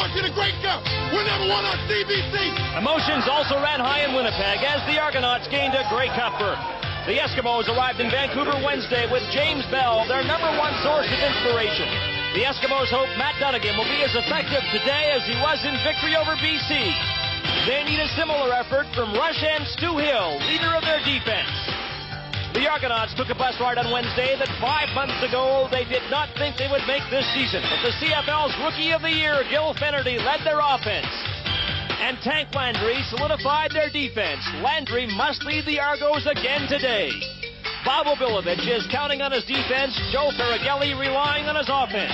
march in the Grey Cup. We're number one on CBC. Emotions also ran high in Winnipeg as the Argonauts gained a Grey Cup berth. The Eskimos arrived in Vancouver Wednesday with James Bell, their #1 source of inspiration. The Eskimos hope Matt Dunnigan will be as effective today as he was in victory over BC. They need a similar effort from Rush and Stu Hill, leader of their defense. The Argonauts took a bus ride on Wednesday that 5 months ago they did not think they would make this season. But the CFL's Rookie of the Year, Gil Finnerty, led their offense. And Tank Landry solidified their defense. Landry must lead the Argos again today. Bob Obilovich is counting on his defense. Joe Ferragelli relying on his offense.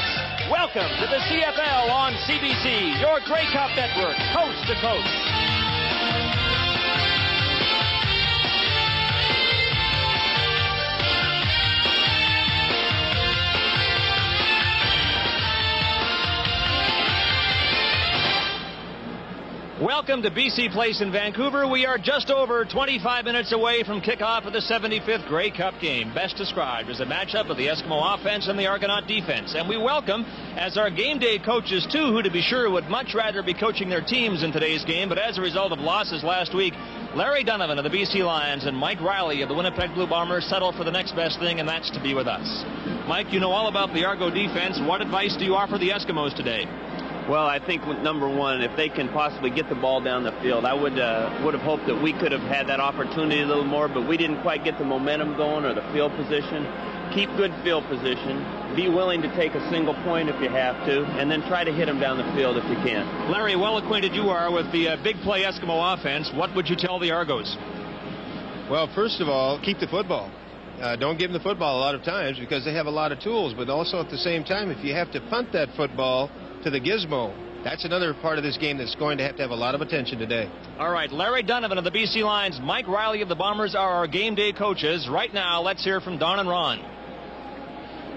Welcome to the CFL on CBC, your Grey Cup network, coast to coast. Welcome to BC Place in Vancouver. We are just over 25 minutes away from kickoff of the 75th Grey Cup game, best described as a matchup of the Eskimo offense and the Argonaut defense. And we welcome as our game day coaches, too, who to be sure would much rather be coaching their teams in today's game, but as a result of losses last week, Larry Donovan of the BC Lions and Mike Riley of the Winnipeg Blue Bombers settle for the next best thing, and that's to be with us. Mike, you know all about the Argo defense. What advice do you offer the Eskimos today? Well, I think number one, if they can possibly get the ball down the field, I would have hoped that we could have had that opportunity a little more, but we didn't quite get the momentum going or the field position. Keep good field position. Be willing to take a single point if you have to, and then try to hit them down the field if you can. Larry, well acquainted you are with the big play Eskimo offense. What would you tell the Argos? Well, first of all, keep the football. Don't give them the football a lot of times because they have a lot of tools, but also at the same time, if you have to punt that football to the gizmo, that's another part of this game that's going to have a lot of attention today. All right, Larry Donovan of the BC Lions, Mike Riley of the Bombers are our game day coaches. Right now, let's hear from Don and Ron.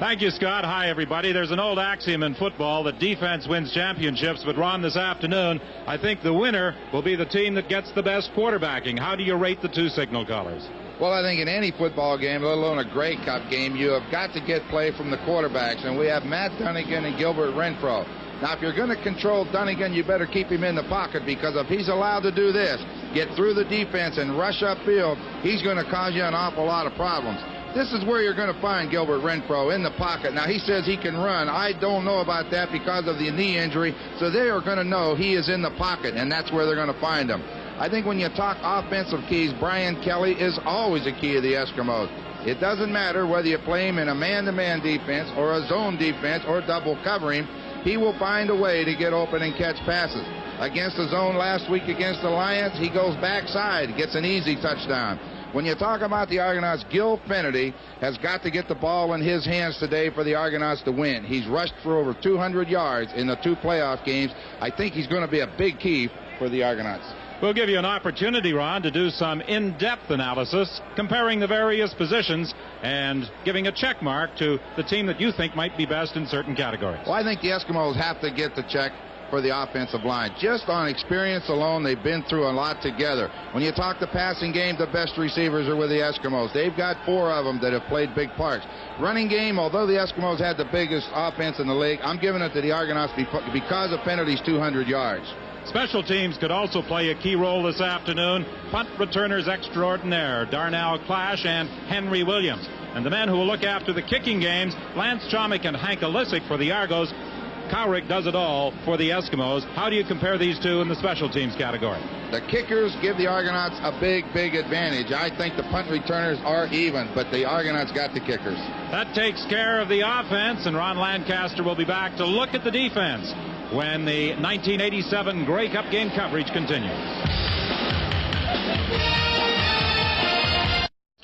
Thank you, Scott. Hi, everybody. There's an old axiom in football that defense wins championships, but Ron, this afternoon, I think the winner will be the team that gets the best quarterbacking. How do you rate the two signal callers? Well, I think in any football game, let alone a Grey Cup game, you have got to get play from the quarterbacks, and we have Matt Dunnigan and Gilbert Renfro. Now, if you're going to control Dunnigan, you better keep him in the pocket, because if he's allowed to do this, get through the defense and rush upfield, he's going to cause you an awful lot of problems. This is where you're going to find Gilbert Renfro, in the pocket. Now, he says he can run. I don't know about that because of the knee injury, so they are going to know he is in the pocket, and that's where they're going to find him. I think when you talk offensive keys, Brian Kelly is always a key of the Eskimos. It doesn't matter whether you play him in a man-to-man defense or a zone defense or double covering. He will find a way to get open and catch passes. Against the zone last week against the Lions, he goes backside, gets an easy touchdown. When you talk about the Argonauts, Gil Finnerty has got to get the ball in his hands today for the Argonauts to win. He's rushed for over 200 yards in the 2 playoff games. I think he's going to be a big key for the Argonauts. We'll give you an opportunity, Ron, to do some in-depth analysis, comparing the various positions and giving a check mark to the team that you think might be best in certain categories. Well, I think the Eskimos have to get the check for the offensive line. Just on experience alone, they've been through a lot together. When you talk the passing game, the best receivers are with the Eskimos. They've got 4 of them that have played big parts. Running game, although the Eskimos had the biggest offense in the league, I'm giving it to the Argonauts because of Finnerty's 200 yards. Special teams could also play a key role this afternoon. Punt returners extraordinaire, Darnell Clash and Henry Williams. And the men who will look after the kicking games, Lance Chomick and Hank Alisic for the Argos. Cowrick does it all for the Eskimos. How do you compare these two in the special teams category? The kickers give the Argonauts a big advantage. I think the punt returners are even, but the Argonauts got the kickers. That takes care of the offense, and Ron Lancaster will be back to look at the defense when the 1987 Grey Cup game coverage continues.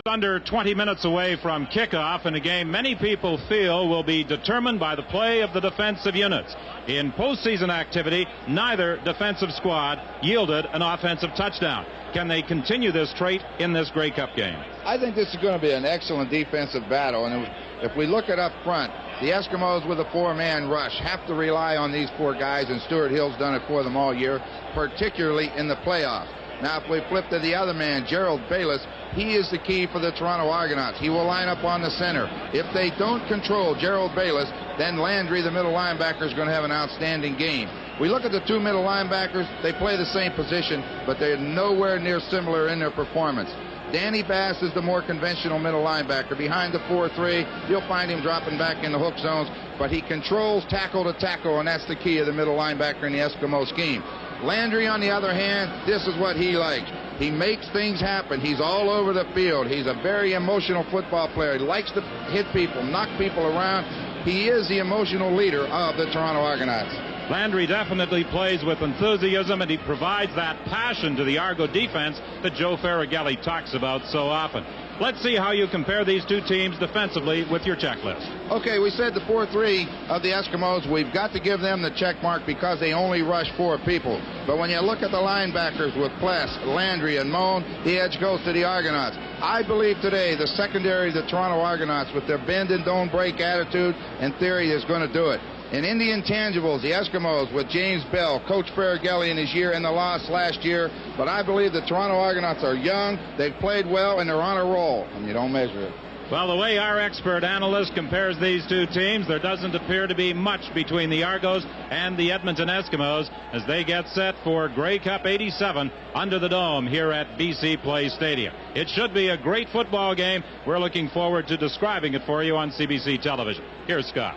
Under 20 minutes away from kickoff in a game many people feel will be determined by the play of the defensive units. In postseason activity, neither defensive squad yielded an offensive touchdown. Can they continue this trait in this Grey Cup game? I think this is going to be an excellent defensive battle, and if we look at up front, the Eskimos with a 4-man rush have to rely on these 4 guys, and Stuart Hill's done it for them all year, particularly in the playoffs. Now, if we flip to the other man, Gerald Bayless, he is the key for the Toronto Argonauts. He will line up on the center. If they don't control Gerald Bayless, then Landry, the middle linebacker, is going to have an outstanding game. We look at the two middle linebackers. They play the same position, but they're nowhere near similar in their performance. Danny Bass is the more conventional middle linebacker. Behind the 4-3, you'll find him dropping back in the hook zones, but he controls tackle to tackle, and that's the key of the middle linebacker in the Eskimo scheme. Landry, on the other hand, this is what he likes. He makes things happen. He's all over the field. He's a very emotional football player. He likes to hit people, knock people around. He is the emotional leader of the Toronto Argonauts. Landry definitely plays with enthusiasm, and he provides that passion to the Argo defense that Joe Faragelli talks about so often. Let's see how you compare these two teams defensively with your checklist. Okay, we said the 4-3 of the Eskimos, we've got to give them the check mark because they only rush 4 people. But when you look at the linebackers with Pless, Landry, and Moan, the edge goes to the Argonauts. I believe today the secondary of the Toronto Argonauts, with their bend and don't break attitude and theory, is going to do it. In the intangibles, the Eskimos with James Bell, Coach Faragelli in his year and the loss last year. But I believe the Toronto Argonauts are young, they've played well, and they're on a roll. And you don't measure it. Well, the way our expert analyst compares these two teams, there doesn't appear to be much between the Argos and the Edmonton Eskimos as they get set for Grey Cup 87 under the dome here at BC Place Stadium. It should be a great football game. We're looking forward to describing it for you on CBC television. Here's Scott.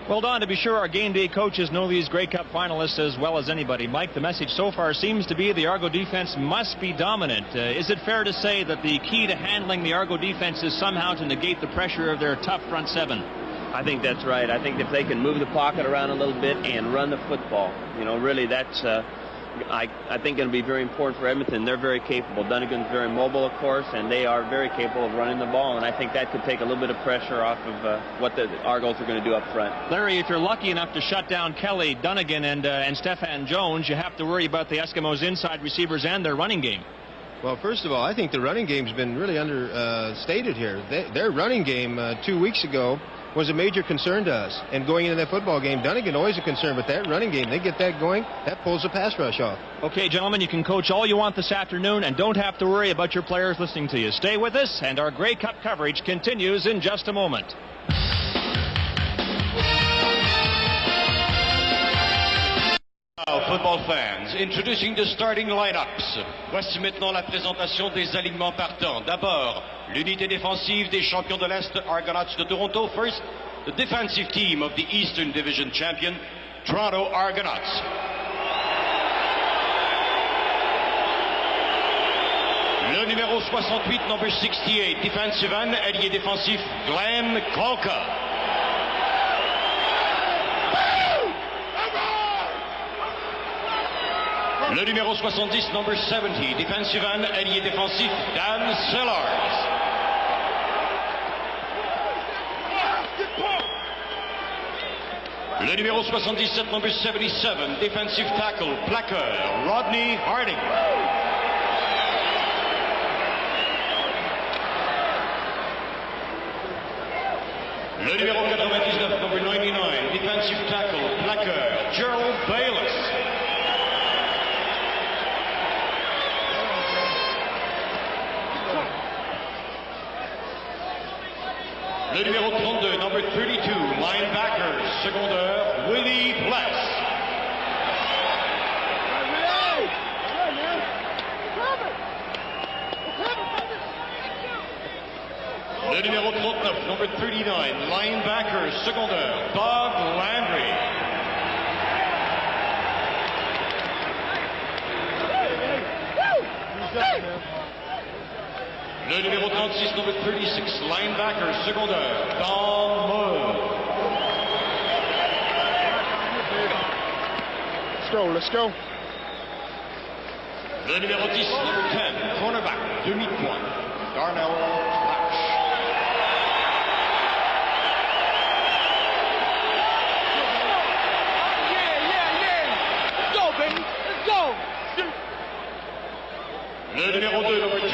Well, Don, to be sure, our game day coaches know these Grey Cup finalists as well as anybody. Mike, the message so far seems to be the Argo defense must be dominant. Is it fair to say that the key to handling the Argo defense is somehow to negate the pressure of their tough front seven? I think that's right. I think if they can move the pocket around a little bit and run the football, you know, really that's, I think going to be very important for Edmonton. They're very capable. Dunnigan's very mobile, of course, and they are very capable of running the ball, and I think that could take a little bit of pressure off of what the Argos are going to do up front. Larry, if you're lucky enough to shut down Kelly, Dunnigan, and Stefan Jones, you have to worry about the Eskimos' inside receivers and their running game. Well, first of all, I think the running game's been really understated here. Their running game 2 weeks ago was a major concern to us. And going into that football game, Dunnigan always a concern, but that running game, they get that going, that pulls the pass rush off. Okay, gentlemen, you can coach all you want this afternoon and don't have to worry about your players listening to you. Stay with us, and our Grey Cup coverage continues in just a moment. Now, football fans, introducing the starting lineups. Voici maintenant la présentation des alignements partants. D'abord, l'unité défensive des champions de l'Est, Argonauts de Toronto. First, the defensive team of the Eastern Division champion, Toronto Argonauts. Le numéro 68, number 68, defensive end, ailier défensif, Glenn Kolka. Le numéro 70, number 70, defensive end, ailier défensif, Dan Sellars. Le numéro 77, number 77, defensive tackle, plaqueur, Rodney Harding. Le numéro 99, number 99, defensive tackle, plaqueur, Gerald Bayless. Le numéro 32, number 32, linebacker, secondaire, Willie Pless. Le numéro 39, number 39, linebacker, secondaire, Bob Landry. Le numéro 36, number 36, linebacker, secondaire, Don Moore. Let's go. Le numéro 10, number 10, cornerback, demi-point, Darnell Clash. Let's go, baby. Let's go. Le numéro 2, number 2,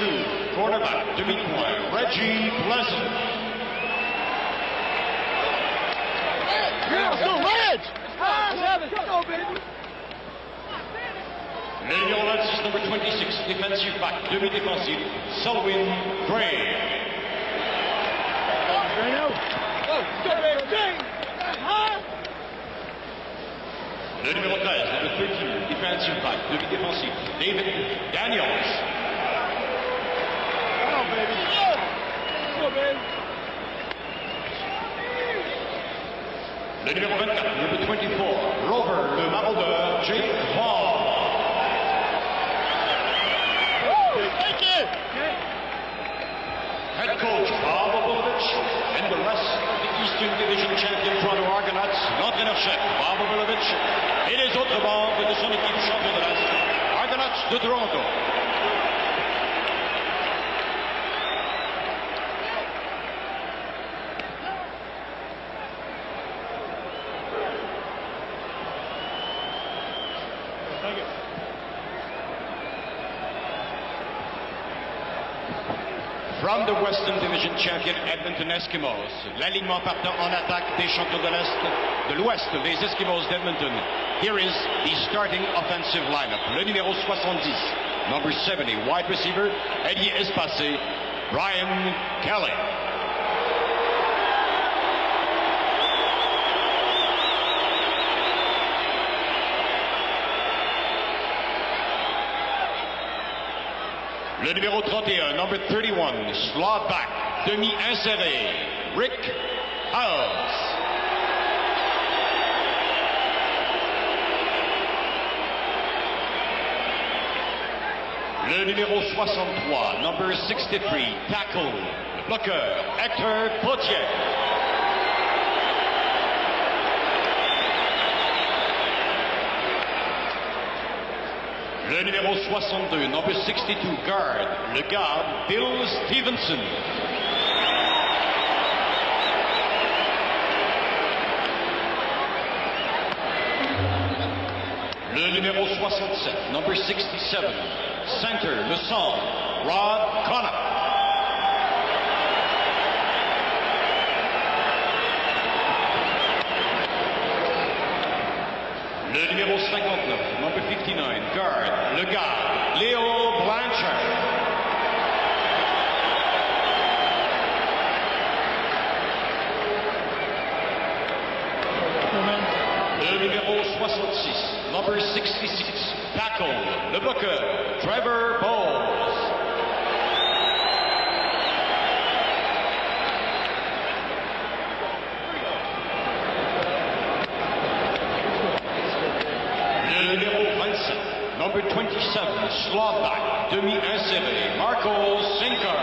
cornerback, demi-point, Reggie Pleasant. Let's go, Reg. Let's go, baby. Le numéro 26, number 26, defensive back, demi-défensif, Selwyn Gray. Le Le numéro 13, number 13, defensive back, demi-défensif, David Daniels. Come on, baby. Come on, baby. Le numéro 24, number 24, Rover, le maraudeur, Jake Paul. Head coach Bob Obolovich and the rest of the Eastern Division champion Toronto Argonauts, l'entraîneur-chef Bob Obolovich et les autres membres de son équipe champion de l'Est, Argonauts de Toronto. From the Western Division champion Edmonton Eskimos, l'alignement partant en attaque des champions de l'Est, de l'Ouest, les Eskimos d'Edmonton. Here is the starting offensive lineup. Le numéro 70, number 70, wide receiver, ailier espacé, Brian Kelly. Le numéro 31, number 31, slot back, demi-inséré, Rick House. Le numéro 63, number 63, tackle, bloqueur, Hector Potier. Le numéro 62, number 62, guard, le garde, Bill Stevenson. Le numéro 67, number 67, center, le centre, Rod Connock. Le numéro 59, number 59, guard, le garde, Léo Blanchard. Le numéro 66, number 66, tackle, le bloqueur, Trevor Bowles. Le numéro 27, number 27, slot back, demi-inséré, Marco Sinkar.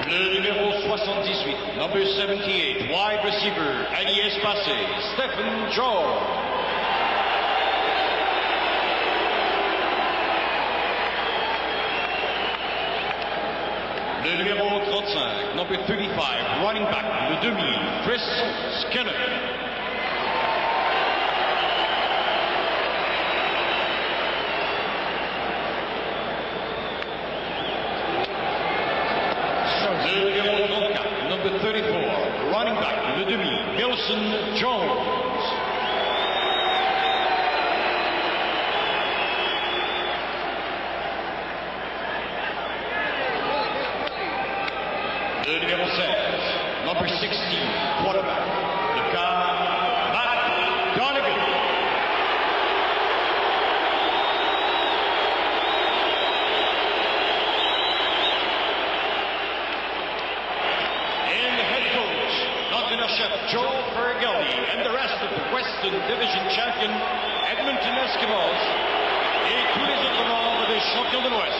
Le numéro 78, number 78, wide receiver, allié espacé, Stephen Jones. Le numéro 35, number 35, running back, le demi, Chris Skinner. Le numéro 34, number 34, running back, le demi, Wilson Jones. Le numéro 16, number 16, quarterback, le quart, Matt Donegan. And the head coach, l'entraîneur-chef Joe Fergelli, and the rest of the Western Division champion Edmonton Eskimos, et tous les autres membres des champions de l'Ouest.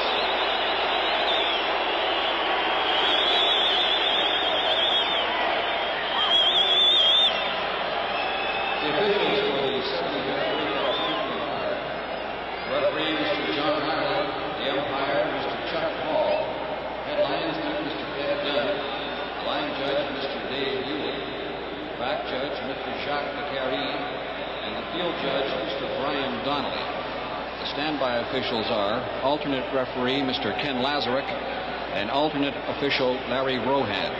The officials for the 70th referee Mr. John Harley, the umpire Mr. Chuck Hall, head linesman Mr. Ed Dunn, line judge Mr. Dave Hewley, back judge Mr. Jacques Lecary, and the field judge Mr. Brian Donnelly. The standby officials are alternate referee Mr. Ken Lazarek and alternate official Larry Rohan.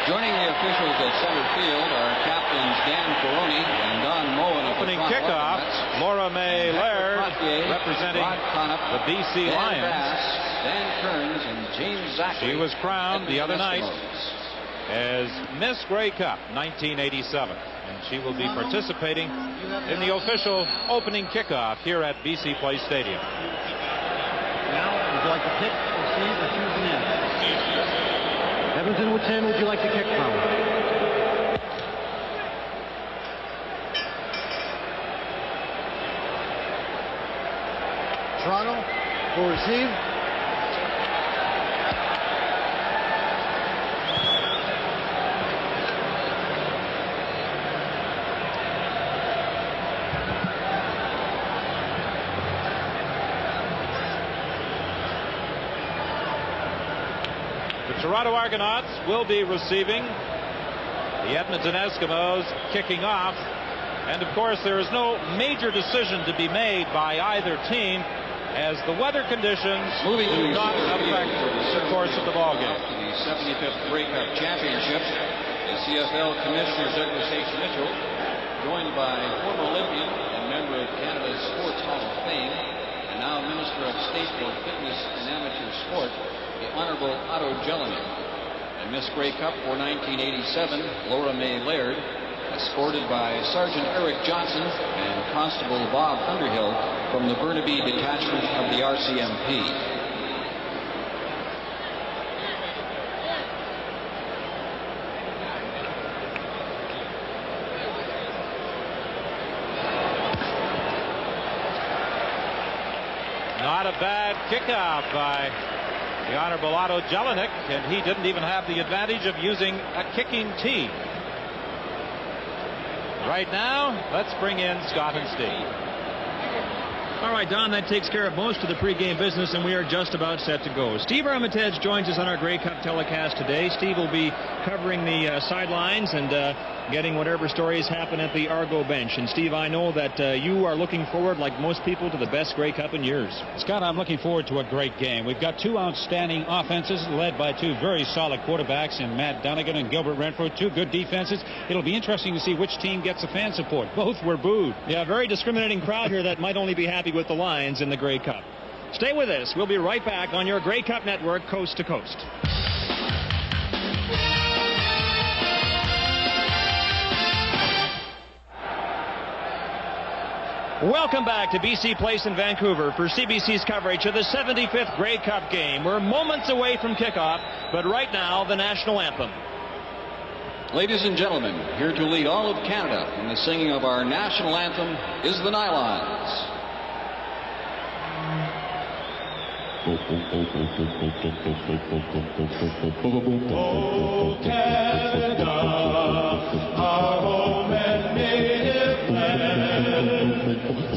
Joining the officials at center field are captains Dan Ferroni and Don Moen. Opening kickoff, Laura May Laird representing the BC Lions. Dan Kearns and James Zachary. She was crowned the other night as Miss Grey Cup 1987, and she will be participating in the official opening kickoff here at BC Place Stadium. Now, would you like to pick, receive, or choose an end? Edmonton, which end would you like to kick from? Toronto will receive. Toronto Argonauts will be receiving. The Edmonton Eskimos kicking off. And of course, there is no major decision to be made by either team, as the weather conditions do not affect the course of the ballgame. The 75th Grey Cup Championship, the CFL Commissioner Douglas H. Mitchell, joined by former Olympian and member of Canada's Sports Hall of Fame, and now Minister of State for Fitness and Amateur Sport, the Honorable Otto Jelinek. And Miss Grey Cup for 1987, Laura May Laird, escorted by Sergeant Eric Johnson and Constable Bob Underhill from the Burnaby Detachment of the RCMP. Not a bad kickoff by the Honorable Otto Jelinek, and he didn't even have the advantage of using a kicking tee. Right now, let's bring in Scott and Steve. All right, Don, that takes care of most of the pregame business, and we are just about set to go. Steve Armitage joins us on our Grey Cup telecast today. Steve will be covering the sidelines and getting whatever stories happen at the Argo bench. And Steve, I know that you are looking forward, like most people, to the best Grey Cup in years. Scott, I'm looking forward to a great game. We've got two outstanding offenses led by two very solid quarterbacks in Matt Dunnigan and Gilbert Renfrew. Two good defenses. It'll be interesting to see which team gets the fan support. Both were booed. Yeah, very discriminating crowd here that might only be happy with the Lions in the Grey Cup. Stay with us. We'll be right back on your Grey Cup Network, coast to coast. Welcome back to BC Place in Vancouver for CBC's coverage of the 75th Grey Cup game. We're moments away from kickoff, but right now, the national anthem. Ladies and gentlemen, here to lead all of Canada in the singing of our national anthem is the Nylons. Oh, Canada, our home and native land,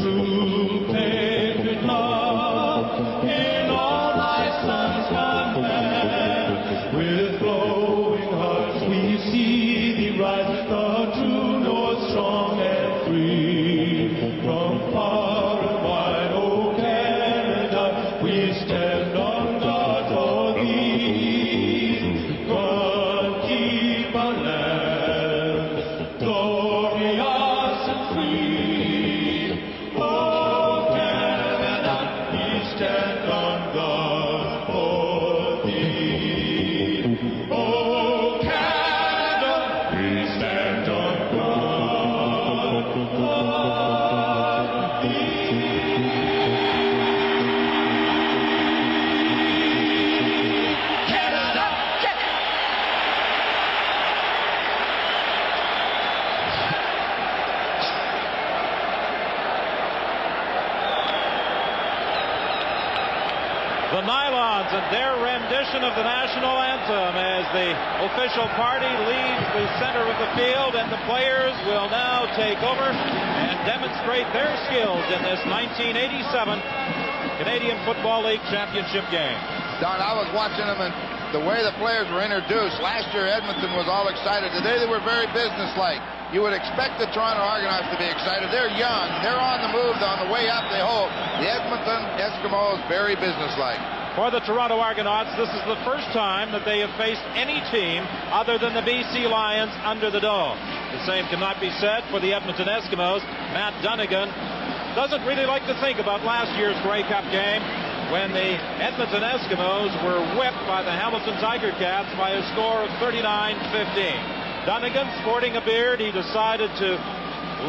through patriot love, in all thy sons command, with glowing hearts we see thee rise, the true north strong and free, from far and wide, O Canada, we stand on guard for thee. God keep our land glorious and free. Oh Canada, we stand on guard for thee. Oh Canada, we stand on guard for thee. The Nylons and their rendition of the national anthem as the official party leaves the center of the field, and the players will now take over and demonstrate their skills in this 1987 Canadian Football League Championship game. Don, I was watching them, and the way the players were introduced, last year Edmonton was all excited. Today they were very businesslike. You would expect the Toronto Argonauts to be excited. They're young. They're on the move, on the way up, they hope. The Edmonton Eskimos, very businesslike. For the Toronto Argonauts, this is the first time that they have faced any team other than the BC Lions under the dome. The same cannot be said for the Edmonton Eskimos. Matt Dunnigan doesn't really like to think about last year's Grey Cup game when the Edmonton Eskimos were whipped by the Hamilton Tiger Cats by a score of 39-15. Dunnigan, sporting a beard, he decided to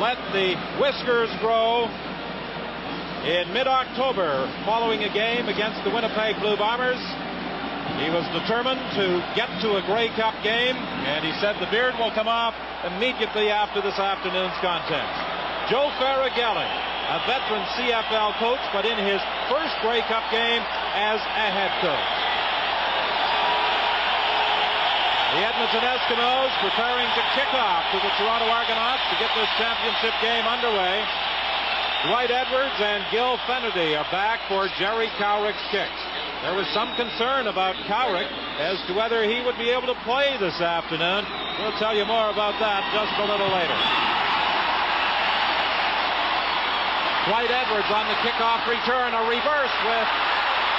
let the whiskers grow in mid-October following a game against the Winnipeg Blue Bombers. He was determined to get to a Grey Cup game, and he said the beard will come off immediately after this afternoon's contest. Joe Farraghelli, a veteran CFL coach, but in his first Grey Cup game as a head coach. The Edmonton Eskimos preparing to kick off to the Toronto Argonauts to get this championship game underway. Dwight Edwards and Gil Fennerty are back for Jerry Cowrick's kicks. There was some concern about Cowrick as to whether he would be able to play this afternoon. We'll tell you more about that just a little later. Dwight Edwards on the kickoff return, a reverse with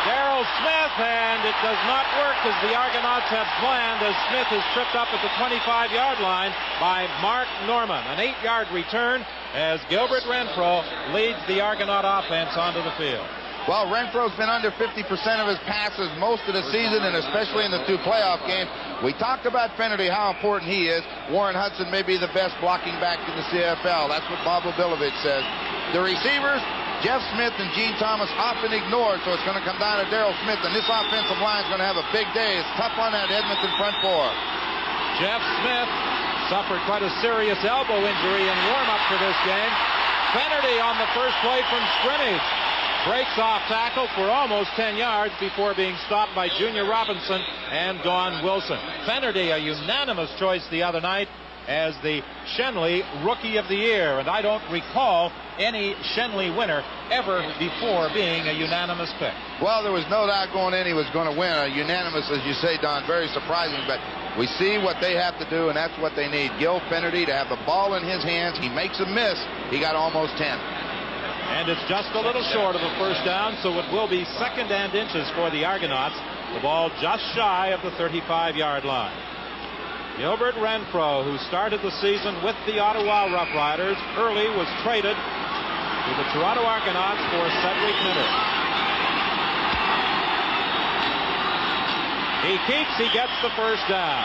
Daryl Smith, and it does not work as the Argonauts had planned, as Smith is tripped up at the 25-yard line by Mark Norman. An 8-yard return as Gilbert Renfro leads the Argonaut offense onto the field. Well, Renfro's been under 50% of his passes most of the season, and especially in the 2 playoff games. We talked about Fennerty, how important he is. Warren Hudson may be the best blocking back in the CFL. That's what Bob Obilovich says. The receivers, Jeff Smith and Gene Thomas, often ignored, so it's going to come down to Daryl Smith, and this offensive line is going to have a big day. It's tough on that Edmonton front four. Jeff Smith suffered quite a serious elbow injury in warm-up for this game. Fennerty on the first play from scrimmage breaks off tackle for almost 10 yards before being stopped by Junior Robinson and Don Wilson. Fennerty, a unanimous choice the other night as the Shenley Rookie of the Year, and I don't recall any Shenley winner ever before being a unanimous pick. Well, there was no doubt going in he was going to win. A unanimous, as you say, Don, very surprising, but we see what they have to do, and that's what they need. Gil Fennerty to have the ball in his hands. He makes a miss. He got almost 10. And it's just a little short of a first down, so it will be 2nd and inches for the Argonauts. The ball just shy of the 35-yard line. Gilbert Renfro, who started the season with the Ottawa Roughriders, early was traded to the Toronto Argonauts for Cedric Minter. He keeps, he gets the first down.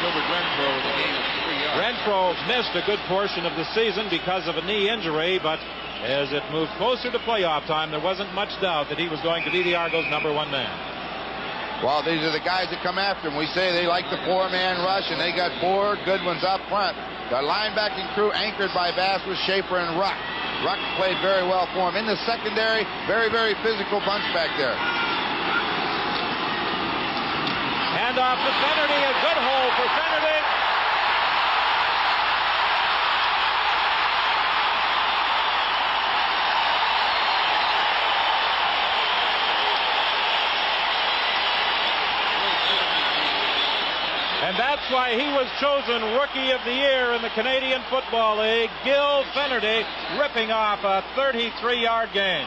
Gilbert Renfro with a gain of 3 yards. Renfro missed a good portion of the season because of a knee injury, but as it moved closer to playoff time, there wasn't much doubt that he was going to be the Argos' #1 man. Well, these are the guys that come after him. We say they like the 4-man rush, and they got 4 good ones up front. The linebacking crew anchored by Bass with Schaefer and Ruck. Ruck played very well for him. In the secondary, very, very physical bunch back there. Hand off to Fennerty, a good hole for Fennerty. And that's why he was chosen Rookie of the Year in the Canadian Football League. Gil Fennerty ripping off a 33-yard gain.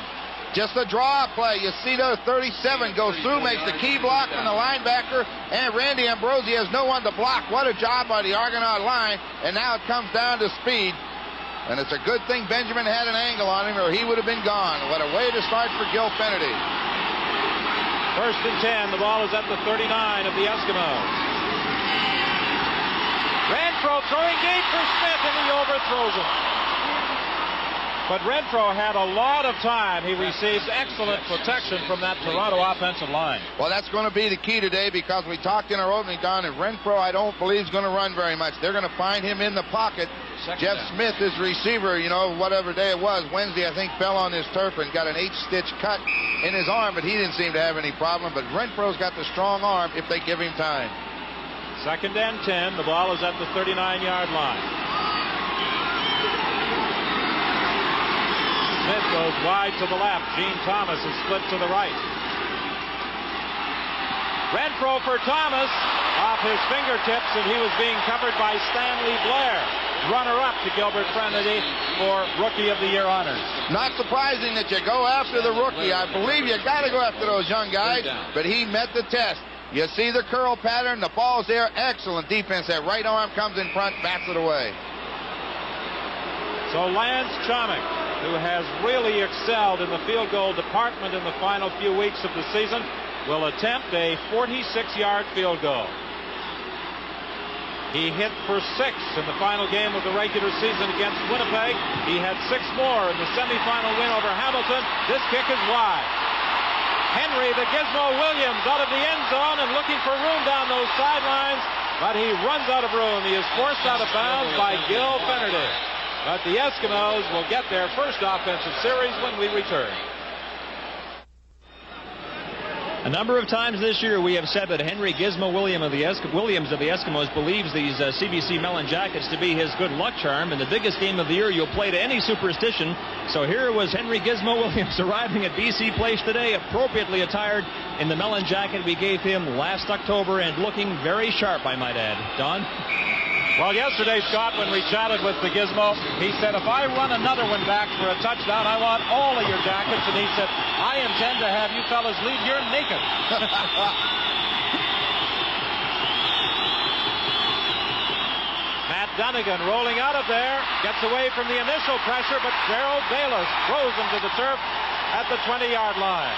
Just a draw play. You see the 37 goes through, makes the key block on the linebacker, and Randy Ambrosi has no one to block. What a job by the Argonaut line, and now it comes down to speed. And it's a good thing Benjamin had an angle on him, or he would have been gone. What a way to start for Gil Fennerty. 1st and 10. The ball is at the 39 of the Eskimos. Renfro throwing deep for Smith, and he overthrows him. But Renfro had a lot of time. He receives excellent protection from that Toronto offensive line. Well, that's going to be the key today, because we talked in our opening, Don, and Renfro, I don't believe, is going to run very much. They're going to find him in the pocket. Jeff Smith, his receiver, you know, whatever day it was, Wednesday, I think, fell on his turf and got an 8-stitch cut in his arm, but he didn't seem to have any problem. But Renfro's got the strong arm if they give him time. 2nd and 10. The ball is at the 39-yard line. Smith goes wide to the left. Gene Thomas is split to the right. Renfro for Thomas, off his fingertips, and he was being covered by Stanley Blair. runner-up to Gilbert Frenedy for Rookie of the Year honors. Not surprising that you go after the rookie. I believe you got to go after those young guys, but he met the test. You see the curl pattern, the ball's there, excellent defense. That right arm comes in front, bats it away. So Lance Chomick, who has really excelled in the field goal department in the final few weeks of the season, will attempt a 46-yard field goal. He hit for 6 in the final game of the regular season against Winnipeg. He had 6 more in the semifinal win over Hamilton. This kick is wide. Henry, the Gizmo Williams, out of the end zone and looking for room down those sidelines, but he runs out of room. He is forced out of bounds by Gil Fennerty. But the Eskimos will get their first offensive series when we return. A number of times this year we have said that Henry Gizmo Williams of the Eskimos believes these CBC Mellon Jackets to be his good luck charm, and the biggest game of the year you'll play to any superstition. So here was Henry Gizmo Williams arriving at BC Place today, appropriately attired in the Mellon jacket we gave him last October, and looking very sharp, I might add. Don? Well, yesterday, Scott, when we chatted with the Gizmo, he said, if I run another one back for a touchdown, I want all of your jackets. And he said, I intend to have you fellas leave here naked. Matt Dunnigan rolling out of there, gets away from the initial pressure, but Gerald Bayless throws him to the turf at the 20-yard line.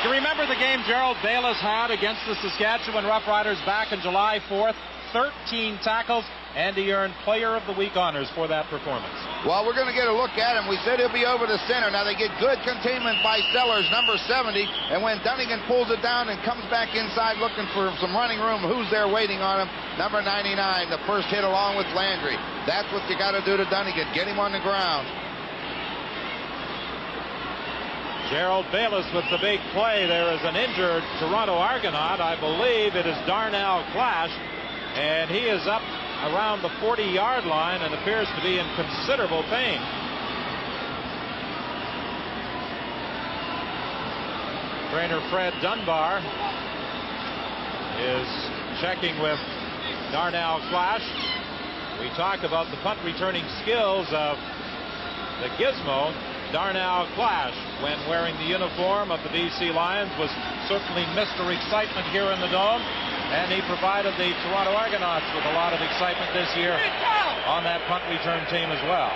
Do you remember the game Gerald Bayless had against the Saskatchewan Roughriders back in July 4th? 13 tackles, and he earned Player of the Week honors for that performance. Well, we're going to get a look at him. We said he'll be over the center. Now they get good containment by Sellers, number 70, and when Dunnigan pulls it down and comes back inside looking for some running room, who's there waiting on him? Number 99, the first hit along with Landry. That's what you got to do to Dunnigan. Get him on the ground. Gerald Bayless with the big play. There is an injured Toronto Argonaut. I believe it is Darnell Clash. And he is up around the 40-yard line and appears to be in considerable pain. Trainer Fred Dunbar is checking with Darnell Clash. We talk about the punt returning skills of the Gizmo. Darnell Clash, when wearing the uniform of the BC Lions, was certainly Mr. Excitement here in the Dome. And he provided the Toronto Argonauts with a lot of excitement this year on that punt return team as well.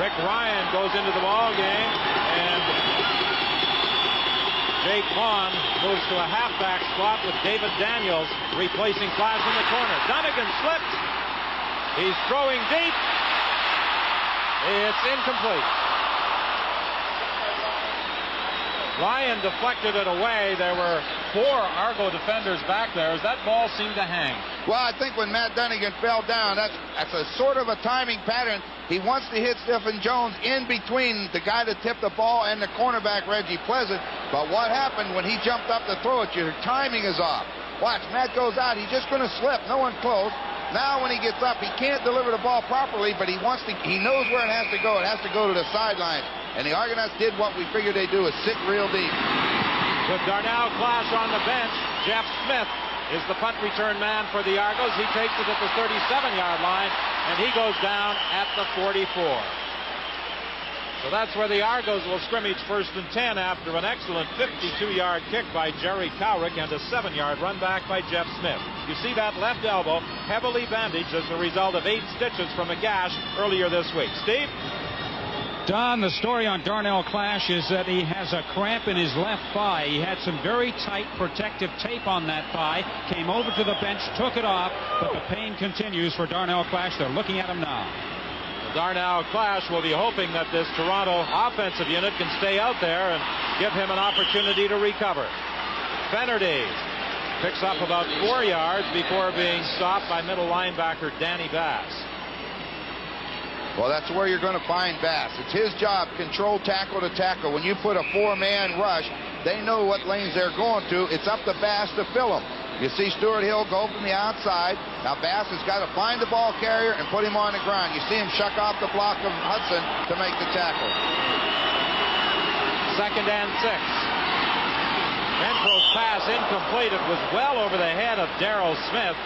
Rick Ryan goes into the ball game, and Jake Vaughn moves to a halfback spot with David Daniels replacing Clash in the corner. Dunnigan slips. He's throwing deep. It's incomplete. Ryan deflected it away. There were 4 Argo defenders back there as that ball seemed to hang. Well, I think when Matt Dunnigan fell down, that's a sort of a timing pattern. He wants to hit Stephen Jones in between the guy that tipped the ball and the cornerback, Reggie Pleasant. But what happened when he jumped up to throw it? Your timing is off. Watch, Matt goes out. He's just going to slip. No one close. Now when he gets up, he can't deliver the ball properly, but he knows where it has to go. It has to go to the sideline. And the Argonauts did what we figured they'd do, is sit real deep. With Darnell Clash on the bench, Jeff Smith is the punt return man for the Argos. He takes it at the 37-yard line, and he goes down at the 44. So that's where the Argos will scrimmage 1st and 10 after an excellent 52-yard kick by Jerry Cowrick and a 7-yard run back by Jeff Smith. You see that left elbow heavily bandaged as the result of 8 stitches from a gash earlier this week. Steve? Don, the story on Darnell Clash is that he has a cramp in his left thigh. He had some very tight protective tape on that thigh, came over to the bench, took it off, but the pain continues for Darnell Clash. They're looking at him now. Darnell Clash will be hoping that this Toronto offensive unit can stay out there and give him an opportunity to recover. Fennerty picks up about 4 yards before being stopped by middle linebacker Danny Bass. Well, that's where you're going to find Bass. It's his job, control tackle to tackle. When you put a 4-man rush, they know what lanes they're going to. It's up to Bass to fill them. You see Stuart Hill go from the outside. Now Bass has got to find the ball carrier and put him on the ground. You see him shuck off the block of Hudson to make the tackle. 2nd and 6. Renfro's pass incomplete. It was well over the head of Darrell Smith.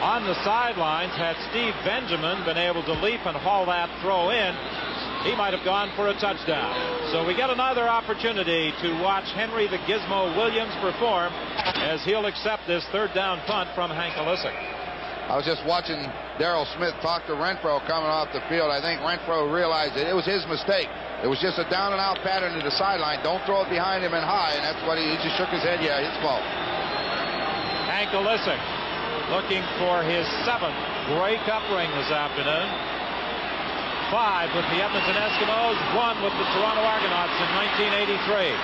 On the sidelines, had Steve Benjamin been able to leap and haul that throw in, he might have gone for a touchdown. So we get another opportunity to watch Henry the Gizmo Williams perform as he'll accept this third down punt from Hank Olisic. I was just watching Darrell Smith talk to Renfro coming off the field. I think Renfro realized that it was his mistake. It was just a down and out pattern to the sideline. Don't throw it behind him and high, and that's what he just shook his head. Yeah, his fault. Hank Olisic looking for his 7th Grey Cup ring this afternoon. 5 with the Edmonton Eskimos, 1 with the Toronto Argonauts in 1983.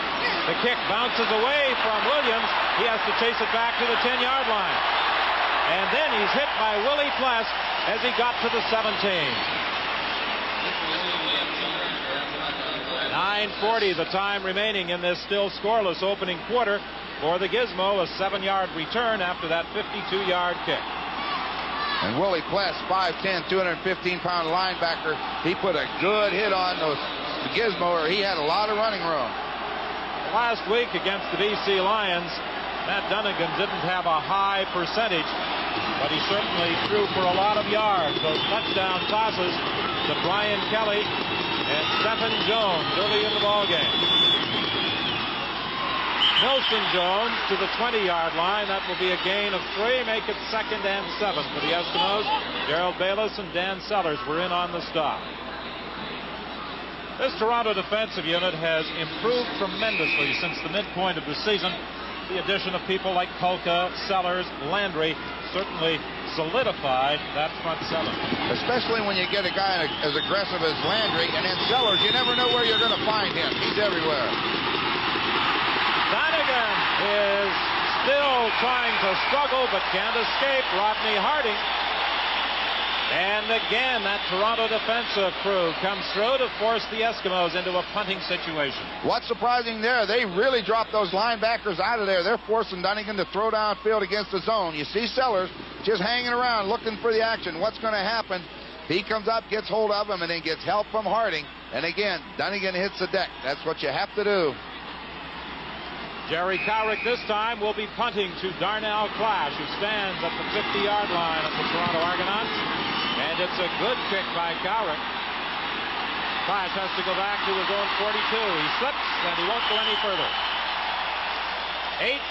The kick bounces away from Williams. He has to chase it back to the 10-yard line. And then he's hit by Willie Pless as he got to the 17. 9:40 the time remaining in this still scoreless opening quarter for the Gizmo. A 7-yard return after that 52-yard kick. And Willie Pless, 5'10", 215-pound linebacker, he put a good hit on the Gizmo, or he had a lot of running room. Last week against the BC Lions, Matt Dunnigan didn't have a high percentage, but he certainly threw for a lot of yards. Those touchdown passes to Brian Kelly and Stephen Jones early in the ballgame. Nelson Jones to the 20-yard line. That will be a gain of 3, make it 2nd and 7 for the Eskimos. Gerald Bayless and Dan Sellers were in on the stop. This Toronto defensive unit has improved tremendously since the midpoint of the season. The addition of people like Polka, Sellers, Landry certainly solidified that front 7. Especially when you get a guy as aggressive as Landry, and then Sellers, you never know where you're going to find him. He's everywhere. Donegan is still trying to struggle, but can't escape Rodney Harding. And again, that Toronto defensive crew comes through to force the Eskimos into a punting situation. What's surprising there, they really dropped those linebackers out of there. They're forcing Donegan to throw downfield against the zone. You see Sellers just hanging around looking for the action. What's going to happen? He comes up, gets hold of him, and then gets help from Harding. And again, Donegan hits the deck. That's what you have to do. Jerry Cowrick this time will be punting to Darnell Clash, who stands at the 50-yard line of the Toronto Argonauts. And it's a good kick by Cowrick. Clash has to go back to his own 42. He slips, and he won't go any further.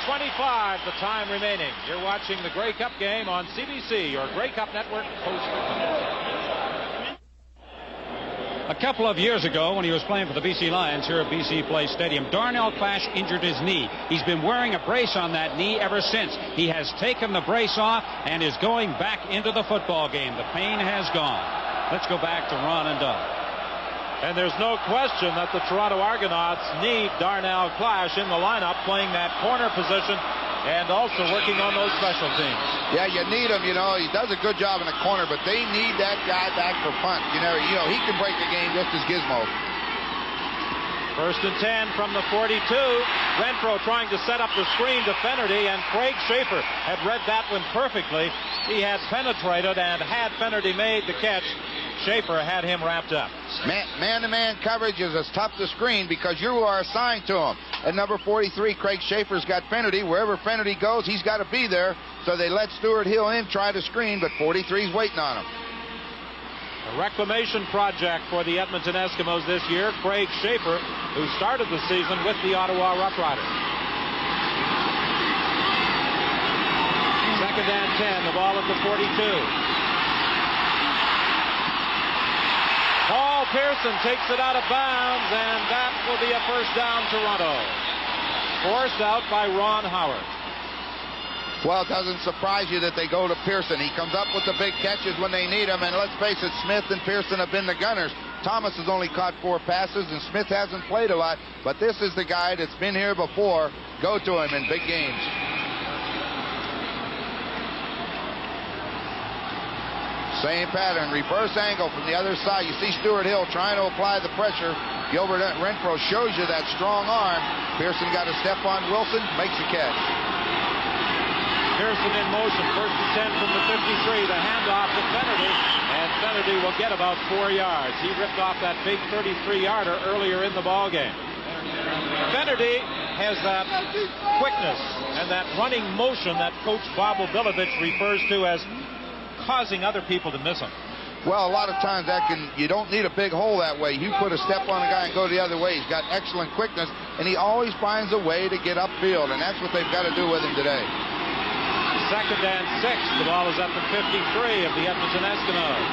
8:25 the time remaining. You're watching the Grey Cup game on CBC, your Grey Cup network host. A couple of years ago, when he was playing for the BC Lions here at BC Place Stadium, Darnell Clash injured his knee. He's been wearing a brace on that knee ever since. He has taken the brace off and is going back into the football game. The pain has gone. Let's go back to Ron and Doug. And there's no question that the Toronto Argonauts need Darnell Clash in the lineup, playing that corner position and also working on those special teams. Yeah, you need him, you know. He does a good job in the corner, but they need that guy back for punt. You know, he can break the game just as Gizmo. 1st and 10 from the 42. Renfro trying to set up the screen to Fennerty, and Craig Schaefer had read that one perfectly. He had penetrated, and had Fennerty made the catch, Schaefer had him wrapped up. Man-to-man coverage is as tough to screen because you are assigned to him. At number 43, Craig Schaefer's got Fennerty. Wherever Fennerty goes, he's got to be there. So they let Stuart Hill in, try to screen, but 43's waiting on him. A reclamation project for the Edmonton Eskimos this year. Craig Schaefer, who started the season with the Ottawa Roughriders. 2nd and 10, the ball at the 42. Paul Pearson takes it out of bounds, and that will be a first down, Toronto. Forced out by Ron Howard. Well, it doesn't surprise you that they go to Pearson. He comes up with the big catches when they need him, and let's face it, Smith and Pearson have been the gunners. Thomas has only caught 4 passes, and Smith hasn't played a lot, but this is the guy that's been here before. Go to him in big games. Same pattern, reverse angle from the other side. You see Stuart Hill trying to apply the pressure. Gilbert Renfro shows you that strong arm. Pearson got a step on Wilson, makes the catch. Pearson in motion, 1st and 10 from the 53. The handoff to Fennerty, and Fennerty will get about 4 yards. He ripped off that big 33-yarder earlier in the ballgame. Fennerty has that quickness and that running motion that Coach Bob Obilovich refers to as causing other people to miss him. Well, a lot of times you don't need a big hole that way. You put a step on a guy and go the other way. He's got excellent quickness, and he always finds a way to get upfield, and that's what they've got to do with him today. 2nd and 6. The ball is up at 53 of the Edmonton Eskimos.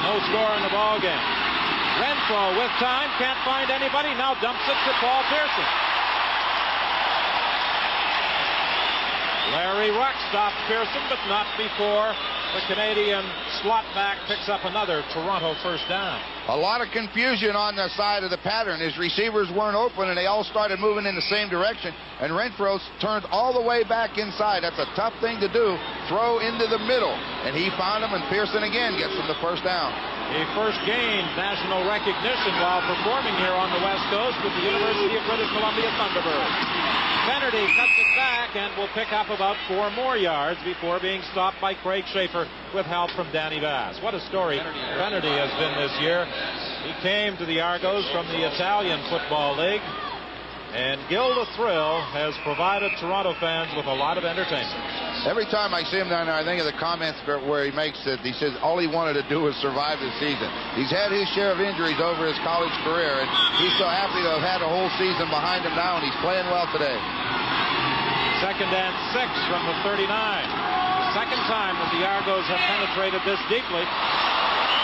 No score in the ball game. Renfro with time, can't find anybody, now dumps it to Paul Pearson. Larry Ruck stopped Pearson, but not before the Canadian slot back picks up another Toronto first down. A lot of confusion on the side of the pattern. His receivers weren't open, and they all started moving in the same direction. And Renfro turns all the way back inside. That's a tough thing to do. Throw into the middle. And he found him, and Pearson again gets him the first down. He first gained national recognition while performing here on the West Coast with the University of British Columbia Thunderbirds. Kennedy cuts it back and will pick up about 4 more yards before being stopped by Craig Schaefer with help from Danny Bass. What a story Kennedy has been this year. He came to the Argos from the Italian Football League, and Gil the Thrill has provided Toronto fans with a lot of entertainment. Every time I see him down there, I think of the comments where he makes it. He says all he wanted to do was survive the season. He's had his share of injuries over his college career, and he's so happy to have had a whole season behind him now, and he's playing well today. 2nd and 6 from the 39. The second time that the Argos have penetrated this deeply.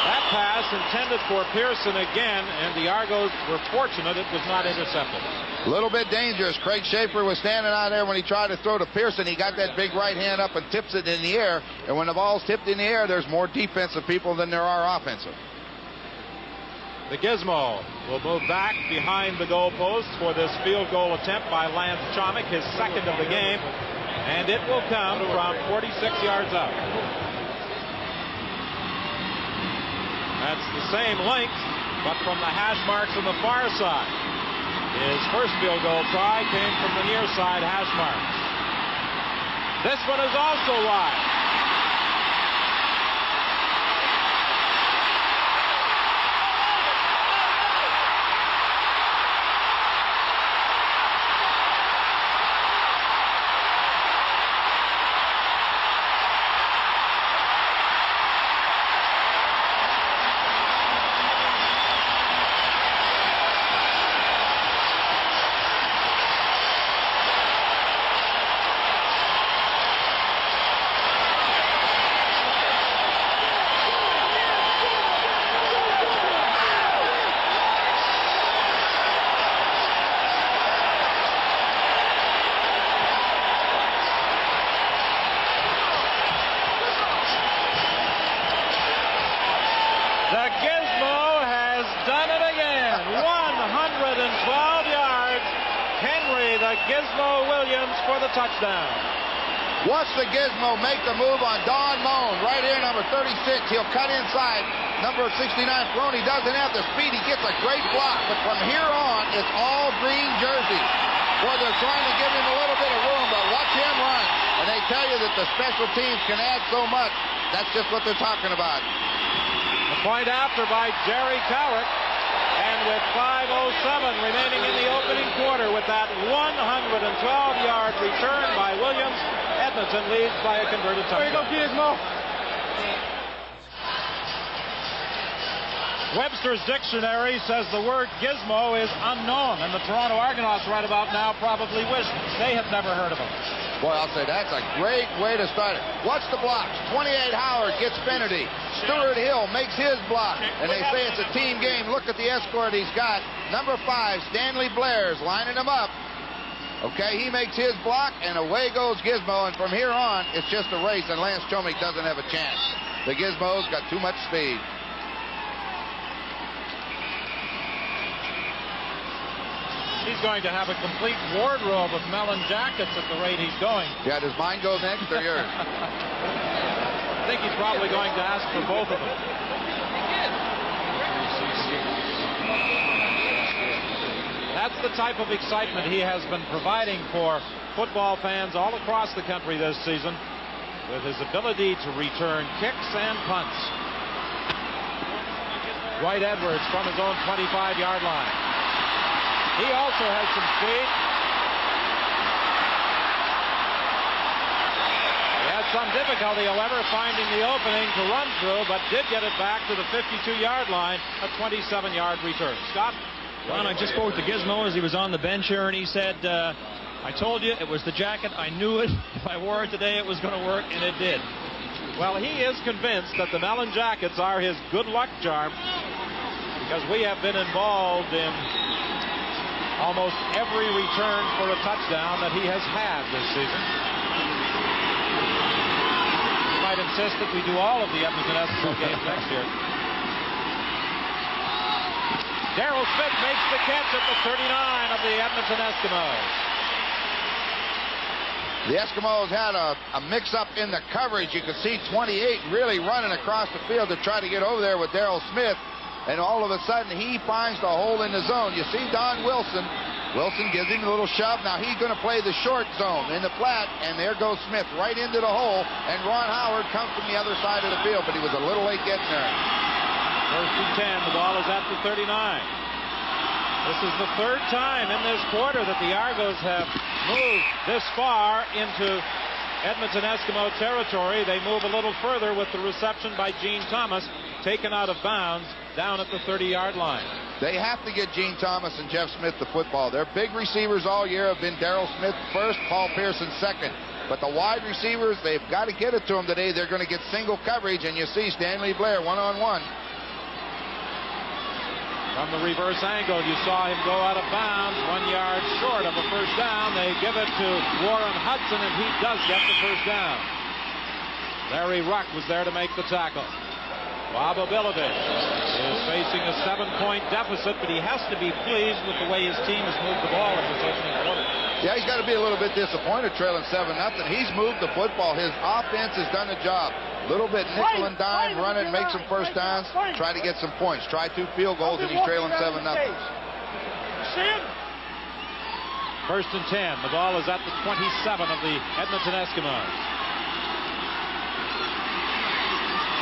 That pass intended for Pearson again, and the Argos were fortunate it was not intercepted. A little bit dangerous. Craig Schaefer was standing out there when he tried to throw to Pearson. He got that big right hand up and tips it in the air. And when the ball's tipped in the air, there's more defensive people than there are offensive. The Gizmo will move back behind the goalpost for this field goal attempt by Lance Chomick, his second of the game. And it will come from 46 yards out. That's the same length, but from the hash marks on the far side. His first field goal try came from the near side hash marks. This one is also wide. Gizmo Williams for the touchdown. Watch the Gizmo make the move on Don Moan. Right here, number 36. He'll cut inside. Number 69, Ferroni doesn't have the speed. He gets a great block. But from here on, it's all green jerseys. Boy, they're trying to give him a little bit of room, but watch him run. And they tell you that the special teams can add so much. That's just what they're talking about. The point after by Jerry Cowick. And with 5:07 remaining in the opening quarter, with that 112-yard return by Williams, Edmonton leads by a converted touchdown. There you go, Gizmo. Webster's dictionary says the word gizmo is unknown, and the Toronto Argonauts right about now probably wish they have never heard of him. Boy, I'll say that's a great way to start it. Watch the blocks. 28 Howard gets Finnerty. Stuart Hill makes his block. And they say it's a team game. Look at the escort he's got. Number 5, Stanley Blair's lining him up. Okay, he makes his block, and away goes Gizmo. And from here on, it's just a race, and Lance Chomick doesn't have a chance. The Gizmo's got too much speed. He's going to have a complete wardrobe of melon jackets at the rate he's going. Yeah, does mine go next or yours? I think he's probably going to ask for both of them. That's the type of excitement he has been providing for football fans all across the country this season with his ability to return kicks and punts. Dwight Edwards from his own 25-yard line. He also has some speed. some difficulty, however, finding the opening to run through, but did get it back to the 52-yard line, a 27-yard return. Scott? Ron, I just spoke to Gizmo as he was on the bench here, and he said, I told you it was the jacket. I knew it. If I wore it today, it was going to work, and it did. Well, he is convinced that the Mellon jackets are his good luck charm, because we have been involved in almost every return for a touchdown that he has had this season. He might insist that we do all of the Edmonton Eskimo games next year. Darrell Smith makes the catch at the 39 of the Edmonton Eskimos. The Eskimos had a mix-up in the coverage. You could see 28 really running across the field to try to get over there with Darrell Smith. And all of a sudden, he finds the hole in the zone. You see Don Wilson. Wilson gives him a little shove. Now he's going to play the short zone in the flat. And there goes Smith right into the hole. And Ron Howard comes from the other side of the field. But he was a little late getting there. First and 10. The ball is at the 39. This is the third time in this quarter that the Argos have moved this far into Edmonton Eskimo territory. They move a little further with the reception by Gene Thomas, taken out of bounds down at the 30-yard line. They have to get Gene Thomas and Jeff Smith the football. Their big receivers all year have been Darrell Smith first, Paul Pearson second. But the wide receivers, they've got to get it to them today. They're going to get single coverage, and you see Stanley Blair one-on-one. From the reverse angle, you saw him go out of bounds 1 yard short of a first down. They give it to Warren Hudson, and he does get the first down. Larry Ruck was there to make the tackle. Bob Obilovich is facing a 7-point deficit, but he has to be pleased with the way his team has moved the ball in this opening quarter. Yeah, he's got to be a little bit disappointed trailing 7-0. He's moved the football. His offense has done the job. Little bit nickel and dime, run it, make some first downs, try to get some points. Try 2 field goals, and he's trailing 7-0. First and 10. The ball is at the 27 of the Edmonton Eskimos.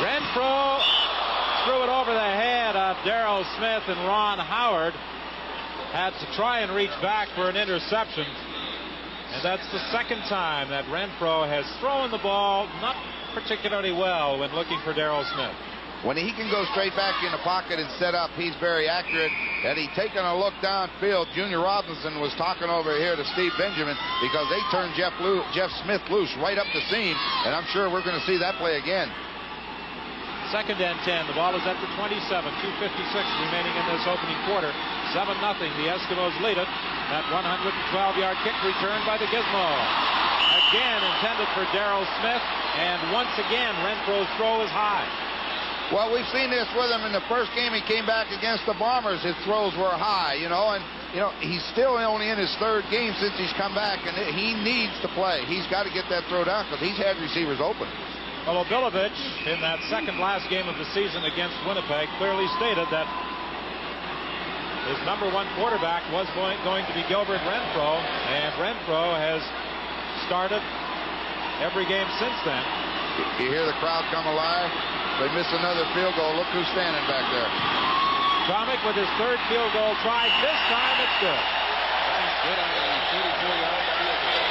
Renfro threw it over the head of Darrell Smith, and Ron Howard had to try and reach back for an interception. And that's the second time that Renfro has thrown the ball not particularly well when looking for Darrell Smith. When he can go straight back in the pocket and set up, he's very accurate. Had he taken a look downfield, Junior Robinson was talking over here to Steve Benjamin because they turned Jeff Smith loose right up the seam, and I'm sure we're going to see that play again. Second and 10. The ball is at the 27. 2:56 remaining in this opening quarter. 7-0. The Eskimos lead it. That 112-yard kick returned by the Gizmo. Again intended for Darrell Smith, and once again Renfro's throw is high. Well, we've seen this with him in the first game. He came back against the Bombers. His throws were high, and he's still only in his third game since he's come back, and he needs to play. He's got to get that throw down because he's had receivers open. Well, Obilovich, in that second last game of the season against Winnipeg, clearly stated that his number 1 quarterback was going to be Gilbert Renfro, and Renfro has started every game since then. You hear the crowd come alive? They miss another field goal. Look who's standing back there. Tomic with his third field goal tried. This time it's good. Good on the 34-yard field goal.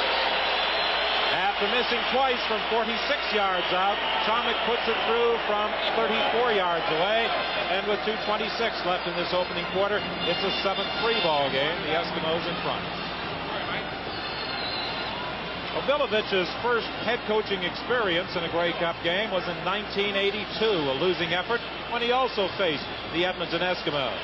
After missing twice from 46 yards out, Tomic puts it through from 34 yards away. And with 2:26 left in this opening quarter, it's a 7-3 ball game. The Eskimos in front. Obilovich's first head coaching experience in a Grey Cup game was in 1982, a losing effort, when he also faced the Edmonton Eskimos.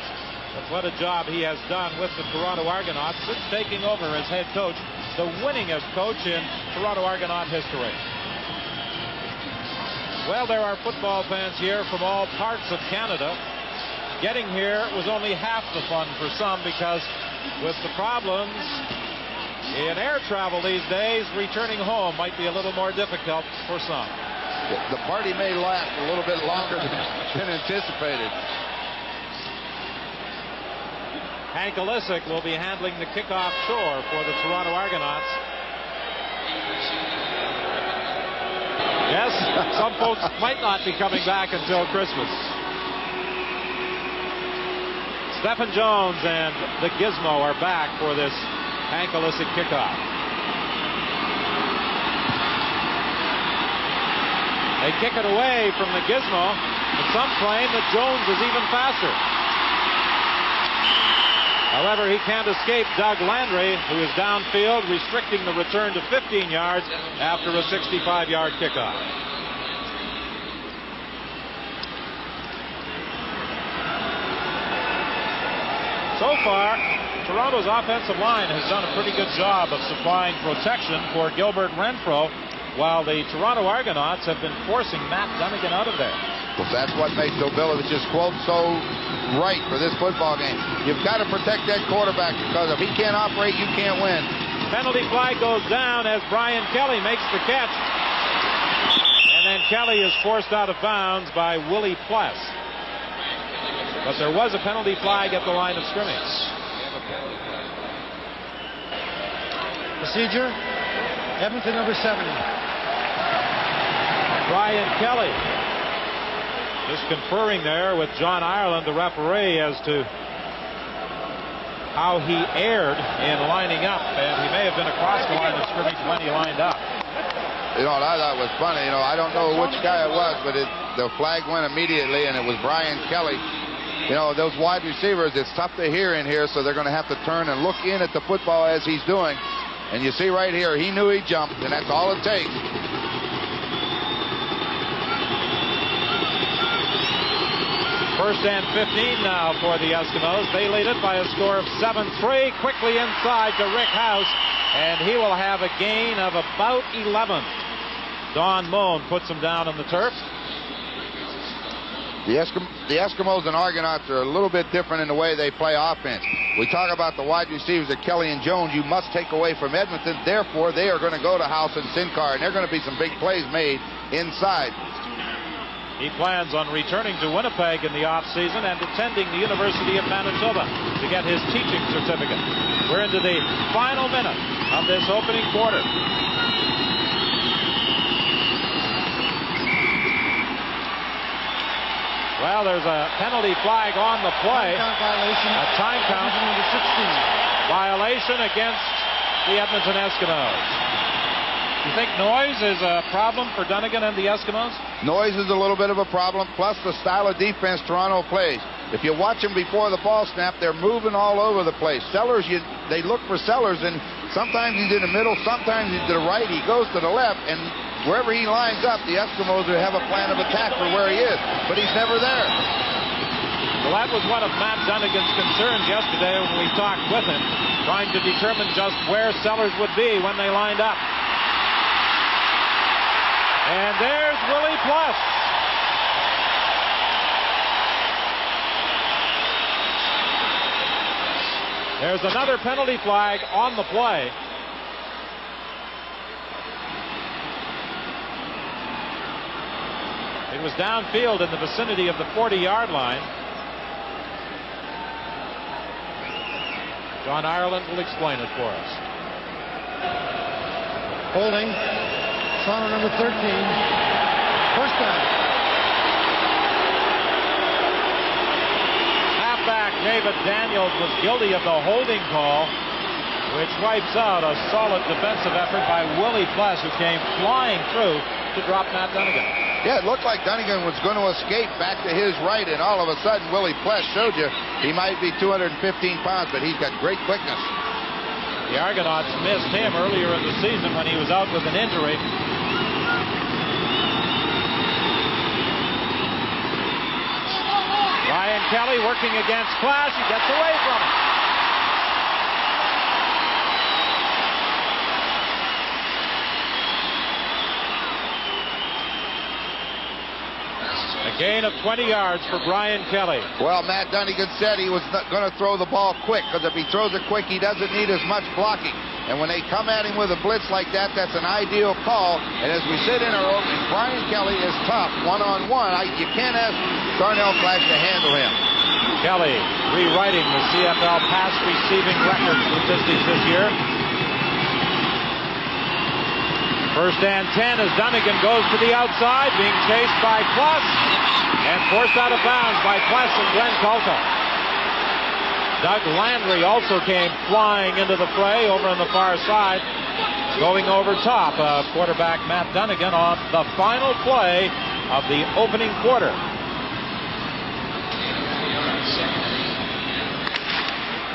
But what a job he has done with the Toronto Argonauts since taking over as head coach, the winningest coach in Toronto Argonaut history. Well, there are football fans here from all parts of Canada. Getting here was only half the fun for some, because with the problems in air travel these days, returning home might be a little more difficult for some. The party may last a little bit longer than anticipated. Hank Olisic will be handling the kickoff chore for the Toronto Argonauts. Yes, some folks might not be coming back until Christmas. Stephen Jones and the Gizmo are back for this Hank Olisic kickoff. They kick it away from the gizmo, and some claim that Jones is even faster. However, he can't escape Doug Landry, who is downfield, restricting the return to 15 yards after a 65-yard kickoff. So far, Toronto's offensive line has done a pretty good job of supplying protection for Gilbert Renfro, while the Toronto Argonauts have been forcing Matt Dunnigan out of there. Well, that's what makes Dobilovich's quote so right for this football game. You've got to protect that quarterback, because if he can't operate, you can't win. Penalty flag goes down as Brian Kelly makes the catch. And then Kelly is forced out of bounds by Willie Pless. But there was a penalty flag at the line of scrimmage. Procedure, Edmonton number 70. Brian Kelly just conferring there with John Ireland, the referee, as to how he erred in lining up, and he may have been across the line of scrimmage when he lined up. You know what I thought was funny? You know, I don't know which guy it was, but the flag went immediately, and it was Brian Kelly. You know, those wide receivers, it's tough to hear in here, so they're going to have to turn and look in at the football as he's doing. And you see right here, he knew he jumped, and that's all it takes. First and 15 now for the Eskimos. They lead it by a score of 7-3. Quickly inside to Rick House, and he will have a gain of about 11. Don Moen puts him down on the turf. The Eskimos and Argonauts are a little bit different in the way they play offense. We talk about the wide receivers of Kelly and Jones. You must take away from Edmonton. Therefore, they are going to go to House and Sincar, and there are going to be some big plays made inside. He plans on returning to Winnipeg in the offseason and attending the University of Manitoba to get his teaching certificate. We're into the final minute of this opening quarter. Well, there's a penalty flag on the play. A time count violation against the Edmonton Eskimos. You think noise is a problem for Dunnigan and the Eskimos? Noise is a little bit of a problem, plus the style of defense Toronto plays. If you watch them before the ball snap, they're moving all over the place. Sellers, they look for Sellers, and sometimes he's in the middle, sometimes he's to the right, he goes to the left, and wherever he lines up, the Eskimos will have a plan of attack for where he is, but he's never there. Well, that was one of Matt Dunnigan's concerns yesterday when we talked with him, trying to determine just where Sellers would be when they lined up. And there's Willie Pless. There's another penalty flag on the play. It was downfield in the vicinity of the 40-yard line. John Ireland will explain it for us. Holding. Toronto number 13. First down. Halfback David Daniels was guilty of the holding call, which wipes out a solid defensive effort by Willie Pless, who came flying through to drop Matt Dunnigan. Yeah, it looked like Dunnigan was going to escape back to his right, and all of a sudden Willie Pless showed you he might be 215 pounds, but he's got great quickness. The Argonauts missed him earlier in the season when he was out with an injury. Brian Kelly working against Clash. He gets away from him. A gain of 20 yards for Brian Kelly. Well, Matt Dunnigan said he was not going to throw the ball quick, because if he throws it quick, he doesn't need as much blocking. And when they come at him with a blitz like that, that's an ideal call. And as we sit in our opening, Brian Kelly is tough one-on-one. You can't ask Darnell Clash to handle him. Kelly rewriting the CFL pass receiving record statistics this year. First and 10 as Dunnigan goes to the outside, being chased by Pless and forced out of bounds by Pless and Glenn Colton. Doug Landry also came flying into the fray over on the far side. going over top of quarterback Matt Dunnigan on the final play of the opening quarter.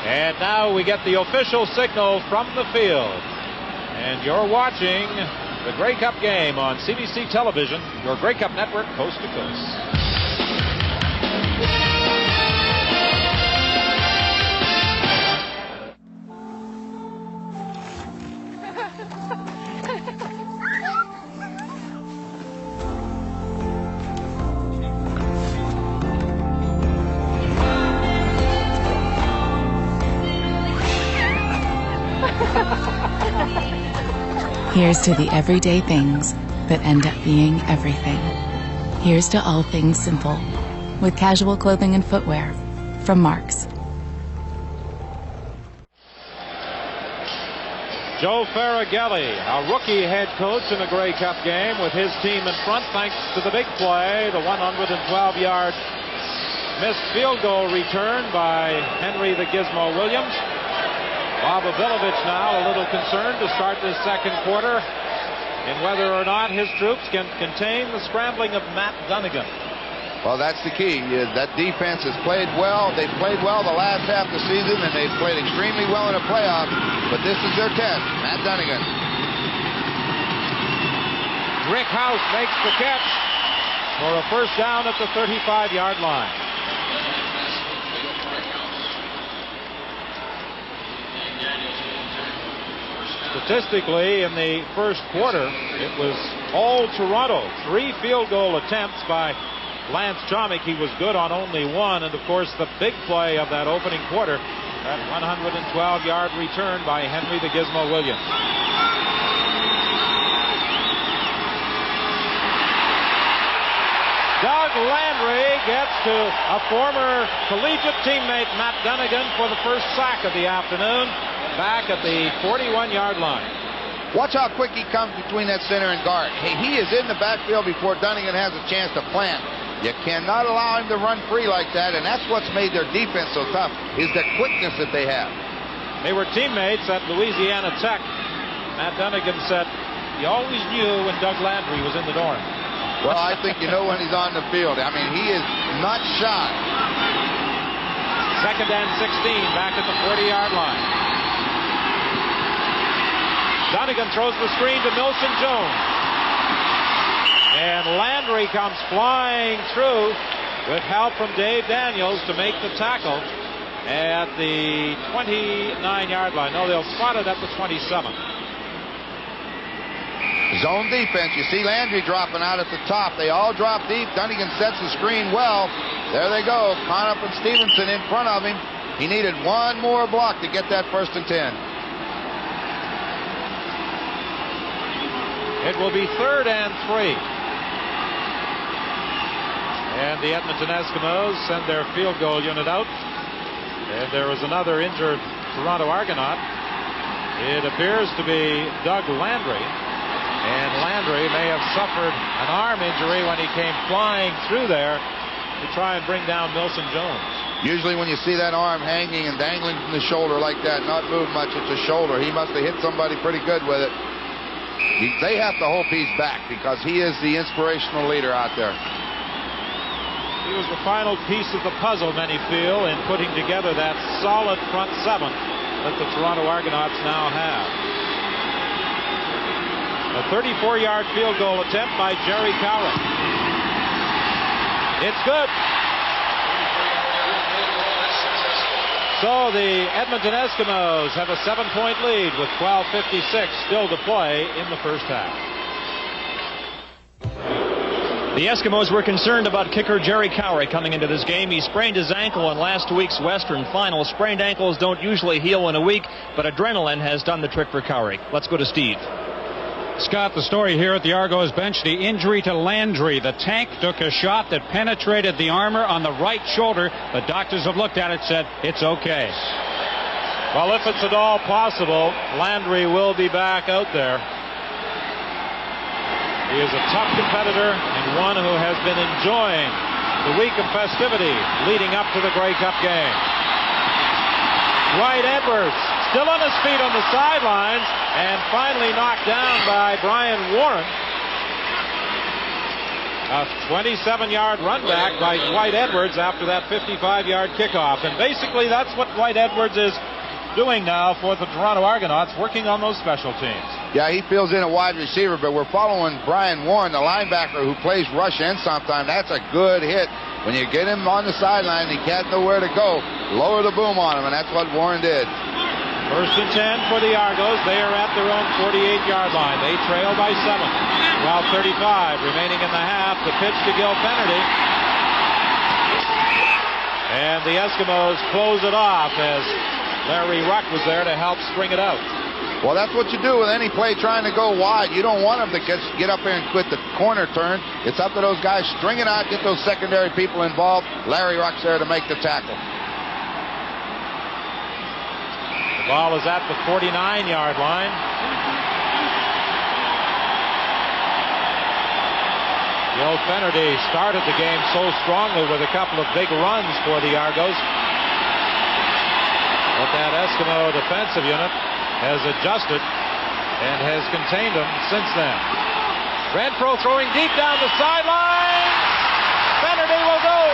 And now we get the official signal from the field. And you're watching the Grey Cup game on CBC Television, your Grey Cup network, coast to coast. Here's to the everyday things that end up being everything. Here's to all things simple, with casual clothing and footwear from Marks. Joe Farragelli, a rookie head coach in a Grey Cup game with his team in front thanks to the big play, the 112-yard missed field goal return by Henry the Gizmo Williams. Bob Abilovich now a little concerned to start this second quarter in whether or not his troops can contain the scrambling of Matt Dunnigan. Well, that's the key. That defense has played well. They've played well the last half of the season, and they've played extremely well in the playoffs. But this is their test. Matt Dunnigan. Rick House makes the catch for a first down at the 35-yard line. Statistically, in the first quarter, it was all Toronto. 3 field goal attempts by Lance Chomick. He was good on only 1. And, of course, the big play of that opening quarter, that 112-yard return by Henry the Gizmo Williams. Doug Landry gets to a former collegiate teammate, Matt Dunnigan, for the first sack of the afternoon, back at the 41-yard line. Watch how quick he comes between that center and guard. Hey, he is in the backfield before Dunnigan has a chance to plant. You cannot allow him to run free like that, and that's what's made their defense so tough, is the quickness that they have. They were teammates at Louisiana Tech. Matt Dunnigan said he always knew when Doug Landry was in the dorm. Well, I think you know when he's on the field. I mean, he is not shy. 2nd and 16 back at the 40-yard line. Dunnigan throws the screen to Milson Jones. And Landry comes flying through with help from Dave Daniels to make the tackle at the 29-yard line. No, they'll spot it at the 27. Zone defense. You see Landry dropping out at the top. They all drop deep. Dunnigan sets the screen well. There they go. Conop and Stevenson in front of him. He needed one more block to get that 1st and 10. It will be 3rd and 3. And the Edmonton Eskimos send their field goal unit out. And there is another injured Toronto Argonaut. It appears to be Doug Landry. And Landry may have suffered an arm injury when he came flying through there to try and bring down Milson Jones. Usually when you see that arm hanging and dangling from the shoulder like that, not move much, it's a shoulder. He must have hit somebody pretty good with it. They have to hope he's back because he is the inspirational leader out there. He was the final piece of the puzzle, many feel, in putting together that solid front 7 that the Toronto Argonauts now have. A 34-yard field goal attempt by Jerry Cowrick. It's good. So the Edmonton Eskimos have a 7-point lead with 12:56 still to play in the first half. The Eskimos were concerned about kicker Jerry Cowrick coming into this game. He sprained his ankle in last week's Western Final. Sprained ankles don't usually heal in a week, but adrenaline has done the trick for Cowrick. Let's go to Steve. Scott, the story here at the Argos bench, the injury to Landry. The tank took a shot that penetrated the armor on the right shoulder. The doctors have looked at it, said it's okay. Well, if it's at all possible, Landry will be back out there. He is a tough competitor and one who has been enjoying the week of festivity leading up to the Grey Cup game. Dwight Edwards still on his feet on the sidelines, and finally knocked down by Brian Warren. A 27-yard run back by Dwight Edwards after that 55-yard kickoff. And basically that's what Dwight Edwards is doing now for the Toronto Argonauts, working on those special teams. Yeah, he fills in a wide receiver, but we're following Brian Warren, the linebacker who plays rush end sometimes. That's a good hit. When you get him on the sideline, he can't know where to go. Lower the boom on him, and that's what Warren did. First and 10 for the Argos. They are at their own 48-yard line. They trail by 7. While 35 remaining in the half. The pitch to Gil Kennedy. And the Eskimos close it off as Larry Ruck was there to help string it out. Well, that's what you do with any play trying to go wide. You don't want them to get up there and quit the corner turn. It's up to those guys. String it out, get those secondary people involved. Larry Ruck's there to make the tackle. The ball is at the 49-yard line. Gil Kennedy started the game so strongly with a couple of big runs for the Argos. But that Eskimo defensive unit has adjusted and has contained them since then. Renfro throwing deep down the sideline. Kennedy will go.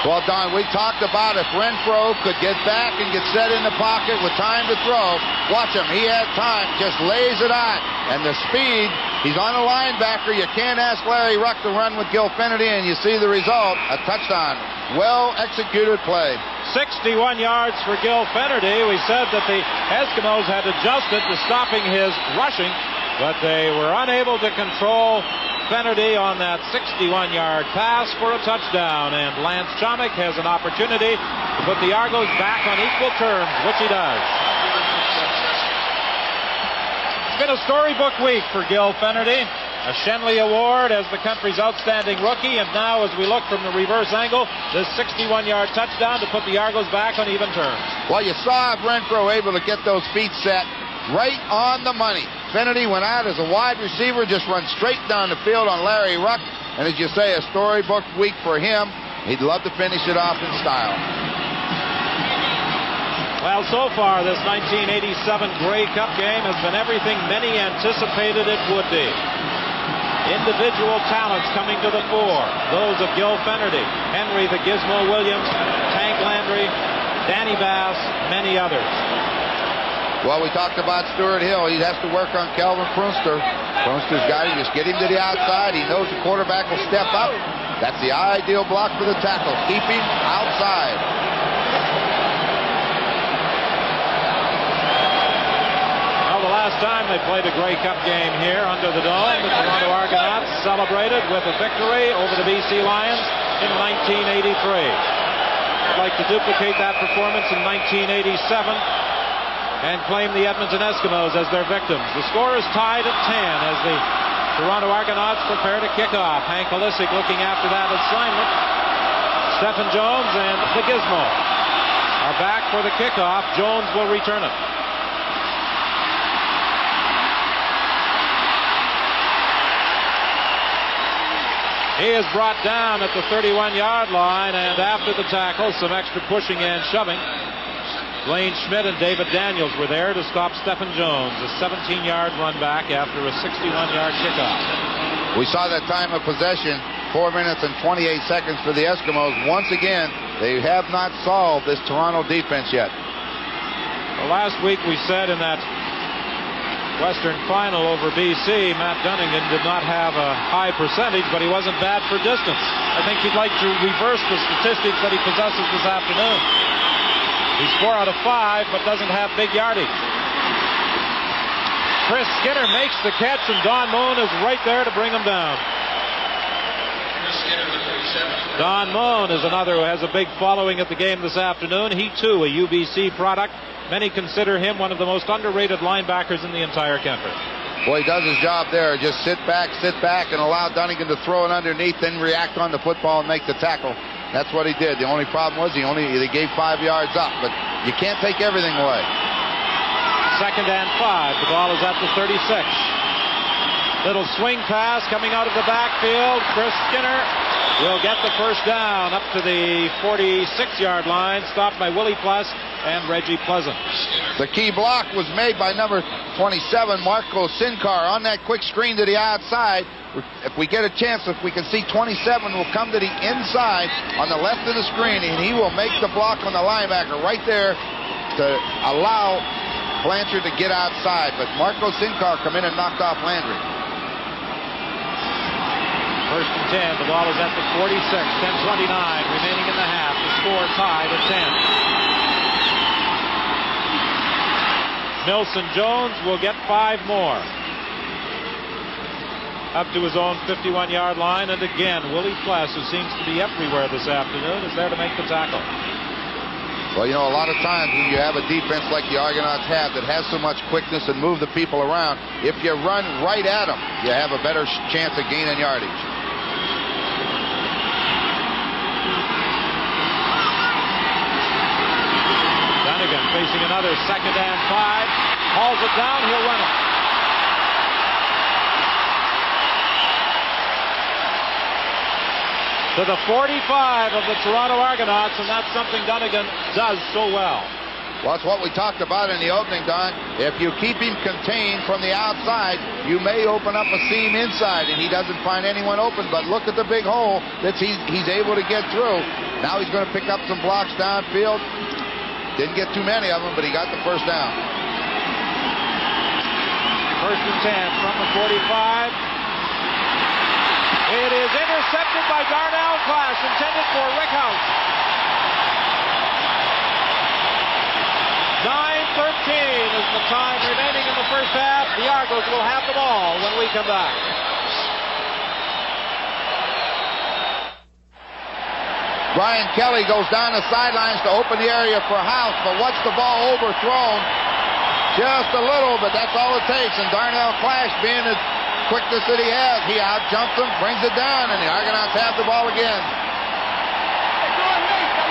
Well, Don, we talked about if Renfro could get back and get set in the pocket with time to throw. Watch him. He had time. Just lays it on. And the speed, he's on a linebacker. You can't ask Larry Ruck to run with Gil Kennedy, and you see the result, a touchdown. Well-executed play. 61 yards for Gil Kennedy. We said that the Eskimos had adjusted to stopping his rushing, but they were unable to control Kennedy on that 61-yard pass for a touchdown, and Lance Chomick has an opportunity to put the Argos back on equal terms, which he does. It's been a storybook week for Gil Kennedy. A Shenley Award as the country's outstanding rookie, and now as we look from the reverse angle, this 61-yard touchdown to put the Argos back on even terms. Well, you saw Renfro able to get those feet set right on the money. Kennedy went out as a wide receiver, just run straight down the field on Larry Ruck, and as you say, a storybook week for him. He'd love to finish it off in style. Well, so far this 1987 Grey Cup game has been everything many anticipated it would be. Individual talents coming to the fore. Those of Gil Kennedy, Henry the Gizmo Williams, Hank Landry, Danny Bass, many others. Well, we talked about Stuart Hill. He has to work on Calvin Prunster. Prunster's got to just get him to the outside. He knows the quarterback will step up. That's the ideal block for the tackle. Keep him outside. Well, the last time they played a Grey Cup game here under the dome, the Toronto Argonauts celebrated with a victory over the BC Lions in 1983. I'd like to duplicate that performance in 1987. And claim the Edmonton Eskimos as their victims. The score is tied at 10 as the Toronto Argonauts prepare to kick off. Hank Olisic looking after that assignment. Stephen Jones and the Gizmo are back for the kickoff. Jones will return it. He is brought down at the 31-yard line, and after the tackle, some extra pushing and shoving. Blaine Schmidt and David Daniels were there to stop Stephen Jones, a 17-yard run back after a 61-yard kickoff. We saw that time of possession, 4 minutes and 28 seconds for the Eskimos. Once again, they have not solved this Toronto defense yet. Well, last week we said in that Western final over BC, Matt Dunnigan did not have a high percentage, but he wasn't bad for distance. I think he'd like to reverse the statistics that he possesses this afternoon. He's 4 out of 5, but doesn't have big yardage. Chris Skinner makes the catch, and Don Moon is right there to bring him down. Don Moon is another who has a big following at the game this afternoon. He, too, a UBC product. Many consider him one of the most underrated linebackers in the entire country. Boy, he does his job there. Just sit back, and allow Dunnigan to throw it underneath, then react on the football and make the tackle. That's what he did. The only problem was they gave 5 yards up, but you can't take everything away. 2nd and 5. The ball is at the 36. Little swing pass coming out of the backfield. Chris Skinner will get the first down up to the 46-yard line, stopped by Willie Plus and Reggie Pleasant. The key block was made by number 27, Marco Sinkar, on that quick screen to the outside. If we get a chance, if we can see 27 will come to the inside on the left of the screen, and he will make the block on the linebacker right there to allow Blanchard to get outside. But Marco Sinkar come in and knocked off Landry. 1st and 10. The ball is at the 46. 10:29 remaining in the half. The score tied at 10. Milson Jones will get 5 more. Up to his own 51-yard line, and again, Willie Pless, who seems to be everywhere this afternoon, is there to make the tackle. Well, you know, a lot of times when you have a defense like the Argonauts have that has so much quickness and move the people around, if you run right at them, you have a better chance of gaining yardage. Dunnigan facing another 2nd and 5. Hauls it down, he'll run it. To the 45 of the Toronto Argonauts, and that's something Dunnigan does so well. Well, that's what we talked about in the opening, Don. If you keep him contained from the outside, you may open up a seam inside, and he doesn't find anyone open. But look at the big hole that he's able to get through. Now he's going to pick up some blocks downfield. Didn't get too many of them, but he got the first down. 1st and 10 from the 45. It is intercepted by Darnell Clash, intended for Rick House. 9:13 is the time remaining in the first half. The Argos will have the ball when we come back. Brian Kelly goes down the sidelines to open the area for House, but watch the ball overthrown just a little, but that's all it takes. And Darnell Clash, being as quickness that he has, he outjumps him, brings it down, and the Argonauts have the ball again.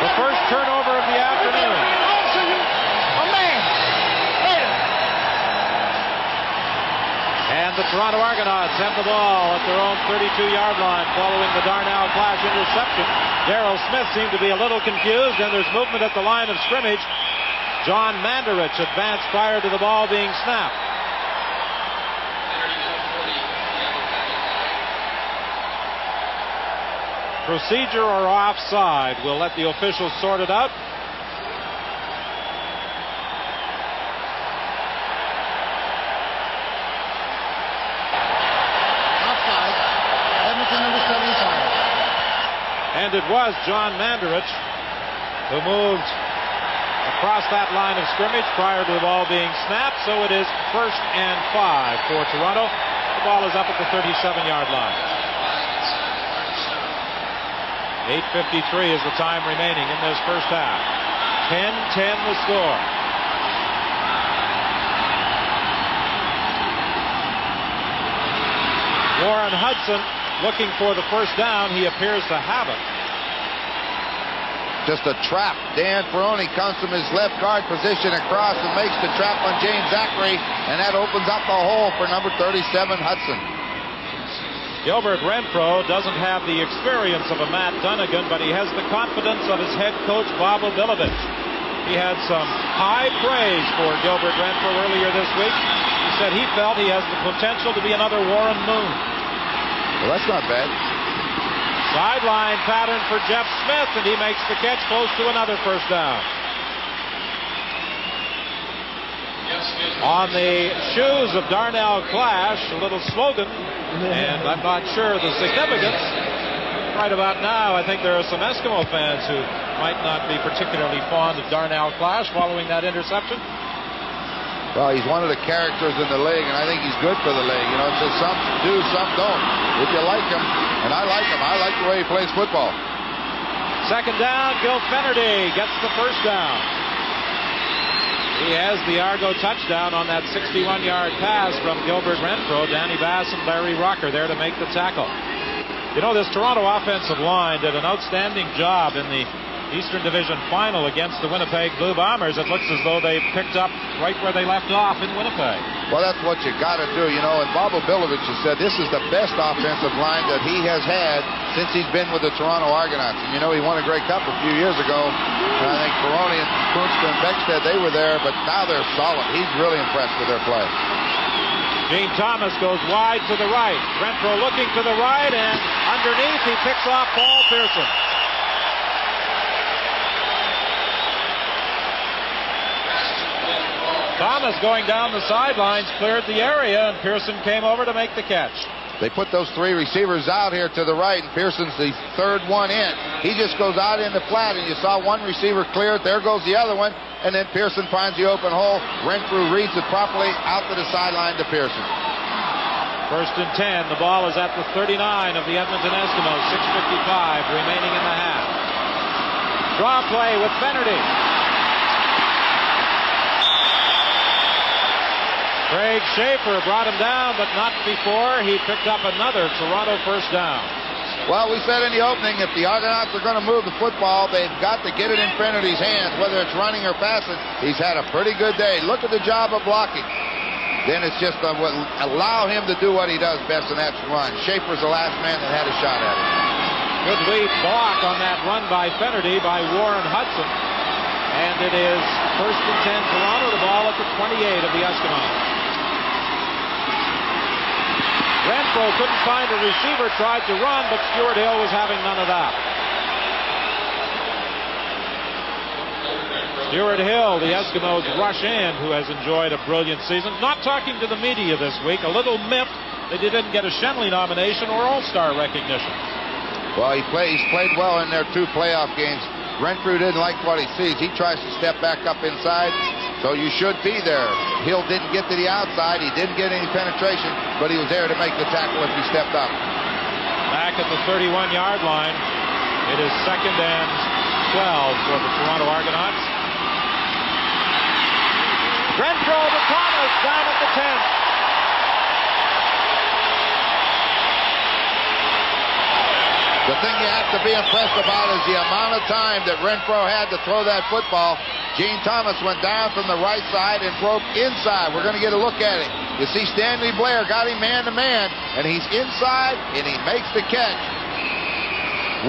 The first turnover of the afternoon. And the Toronto Argonauts have the ball at their own 32-yard line following the Darnell Clash interception. Darrell Smith seemed to be a little confused, and there's movement at the line of scrimmage. John Mandarich advanced prior to the ball being snapped. Procedure or offside? We'll let the officials sort it out. Offside. Edmonton number 75. And it was John Mandarich who moved across that line of scrimmage prior to the ball being snapped. So it is 1st and 5 for Toronto. The ball is up at the 37-yard line. 8:53 is the time remaining in this first half. 10-10 the score. Warren Hudson looking for the first down. He appears to have it. Just a trap. Dan Ferroni comes from his left guard position across and makes the trap on James Zachary, and that opens up the hole for number 37, Hudson. Gilbert Renfro doesn't have the experience of a Matt Dunnigan, but he has the confidence of his head coach, Bob Obilovich. He had some high praise for Gilbert Renfro earlier this week. He said he felt he has the potential to be another Warren Moon. Well, that's not bad. Sideline pattern for Jeff Smith, and he makes the catch close to another first down. On the shoes of Darnell Clash, a little slogan, and I'm not sure the significance. Right about now, I think there are some Eskimo fans who might not be particularly fond of Darnell Clash following that interception. Well, he's one of the characters in the league, and I think he's good for the league. You know, so some do, some don't. If you like him, and I like him, I like the way he plays football. 2nd down, Gil Fenerty gets the first down. He has the Argo touchdown on that 61-yard pass from Gilbert Renfro. Danny Bass and Larry Rocker there to make the tackle. You know, this Toronto offensive line did an outstanding job in the Eastern Division Final against the Winnipeg Blue Bombers. It looks as though they picked up right where they left off in Winnipeg. Well, that's what you got to do, you know. And Bob Obilovich has said this is the best offensive line that he has had since he's been with the Toronto Argonauts. And, you know, he won a Grey Cup a few years ago. And I think Peroni and Prunster and Beckstead, they were there, but now they're solid. He's really impressed with their play. Gene Thomas goes wide to the right. Renfro looking to the right, and underneath he picks off Paul Pearson. Thomas going down the sidelines cleared the area, and Pearson came over to make the catch. They put those three receivers out here to the right, and Pearson's the third one in. He just goes out in the flat, and you saw one receiver clear it. There goes the other one, and then Pearson finds the open hole. Renfrew reads it properly out to the sideline to Pearson. 1st and 10. The ball is at the 39 of the Edmonton Eskimos. 6:55 remaining in the half. Draw play with Fennerty. Craig Schaefer brought him down, but not before he picked up another Toronto first down. Well, we said in the opening, if the Argonauts are going to move the football, they've got to get it in Fennerty's hands, whether it's running or passing. He's had a pretty good day. Look at the job of blocking. Then it's just allow him to do what he does best, and that's run. Schaefer's the last man that had a shot at it. Good lead block on that run by Fennerty by Warren Hudson. And it is 1st and 10 Toronto, the ball at the 28 of the Eskimos. Renfro couldn't find a receiver, tried to run, but Stuart Hill was having none of that. Stuart Hill, the Eskimos rush in, who has enjoyed a brilliant season. Not talking to the media this week, a little miffed that he didn't get a Shenley nomination or All-Star recognition. Well, he's played well in their 2 playoff games. Renfrew didn't like what he sees. He tries to step back up inside, so you should be there. Hill didn't get to the outside. He didn't get any penetration, but he was there to make the tackle if he stepped up. Back at the 31-yard line, it is 2nd and 12 for the Toronto Argonauts. Renfro to Thomas down at the 10. The thing you have to be impressed about is the amount of time that Renfro had to throw that football. Gene Thomas went down from the right side and broke inside. We're going to get a look at it. You see Stanley Blair got him man-to-man, and he's inside, and he makes the catch.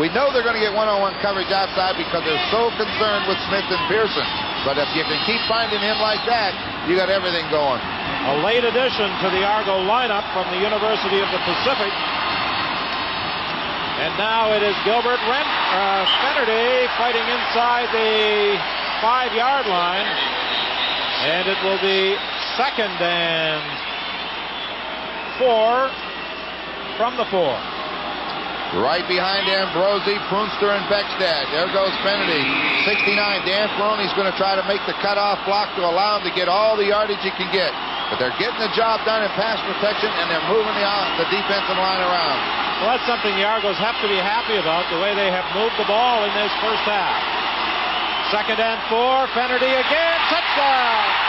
We know they're going to get one-on-one coverage outside because they're so concerned with Smith and Pearson. But if you can keep finding him like that, you got everything going. A late addition to the Argo lineup from the University of the Pacific. And now it is Gilbert Fennerty fighting inside the 5-yard line. And it will be 2nd and 4 from the 4. Right behind Ambrosi, Prunster, and Beckstead. There goes Fennerty. 69. Dan Peroni's going to try to make the cutoff block to allow him to get all the yardage he can get. But they're getting the job done in pass protection, and they're moving the defensive line around. Well, that's something the Argos have to be happy about, the way they have moved the ball in this first half. 2nd and 4. Fennerty again. Touchdown!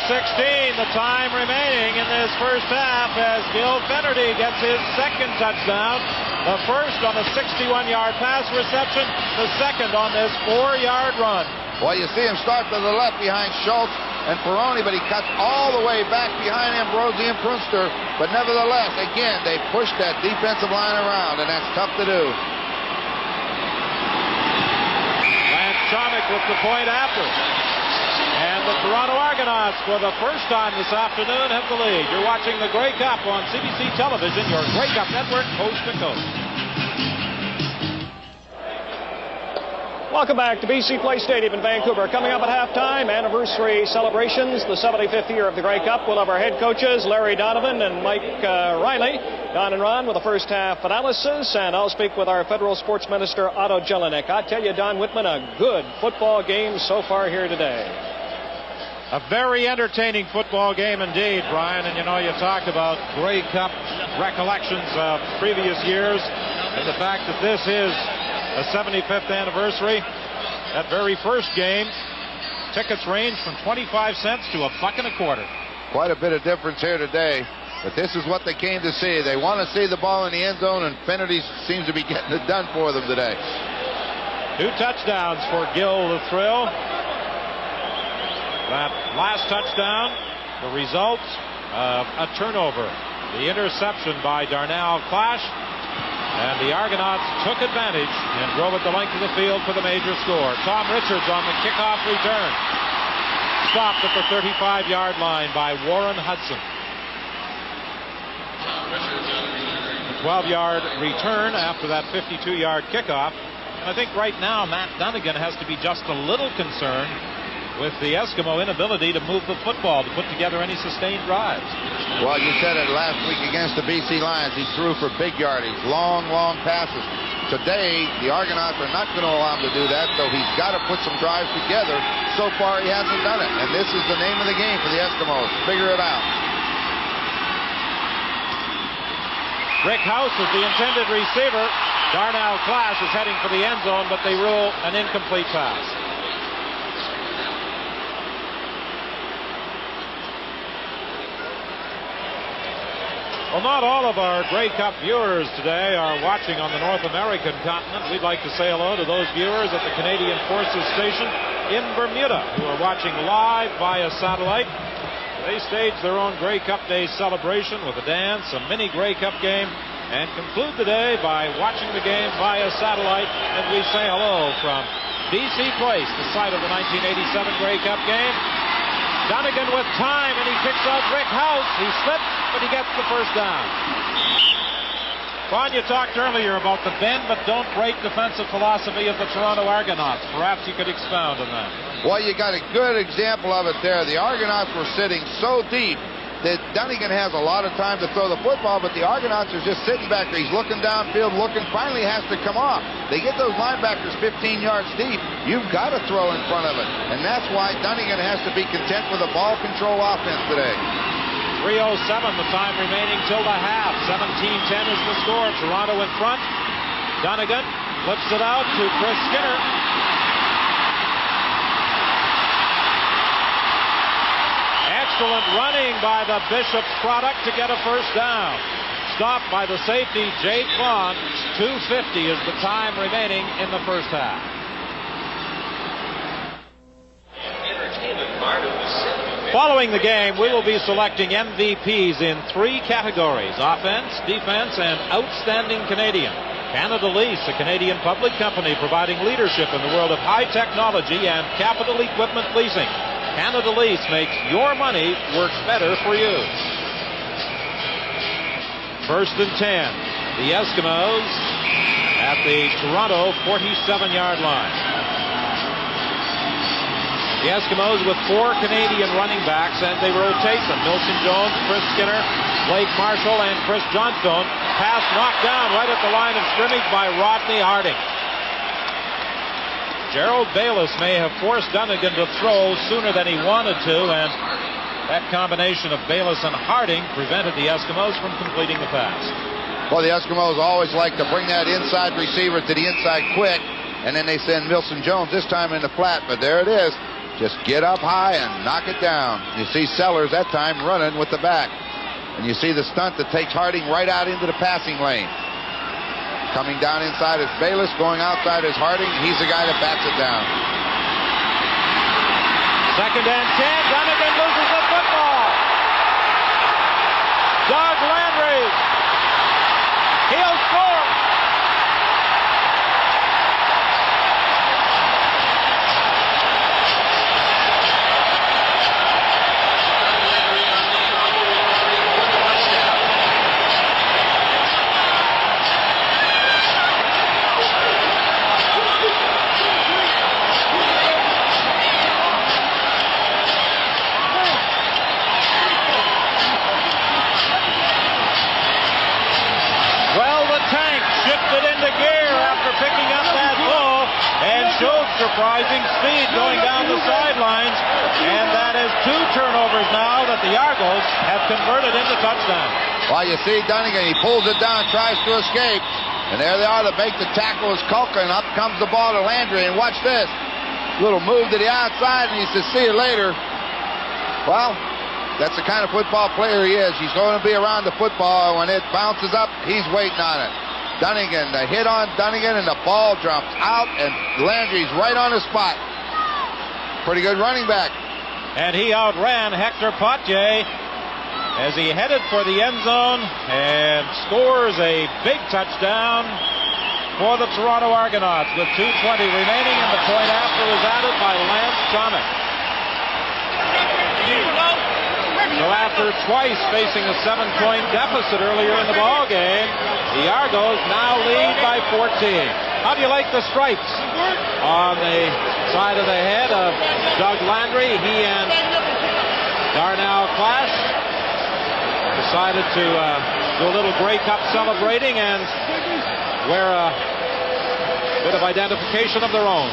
.16, the time remaining in this first half as Gil Fennerty gets his 2nd touchdown. The first on a 61-yard pass reception, the 2nd on this 4-yard run. Well, you see him start to the left behind Schultz and Peroni, but he cuts all the way back behind Ambrosi and Prunster. But nevertheless, again, they pushed that defensive line around, and that's tough to do. Lance Chomick with the point after. And the Toronto Argonauts, for the first time this afternoon, have the lead. You're watching the Grey Cup on CBC Television, your Grey Cup network, coast to coast. Welcome back to BC Place Stadium in Vancouver. Coming up at halftime, anniversary celebrations, the 75th year of the Grey Cup. We'll have our head coaches, Larry Donovan and Mike Riley. Don and Ron with the first half analysis, and I'll speak with our federal sports minister, Otto Jelinek. I tell you, Don Whitman, a good football game so far here today. A very entertaining football game indeed, Brian. And you know, you talked about Grey Cup recollections of previous years, and the fact that this is a 75th anniversary. That very first game, tickets range from 25 cents to $1.25. Quite a bit of difference here today, but this is what they came to see. They want to see the ball in the end zone, and Finnerty seems to be getting it done for them today. 2 touchdowns for Gil the Thrill. That last touchdown, the result of a turnover. The interception by Darnell Clash. And the Argonauts took advantage and drove it the length of the field for the major score. Tom Richards on the kickoff return. Stopped at the 35-yard line by Warren Hudson. A 12-yard return after that 52-yard kickoff. And I think right now Matt Dunnigan has to be just a little concerned with the Eskimo inability to move the football, to put together any sustained drives. Well, you said it last week against the BC Lions. He threw for big yardage, long passes. Today, the Argonauts are not going to allow him to do that, so he's got to put some drives together. So far, he hasn't done it, and this is the name of the game for the Eskimos. Figure it out. Rick House is the intended receiver. Darnell Clash is heading for the end zone, but they rule an incomplete pass. Well, not all of our Grey Cup viewers today are watching on the North American continent. We'd like to say hello to those viewers at the Canadian Forces Station in Bermuda who are watching live via satellite. They staged their own Grey Cup Day celebration with a dance, a mini Grey Cup game, and conclude the day by watching the game via satellite. And we say hello from BC Place, the site of the 1987 Grey Cup game. Dunnigan with time, and he picks out Rick House. He slips, but he gets the first down. Ron, you talked earlier about the bend but don't break defensive philosophy of the Toronto Argonauts. Perhaps you could expound on that. Well, you got a good example of it there. The Argonauts were sitting so deep that Dunnigan has a lot of time to throw the football, but the Argonauts are just sitting back there. He's looking downfield, finally has to come off. They get those linebackers 15 yards deep. You've got to throw in front of it. And that's why Dunnigan has to be content with a ball control offense today. 3:07 the time remaining till the half. 17-10 is the score. Toronto in front. Dunnigan flips it out to Chris Skinner. Excellent running by the Bishop's product to get a first down. Stopped by the safety, Jake Vaughn. 2:50 is the time remaining in the first half. Following the game, we will be selecting MVPs in 3 categories: offense, defense, and outstanding Canadian. Canada Lease, a Canadian public company providing leadership in the world of high technology and capital equipment leasing. Canada Lease makes your money work better for you. 1st and 10. The Eskimos at the Toronto 47-yard line. The Eskimos with 4 Canadian running backs, and they rotate them. Milton Jones, Chris Skinner, Blake Marshall, and Chris Johnstone. Pass knocked down right at the line of scrimmage by Rodney Harding. Gerald Bayless may have forced Dunnigan to throw sooner than he wanted to, and that combination of Bayless and Harding prevented the Eskimos from completing the pass. Well, the Eskimos always like to bring that inside receiver to the inside quick, and then they send Milton Jones this time in the flat, but there it is. Just get up high and knock it down. You see Sellers that time running with the back, and you see the stunt that takes Harding right out into the passing lane. Coming down inside is Bayless, going outside is Harding. He's the guy that bats it down. 2nd and 10. Dunnigan loses the football. Doug Landry. He'll score. surprising speed going down the sidelines. And that is 2 turnovers now that the Argos have converted into touchdowns. Well, you see Dunnigan, he pulls it down, tries to escape. And there they are to make the tackle is Kulka, and up comes the ball to Landry. And watch this. Little move to the outside, and he says, see you later. Well, that's the kind of football player he is. He's going to be around the football. When it bounces up, he's waiting on it. Dunnigan, the hit on Dunnigan, and the ball drops out, and Landry's right on the spot. Pretty good running back. And he outran Hector Potier as he headed for the end zone and scores a big touchdown for the Toronto Argonauts with 2:20 remaining, and the point after was added by Lance Chomick. So after twice facing a 7-point deficit earlier in the ball game, the Argos now lead by 14. How do you like the stripes on the side of the head of Doug Landry? He and Darnell Clash decided to do a little Grey Cup celebrating and wear a bit of identification of their own.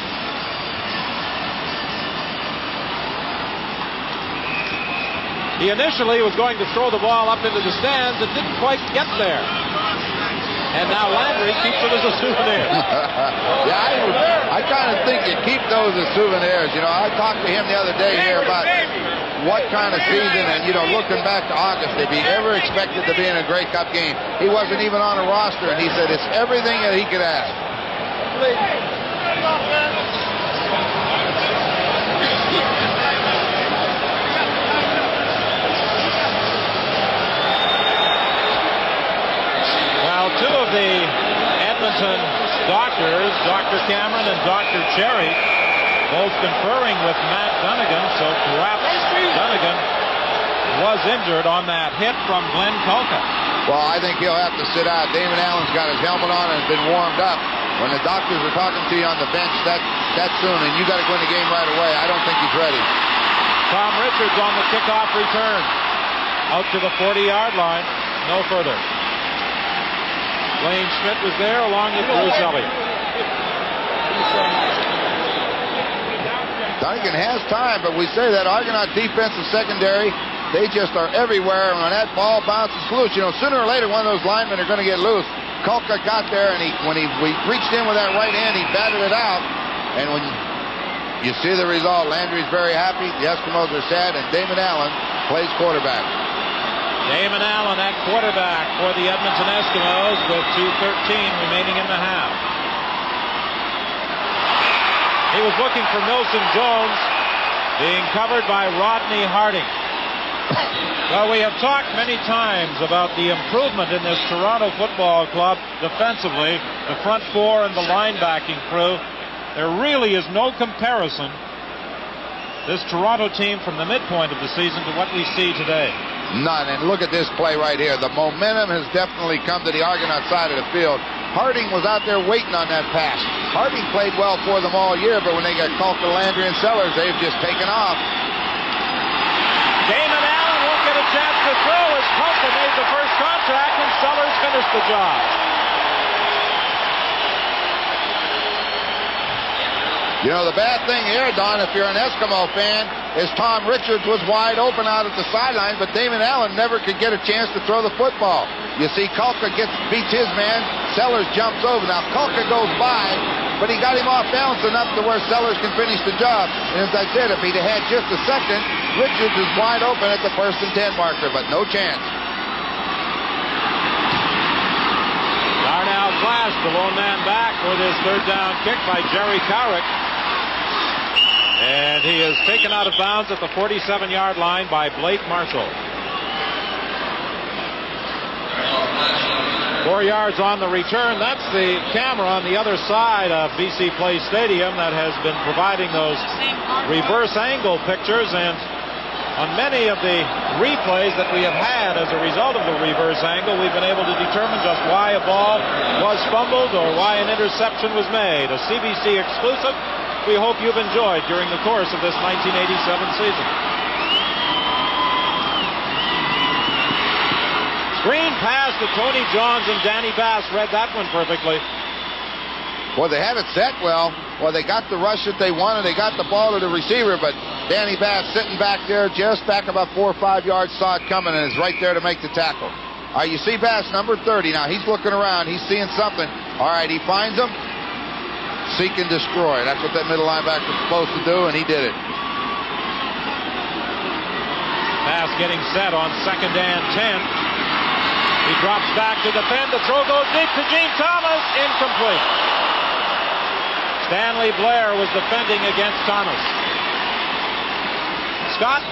He initially was going to throw the ball up into the stands and didn't quite get there. And now Landry keeps it as a souvenir. Yeah, I kind of think you keep those as souvenirs. You know, I talked to him the other day here about what kind of season, and, you know, looking back to August, if he ever expected to be in a Grey Cup game. He wasn't even on a roster, and he said it's everything that he could ask. Two of the Edmonton doctors, Dr. Cameron and Dr. Cherry, both conferring with Matt Dunnigan, so perhaps Dunnigan was injured on that hit from Glenn Kulka. Well, I think he'll have to sit out. Damon Allen's got his helmet on and has been warmed up. When the doctors are talking to you on the bench that soon, and you got to win the game right away, I don't think he's ready. Tom Richards on the kickoff return. Out to the 40-yard line. No further. Blaine Schmidt was there along with Bruce Elliott. Dunnigan has time, but we say that Argonaut defensive secondary, they just are everywhere. When that ball bounces loose, you know, sooner or later one of those linemen are going to get loose. Kulka got there, and when he reached in with that right hand, he batted it out. And when you see the result, Landry's very happy, the Eskimos are sad, and Damon Allen plays quarterback. Damon Allen at quarterback for the Edmonton Eskimos with 2:13 remaining in the half. He was looking for Milson Jones, being covered by Rodney Harding. Well, we have talked many times about the improvement in this Toronto Football Club defensively, the front four and the linebacking crew. There really is no comparison, this Toronto team from the midpoint of the season, to what we see today. None. And look at this play right here. The momentum has definitely come to the Argonaut side of the field. Harding was out there waiting on that pass. Harding played well for them all year, but when they got called for Landry and Sellers, they've just taken off. Damon Allen won't get a chance to throw as Kulka made the first contact and Sellers finished the job. You know, the bad thing here, Don, if you're an Eskimo fan, is Tom Richards was wide open out at the sideline, but Damon Allen never could get a chance to throw the football. You see, Kulka beats his man, Sellers jumps over. Now, Kulka goes by, but he got him off balance enough to where Sellers can finish the job. And as I said, if he'd had just a second, Richards is wide open at the 1st and 10 marker, but no chance. Darnell Clash, the lone man back with his third down kick by Jerry Cowrick. And he is taken out of bounds at the 47-yard line by Blake Marshall. 4 yards on the return. That's the camera on the other side of BC Place Stadium that has been providing those reverse angle pictures. And on many of the replays that we have had as a result of the reverse angle, we've been able to determine just why a ball was fumbled or why an interception was made. A CBC exclusive we hope you've enjoyed during the course of this 1987 season. Screen pass to Tony Johns, and Danny Bass read that one perfectly. Well, they had it set well. Well, they got the rush that they wanted. They got the ball to the receiver, but Danny Bass sitting back there just back about 4 or 5 yards, saw it coming, and is right there to make the tackle. All right, you see Bass, number 30. Now, he's looking around. He's seeing something. All right, he finds him. Seek and destroy. That's what that middle linebacker is supposed to do, and he did it. Pass getting set on 2nd and 10. He drops back to defend. The throw goes deep to Gene Thomas. Incomplete. Stanley Blair was defending against Thomas. Scott?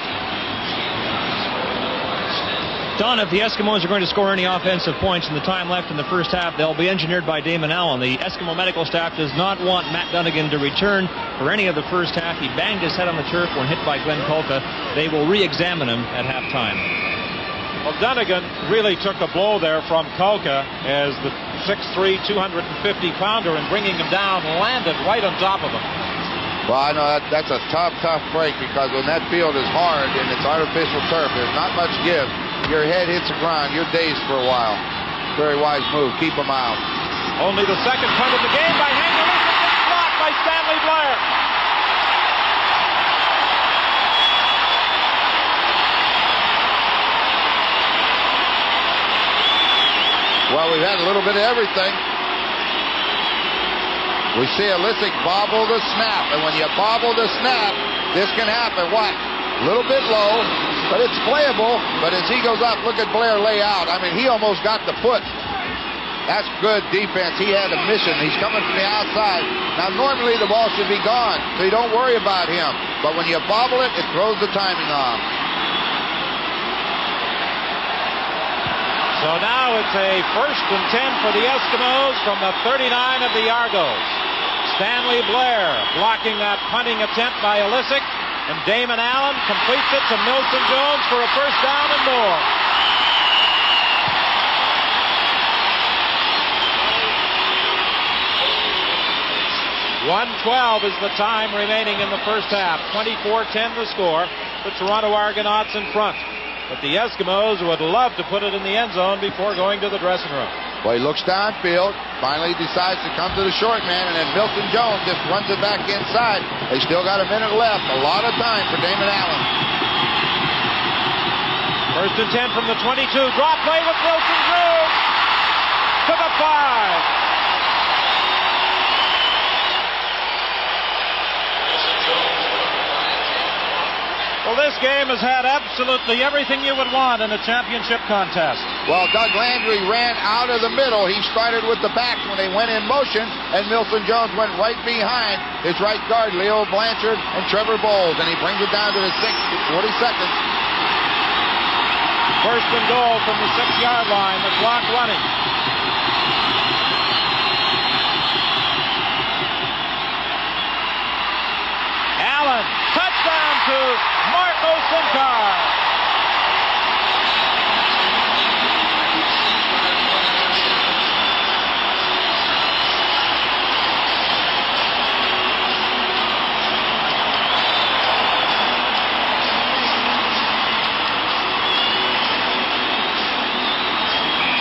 Don, if the Eskimos are going to score any offensive points in the time left in the first half, they'll be engineered by Damon Allen. The Eskimo medical staff does not want Matt Dunnigan to return for any of the first half. He banged his head on the turf when hit by Glenn Kolka. They will re-examine him at halftime. Well, Dunnigan really took a blow there from Kolka as the 6'3", 250-pounder, and bringing him down landed right on top of him. Well, I know that's a tough break, because when that field is hard and it's artificial turf, there's not much give. Your head hits the ground. You're dazed for a while. Very wise move. Keep him out. Only the second punt of the game by Hank Ellis, and it's blocked by Stanley Blair. Well, we've had a little bit of everything. We see Elisic bobble the snap, and when you bobble the snap, this can happen. What? A little bit low, but it's playable. But as he goes up, look at Blair lay out. I mean, he almost got the foot. That's good defense. He had a mission. He's coming from the outside. Now, normally the ball should be gone, so you don't worry about him. But when you bobble it, it throws the timing off. So now it's a 1st and 10 for the Eskimos from the 39 of the Argos. Stanley Blair blocking that punting attempt by Elisic, and Damon Allen completes it to Milton Jones for a first down and more. .112 is the time remaining in the first half. 24-10 the score. The Toronto Argonauts in front. But the Eskimos would love to put it in the end zone before going to the dressing room. Well, he looks downfield, finally decides to come to the short man, and then Milton Jones just runs it back inside. They still got a minute left. A lot of time for Damon Allen. 1st and 10 from the 22. Drop play with Milton Jones to the 5. Well, this game has had absolutely everything you would want in a championship contest. Well, Doug Landry ran out of the middle. He started with the backs when they went in motion, and Milton Jones went right behind his right guard, Leo Blanchard and Trevor Bowles, and he brings it down to the 40 seconds. 1st and goal from the 6-yard line, the clock running. Allen, touchdown to Marco Sincar.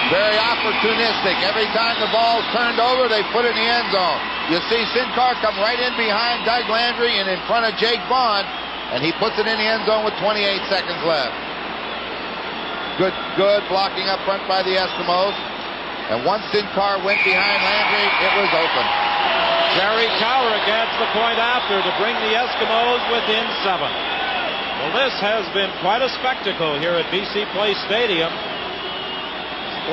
Very opportunistic. Every time the ball's turned over, they put it in the end zone. You see Sincar come right in behind Doug Landry and in front of Jake Vaughn, and he puts it in the end zone with 28 seconds left. Good blocking up front by the Eskimos. And once Sincar went behind Landry, it was open. Jerry Cowher gets the point after to bring the Eskimos within 7. Well, this has been quite a spectacle here at BC Place Stadium.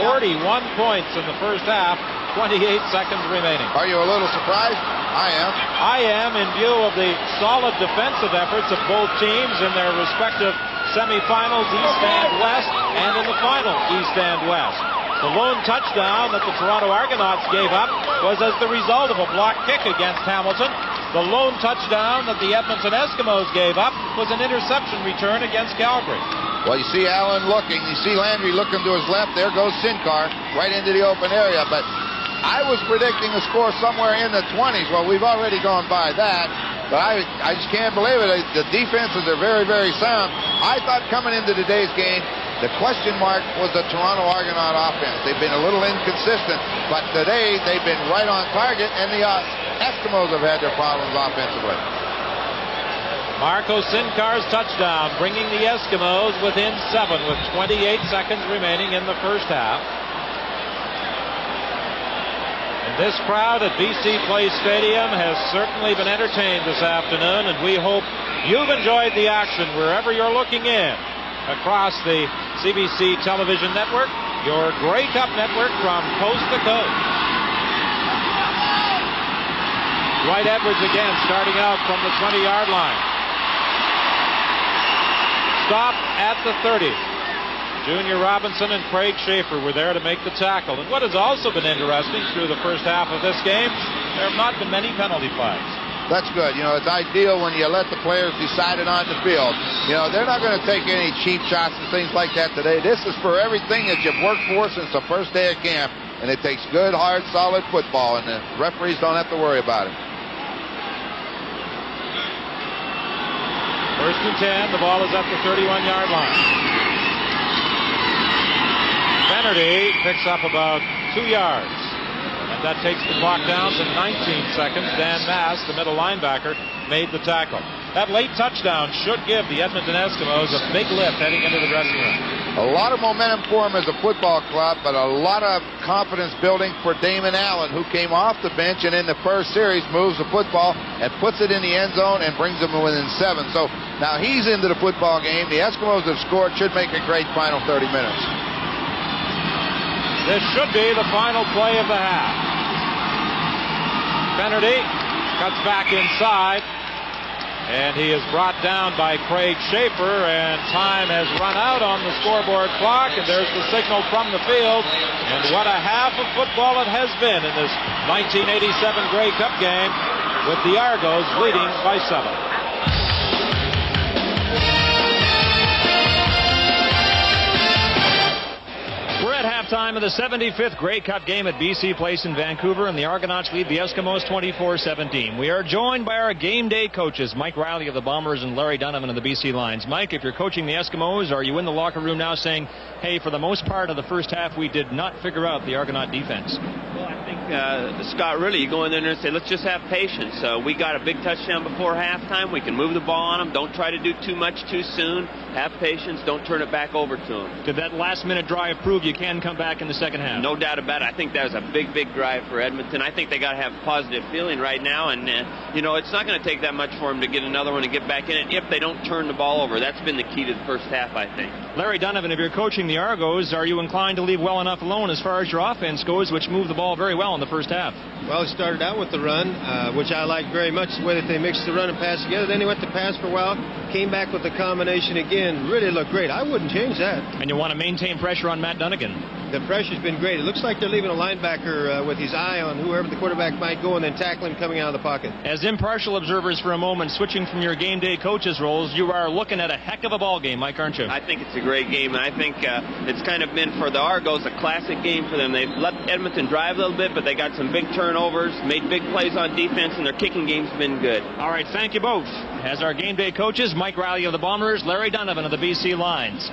41 points in the first half, 28 seconds remaining. Are you a little surprised? I am. I am, in view of the solid defensive efforts of both teams in their respective semifinals, East and West, and in the final, East and West. The lone touchdown that the Toronto Argonauts gave up was as the result of a block kick against Hamilton. The lone touchdown that the Edmonton Eskimos gave up was an interception return against Calgary. Well, you see Allen looking. You see Landry looking to his left. There goes Sincar right into the open area. But I was predicting a score somewhere in the 20s. Well, we've already gone by that. But I just can't believe it. The defenses are very, very sound. I thought coming into today's game, the question mark was the Toronto Argonaut offense. They've been a little inconsistent. But today, they've been right on target. And the Eskimos have had their problems offensively. Marco Sincar's touchdown, bringing the Eskimos within 7 with 28 seconds remaining in the first half. And this crowd at BC Place Stadium has certainly been entertained this afternoon, and we hope you've enjoyed the action wherever you're looking in across the CBC television network, your Grey Cup network from coast to coast. Dwight Edwards again starting out from the 20-yard line. Stop at the 30. Junior Robinson and Craig Schaefer were there to make the tackle. And what has also been interesting through the first half of this game, there have not been many penalty flags. That's good. You know, it's ideal when you let the players decide it on the field. You know, they're not going to take any cheap shots and things like that today. This is for everything that you've worked for since the first day of camp. And it takes good, hard, solid football, and the referees don't have to worry about it. First and 10, the ball is at the 31-yard line. Fennerty picks up about 2 yards. And that takes the clock down to 19 seconds. Dan Mass, the middle linebacker, made the tackle. That late touchdown should give the Edmonton Eskimos a big lift heading into the dressing room. A lot of momentum for him as a football club, but a lot of confidence building for Damon Allen, who came off the bench and in the first series moves the football and puts it in the end zone and brings them within 7. So now he's into the football game. The Eskimos have scored, should make a great final 30 minutes. This should be the final play of the half. Fennerty cuts back inside, and he is brought down by Craig Schaefer, and time has run out on the scoreboard clock, and there's the signal from the field. And what a half of football it has been in this 1987 Grey Cup game, with the Argos leading by 7. We're at halftime of the 75th Grey Cup game at BC Place in Vancouver, and the Argonauts lead the Eskimos 24-17. We are joined by our game day coaches, Mike Riley of the Bombers and Larry Donovan of the BC Lions. Mike, if you're coaching the Eskimos, are you in the locker room now saying, hey, for the most part of the first half, we did not figure out the Argonaut defense? Well, I think, Scott, really, you go in there and say, let's just have patience. We got a big touchdown before halftime. We can move the ball on them. Don't try to do too much too soon. Have patience. Don't turn it back over to them. Did that last-minute drive prove you can come back in the second half? No doubt about it. I think that was a big, big drive for Edmonton. I think they got to have a positive feeling right now, and you know, it's not going to take that much for them to get another one and get back in it if they don't turn the ball over. That's been the key to the first half, I think. Larry Donovan, if you're coaching the Argos, are you inclined to leave well enough alone as far as your offense goes, which moved the ball very well in the first half? Well, it started out with the run, which I liked very much, the way that they mixed the run and pass together. Then he went to pass for a while, came back with the combination again. Really looked great. I wouldn't change that. And you want to maintain pressure on Matt Dunnigan. The pressure's been great. It looks like they're leaving a linebacker with his eye on whoever the quarterback might go and then tackle him coming out of the pocket. As impartial observers for a moment, switching from your game day coaches roles, you are looking at a heck of a ball game, Mike, aren't you? I think it's a great game, and I think it's kind of been for the Argos a classic game for them. They've let Edmonton drive a little bit, but they got some big turnovers, made big plays on defense, and their kicking game's been good. All right, thank you both. As our game day coaches, Mike Riley of the Bombers, Larry Donovan of the BC Lions.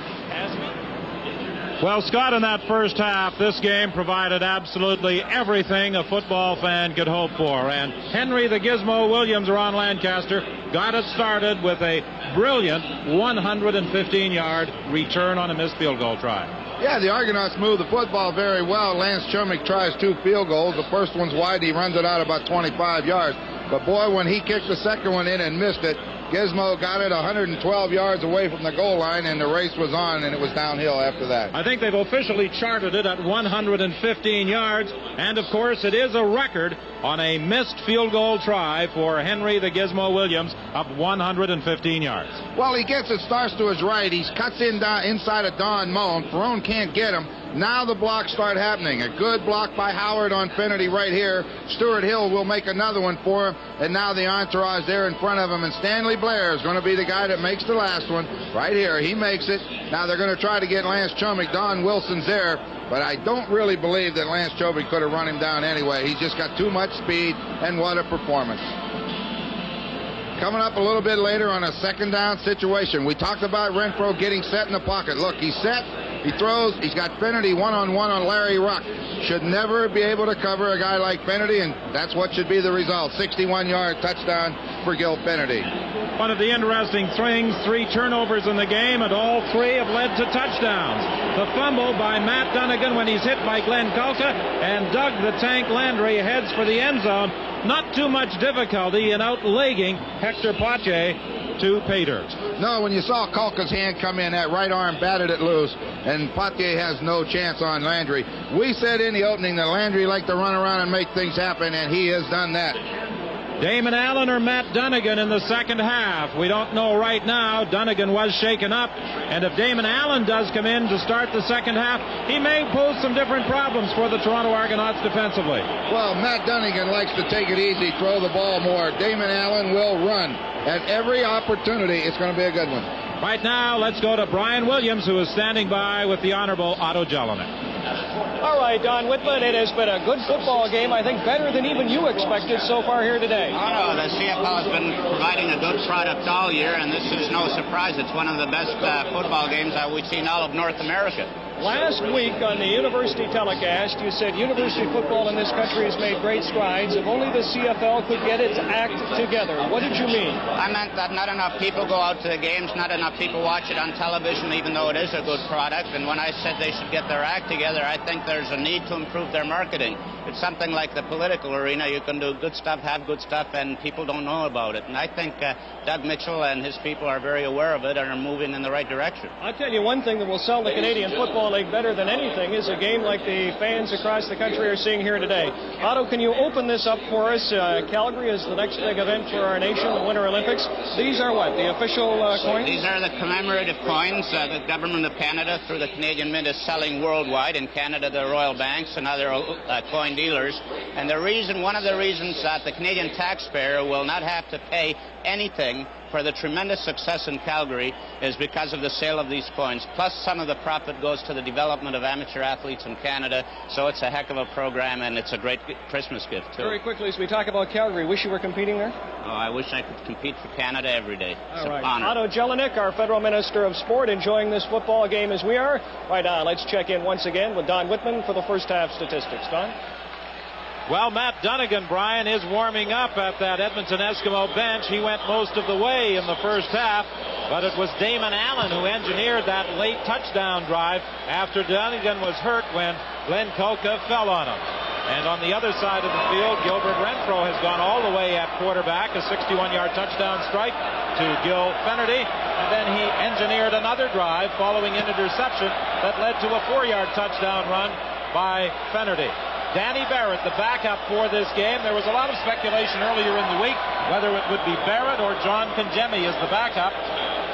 Well, Scott, in that first half, this game provided absolutely everything a football fan could hope for. And Henry the Gizmo Williams, Ron Lancaster, got it started with a brilliant 115-yard return on a missed field goal try. Yeah, the Argonauts move the football very well. Lance Chummick tries 2 field goals. The first one's wide. He runs it out about 25 yards. But, boy, when he kicked the second one in and missed it, Gizmo got it 112 yards away from the goal line, and the race was on, and it was downhill after that. I think they've officially charted it at 115 yards, and, of course, it is a record on a missed field goal try for Henry the Gizmo Williams of 115 yards. Well, he gets it, starts to his right. He cuts in inside of Don Moen. Ferrone can't get him. Now the blocks start happening. A good block by Howard on Fennerty right here. Stuart Hill will make another one for him. And now the entourage there in front of him. And Stanley Blair is going to be the guy that makes the last one. Right here. He makes it. Now they're going to try to get Lance Chummick. Don Wilson's there. But I don't really believe that Lance Chummick could have run him down anyway. He's just got too much speed. And what a performance. coming up a little bit later on a second down situation. We talked about Renfro getting set in the pocket. Look, he's set, he throws, he's got Finnerty one-on-one on Larry Ruck. Should never be able to cover a guy like Finnerty, and that's what should be the result. 61-yard touchdown for Gil Finnerty. One of the interesting things, 3 turnovers in the game, and all 3 have led to touchdowns. The fumble by Matt Dunnigan when he's hit by Glenn Kulka, and Doug the Tank Landry heads for the end zone. Not too much difficulty in outlegging Hector Poitier to pay dirt. No, when you saw Kulka's hand come in, that right arm batted it loose, and Poitier has no chance on Landry. We said in the opening that Landry liked to run around and make things happen, and he has done that. Damon Allen or Matt Dunnigan in the second half. We don't know right now. Dunnigan was shaken up, and if Damon Allen does come in to start the second half, he may pose some different problems for the Toronto Argonauts defensively. Well, Matt Dunnigan likes to take it easy, throw the ball more. Damon Allen will run. At every opportunity, it's going to be a good one. Right now, let's go to Brian Williams, who is standing by with the Honorable Otto Jelinek. All right, Don Whitman, it has been a good football game. I think better than even you expected so far here today. Oh, no, the CFL has been providing a good product all year, and this is no surprise. It's one of the best football games that we've seen all of North America. Last week on the University telecast, you said university football in this country has made great strides. If only the CFL could get its act together. What did you mean? I meant that not enough people go out to the games, not enough people watch it on television, even though it is a good product. And when I said they should get their act together, I think there's a need to improve their marketing. It's something like the political arena. You can do good stuff, have good stuff, and people don't know about it. And I think Doug Mitchell and his people are very aware of it and are moving in the right direction. I'll tell you one thing that will sell the Canadian Football League better than anything is a game like the fans across the country are seeing here today. Otto, can you open this up for us? Calgary is the next big event for our nation, the Winter Olympics. These are what, the official coins? These are the commemorative coins. The government of Canada, through the Canadian Mint, is selling worldwide. In Canada, the Royal Banks and other coin dealers. And one of the reasons that the Canadian taxpayer will not have to pay anything for the tremendous success in Calgary is because of the sale of these coins. Plus, some of the profit goes to the development of amateur athletes in Canada. So it's a heck of a program, and it's a great Christmas gift, too. Very quickly, as we talk about Calgary, wish you were competing there? Oh, I wish I could compete for Canada every day. It's All right. an honor. Otto Jelinek, our Federal Minister of Sport, enjoying this football game as we are. Right on, let's check in once again with Don Whitman for the first half statistics. Don? Well, Matt Dunnigan, Brian, is warming up at that Edmonton Eskimo bench. He went most of the way in the first half, but it was Damon Allen who engineered that late touchdown drive after Dunnigan was hurt when Glenn Kulka fell on him. And on the other side of the field, Gilbert Renfro has gone all the way at quarterback, a 61-yard touchdown strike to Gil Finnerty. And then he engineered another drive following an interception that led to a 4-yard touchdown run by Finnerty. Danny Barrett, the backup for this game. There was a lot of speculation earlier in the week whether it would be Barrett or John Conjemi as the backup.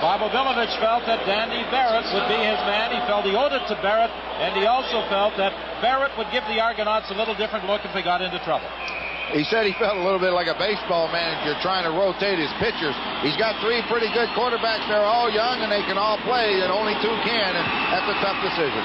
Bob Obilovich felt that Danny Barrett would be his man. He felt he owed it to Barrett, and he also felt that Barrett would give the Argonauts a little different look if they got into trouble. He said he felt a little bit like a baseball manager trying to rotate his pitchers. He's got 3 pretty good quarterbacks. They're all young, and they can all play, and only 2 can, and that's a tough decision.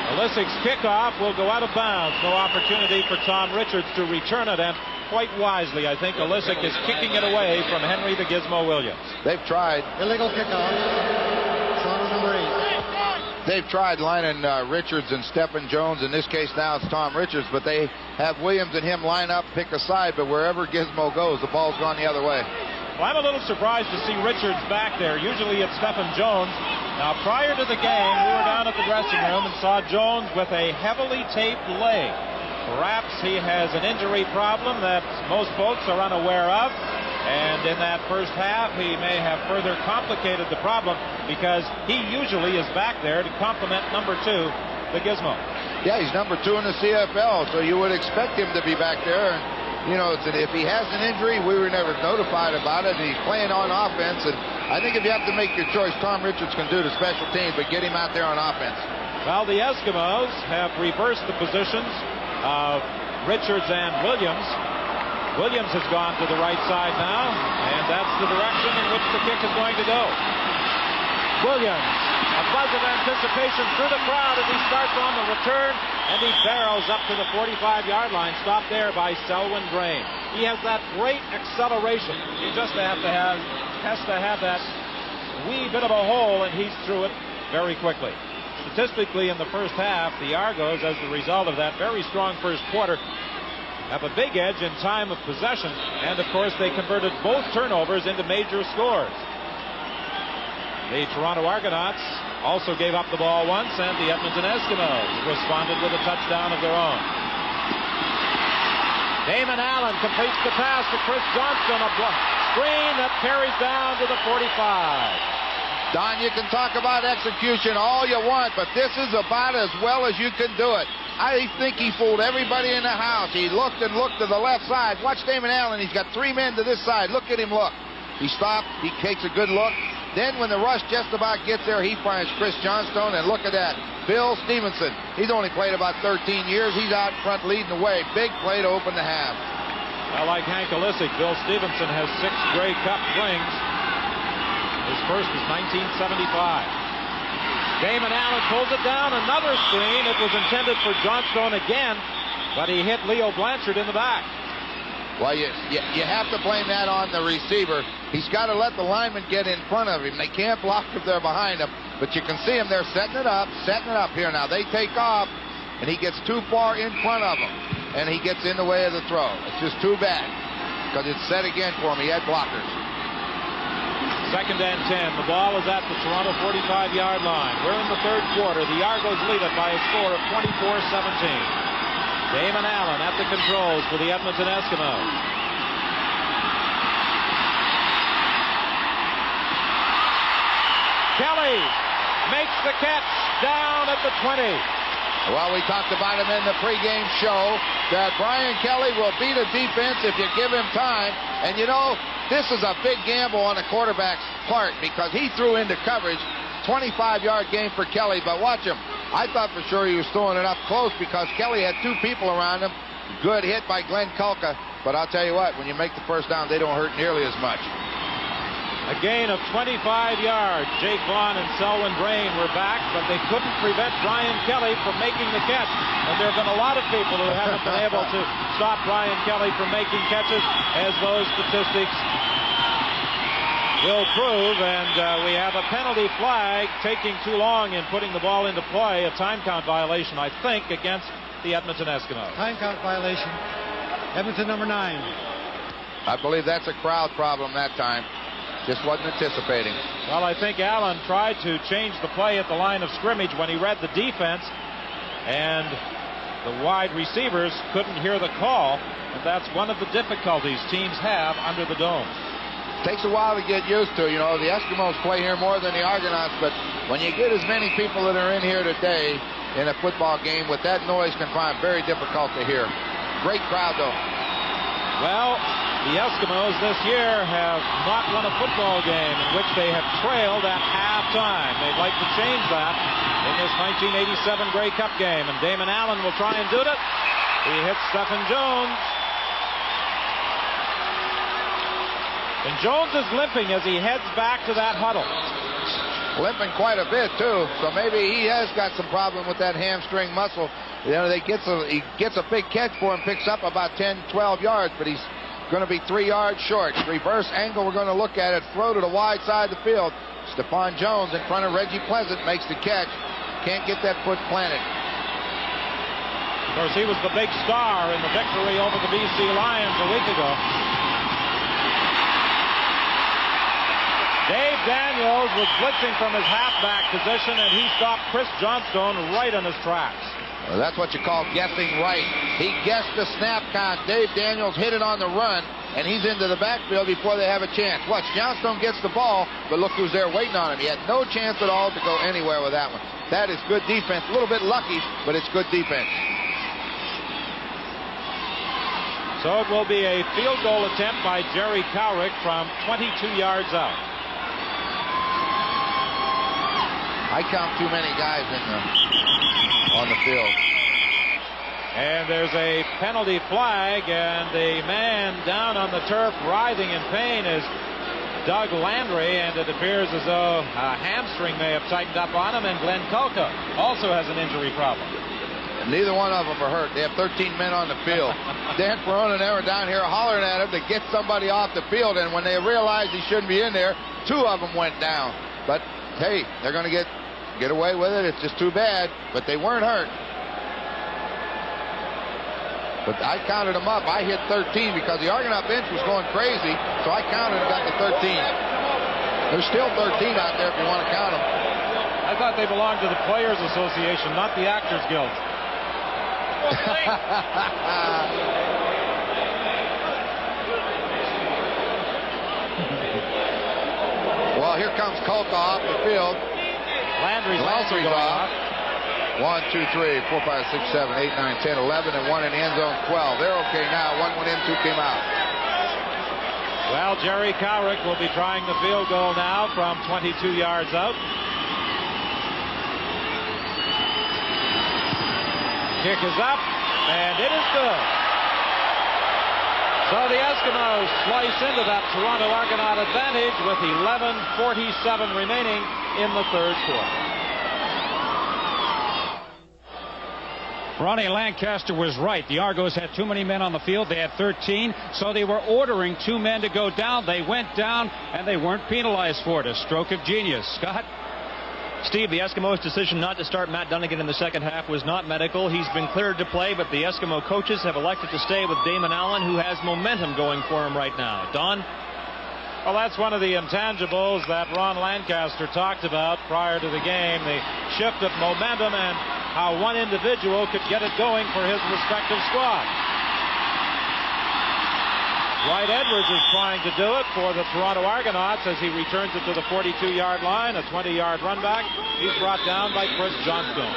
Olysic's kickoff will go out of bounds. No opportunity for Tom Richards to return it, and quite wisely, I think Olysic is kicking it away from Henry the Gizmo Williams. They've tried. Illegal kickoff. Toronto number 8. They've tried lining Richards and Stephen Jones. In this case now it's Tom Richards, but they have Williams and him line up, pick a side, but wherever Gizmo goes, the ball's gone the other way. Well, I'm a little surprised to see Richards back there. Usually it's Stephen Jones. Now, prior to the game, we were down at the dressing room and saw Jones with a heavily taped leg. Perhaps he has an injury problem that most folks are unaware of. And in that first half, he may have further complicated the problem because he usually is back there to complement number 2, the Gizmo. Yeah, he's number 2 in the CFL, so you would expect him to be back there. You know, if he has an injury, we were never notified about it. He's playing on offense, and I think if you have to make your choice, Tom Richards can do the special teams, but get him out there on offense. Well, the Eskimos have reversed the positions of Richards and Williams. Williams has gone to the right side now, and that's the direction in which the kick is going to go. Williams, a buzz of anticipation through the crowd as he starts on the return, and he barrels up to the 45-yard line, stopped there by Selwyn Drain. He has that great acceleration. He just has to have that wee bit of a hole, and he's through it very quickly. Statistically, in the first half, the Argos, as the result of that very strong first quarter, have a big edge in time of possession, and of course they converted both turnovers into major scores. The Toronto Argonauts also gave up the ball once, and the Edmonton Eskimos responded with a touchdown of their own. Damon Allen completes the pass to Chris Johnston, a screen that carries down to the 45. Don, you can talk about execution all you want, but this is about as well as you can do it. I think he fooled everybody in the house. He looked and looked to the left side. Watch Damon Allen. He's got 3 men to this side. Look at him look. He stopped. He takes a good look. Then when the rush just about gets there, he finds Chris Johnstone, and look at that. Bill Stevenson. He's only played about 13 years. He's out in front leading the way. Big play to open the half. Well, like Hank Olisic, Bill Stevenson has 6 Grey Cup rings. His first was 1975. Damon Allen pulls it down, another screen. It was intended for Johnstone again, but he hit Leo Blanchard in the back. Well, you have to blame that on the receiver. He's got to let the lineman get in front of him. They can't block if they're behind him, but you can see him. They're setting it up here now. They take off, and he gets too far in front of them, and he gets in the way of the throw. It's just too bad, because it's set again for him. He had blockers. 2nd and 10. The ball is at the Toronto 45-yard line. We're in the third quarter. The Argos lead it by a score of 24-17. Damon Allen at the controls for the Edmonton Eskimos. Kelly makes the catch down at the 20. Well, we talked about him in the pregame show that Brian Kelly will beat a defense if you give him time. And you know, this is a big gamble on the quarterback's part because he threw into coverage. 25-yard game for Kelly, but watch him. I thought for sure he was throwing it up close because Kelly had 2 people around him. Good hit by Glenn Kulka, but I'll tell you what, when you make the first down, they don't hurt nearly as much. A gain of 25 yards. Jake Vaughn and Selwyn Brain were back, but they couldn't prevent Brian Kelly from making the catch. And there have been a lot of people who haven't been able to stop Brian Kelly from making catches, as those statistics will prove. And we have a penalty flag taking too long in putting the ball into play. A time count violation, I think, against the Edmonton Eskimos. Time count violation. Edmonton number 9. I believe that's a crowd problem that time. Just wasn't anticipating. Well, I think Allen tried to change the play at the line of scrimmage when he read the defense, and the wide receivers couldn't hear the call. And that's one of the difficulties teams have under the dome. Takes a while to get used to. You know, the Eskimos play here more than the Argonauts, but when you get as many people that are in here today in a football game with that noise confined, very difficult to hear. Great crowd, though. Well, the Eskimos this year have not won a football game in which they have trailed at halftime. They'd like to change that in this 1987 Grey Cup game, and Damon Allen will try and do it. He hits Stephen Jones. And Jones is limping as he heads back to that huddle. Limping quite a bit, too, so maybe he has got some problem with that hamstring muscle. You know, he gets a big catch for him, picks up about 10, 12 yards, but he's going to be 3 yards short. Reverse angle, we're going to look at it. Throw to the wide side of the field. Stephon Jones in front of Reggie Pleasant makes the catch. Can't get that foot planted. Of course, he was the big star in the victory over the BC Lions a week ago. Dave Daniels was blitzing from his halfback position, and he stopped Chris Johnstone right in his tracks. Well, that's what you call guessing right. He guessed the snap count. Dave Daniels hit it on the run, and he's into the backfield before they have a chance. Watch, Johnstone gets the ball, but look who's there waiting on him. He had no chance at all to go anywhere with that one. That is good defense. A little bit lucky, but it's good defense. So it will be a field goal attempt by Jerry Cowrick from 22 yards out. I count too many guys on the field. And there's a penalty flag, and the man down on the turf writhing in pain is Doug Landry, and it appears as though a hamstring may have tightened up on him, and Glenn Kulka also has an injury problem. Neither one of them are hurt. They have 13 men on the field. Dan Perron and they were down here hollering at him to get somebody off the field, and when they realized he shouldn't be in there, 2 of them went down. But, hey, they're going to get away with it. It's just too bad, but they weren't hurt. But I counted them up. I hit 13 because the Argonaut bench was going crazy, so I counted and got to 13. There's still 13 out there if you want to count them. I thought they belonged to the Players Association, not the Actors Guild. Well, here comes Kolka off the field. Landry's also going off. 1, 2, 3, 4, 5, 6, 7, 8, 9, 10, 11, and 1 in the end zone, 12. They're okay now. 1 went in, 2 came out. Well, Jerry Cowrick will be trying the field goal now from 22 yards out. Kick is up, and it is good. So the Eskimos slice into that Toronto Argonaut advantage with 11:47 remaining in the third quarter. Ronnie Lancaster was right. The Argos had too many men on the field. They had 13, so they were ordering 2 men to go down. They went down, and they weren't penalized for it. A stroke of genius. Scott? Steve, the Eskimos' decision not to start Matt Dunnigan in the second half was not medical. He's been cleared to play, but the Eskimo coaches have elected to stay with Damon Allen, who has momentum going for him right now. Don? Well, that's one of the intangibles that Ron Lancaster talked about prior to the game, the shift of momentum and how one individual could get it going for his respective squad. Dwight Edwards is trying to do it for the Toronto Argonauts as he returns it to the 42-yard line, a 20-yard run back. He's brought down by Chris Johnstone.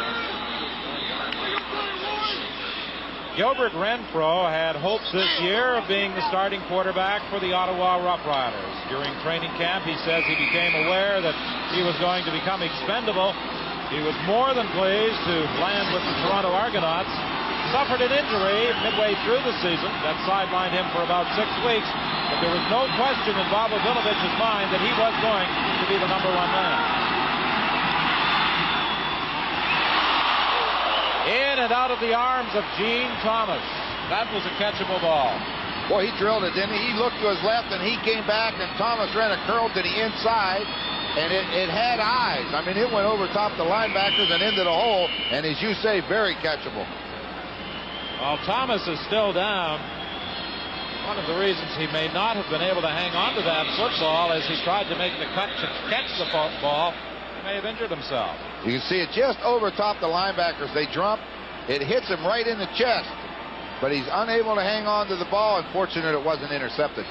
Gilbert Renfro had hopes this year of being the starting quarterback for the Ottawa Roughriders. During training camp, he says he became aware that he was going to become expendable. He was more than pleased to land with the Toronto Argonauts. Suffered an injury midway through the season that sidelined him for about 6 weeks, but there was no question in Bob Ovilovich's mind that he was going to be the #1 man. In and out of the arms of Gene Thomas. That was a catchable ball. Boy, he drilled it, didn't he? He looked to his left, and he came back, and Thomas ran a curl to the inside, and it had eyes. I mean, it went over top the linebackers and into the hole, and as you say, very catchable. Well, Thomas is still down. One of the reasons he may not have been able to hang on to that football as he tried to make the cut to catch the ball, he may have injured himself. You can see it just over top the linebackers. They jump. It hits him right in the chest. But he's unable to hang on to the ball. Unfortunate it wasn't intercepted.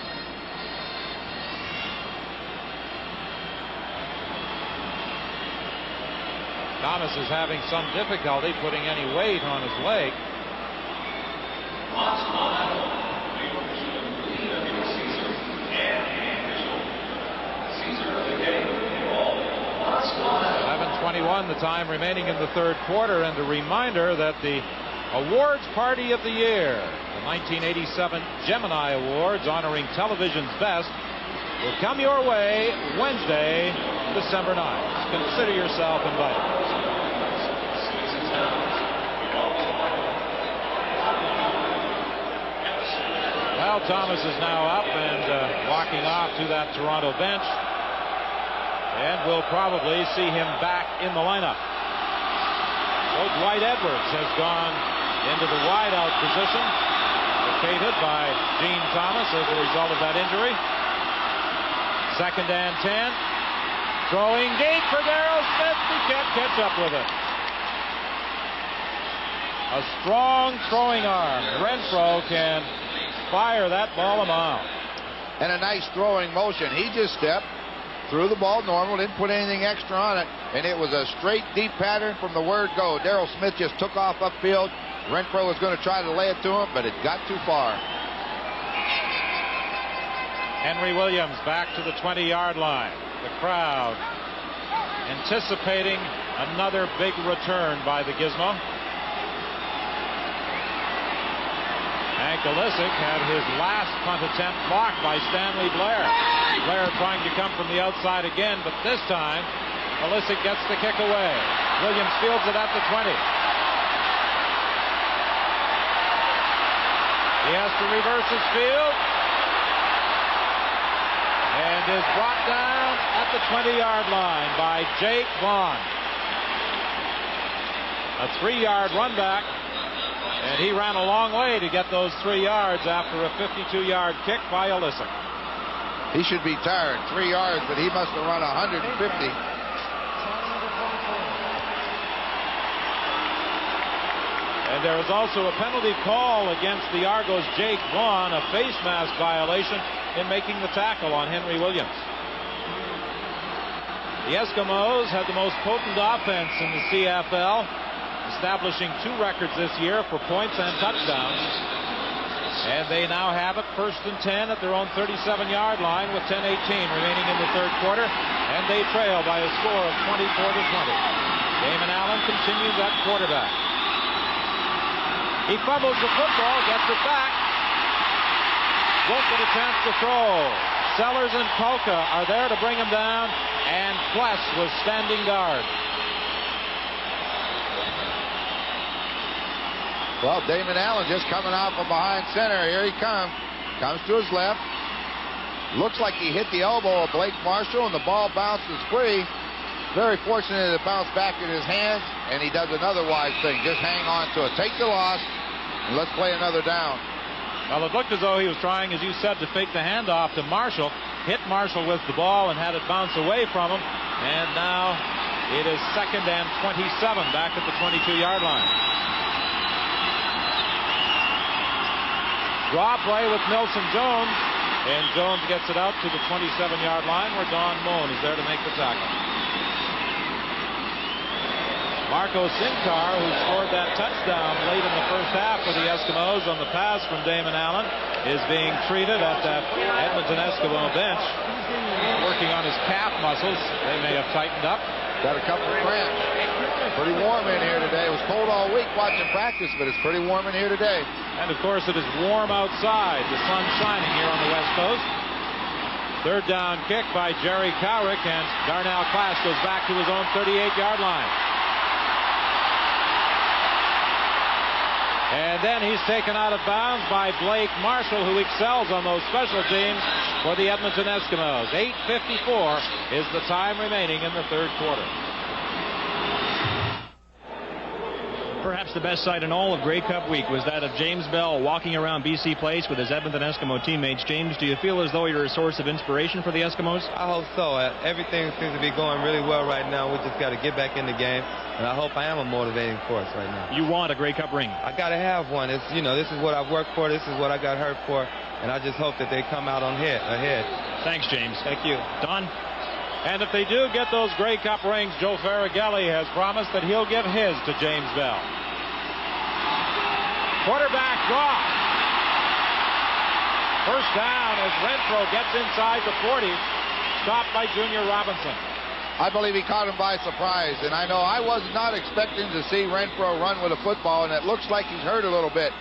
Thomas is having some difficulty putting any weight on his leg. 11:21 the time remaining in the third quarter, and a reminder that the awards party of the year, the 1987 Gemini Awards honoring television's best, will come your way Wednesday, December 9th. Consider yourself invited. Well, Thomas is now up and walking off to that Toronto bench, and we'll probably see him back in the lineup. So Dwight Edwards has gone into the wideout position, vacated by Gene Thomas as a result of that injury. 2nd and 10. Throwing deep for Darrell Smith. He can't catch up with it. A strong throwing arm. Renfro can fire that ball a mile. And a nice throwing motion. He just stepped, threw the ball normal, didn't put anything extra on it, and it was a straight deep pattern from the word go. Darrell Smith just took off upfield. Renfro was going to try to lay it to him, but it got too far. Henry Williams back to the 20-yard line. The crowd anticipating another big return by the Gizmo. Hank Olisic had his last punt attempt blocked by Stanley Blair. Blair trying to come from the outside again, but this time Olisic gets the kick away. Williams fields it at the 20. He has to reverse his field and is brought down at the 20-yard line by Jake Vaughn. A 3-yard run back, and he ran a long way to get those 3 yards after a 52-yard kick by Olisic. He should be tired. 3 yards, but he must have run 150. And there is also a penalty call against the Argos' Jake Vaughn, a face mask violation in making the tackle on Henry Williams. The Eskimos had the most potent offense in the CFL, establishing 2 records this year for points and touchdowns. And they now have it 1st and 10 at their own 37-yard line with 10:18 remaining in the third quarter, and they trail by a score of 24-20. Damon Allen continues at quarterback. He fumbles the football, gets it back. Won't get a chance to throw. Sellers and Polka are there to bring him down, and Flesh was standing guard. Well, Damon Allen just coming out from behind center. Here he comes. Comes to his left. Looks like he hit the elbow of Blake Marshall, and the ball bounces free. Very fortunate it bounced back in his hands, and he does another wise thing. Just hang on to it. Take the loss, and let's play another down. Well, it looked as though he was trying, as you said, to fake the handoff to Marshall. Hit Marshall with the ball and had it bounce away from him. And now it is 2nd and 27 back at the 22-yard line. Draw play with Nelson Jones, and Jones gets it out to the 27-yard line where Don Moen is there to make the tackle. Marco Sinkar, who scored that touchdown late in the first half for the Eskimos on the pass from Damon Allen, is being treated at that Edmonton Eskimo bench, working on his calf muscles. They may have tightened up. Got a couple of cramps. Pretty warm in here today. It was cold all week watching practice, but it's pretty warm in here today. And, of course, it is warm outside. The sun's shining here on the West Coast. Third down kick by Jerry Cowrick, and Darnell Clash goes back to his own 38-yard line. And then he's taken out of bounds by Blake Marshall, who excels on those special teams for the Edmonton Eskimos. 8:54 is the time remaining in the third quarter. Perhaps the best sight in all of Grey Cup week was that of James Bell walking around BC Place with his Edmonton Eskimo teammates. James, do you feel as though you're a source of inspiration for the Eskimos? I hope so. Everything seems to be going really well right now. We just got to get back in the game, and I hope I am a motivating force right now. You want a Grey Cup ring? I got to have one. It's, this is what I've worked for. This is what I got hurt for, and I just hope that they come out ahead. Thanks, James. Thank you. Don? And if they do get those Grey Cup rings, Joe Farragelli has promised that he'll give his to James Bell. Quarterback draw. First down as Renfro gets inside the 40. Stopped by Junior Robinson. I believe he caught him by surprise, and I know I was not expecting to see Renfro run with a football, and it looks like he's hurt a little bit.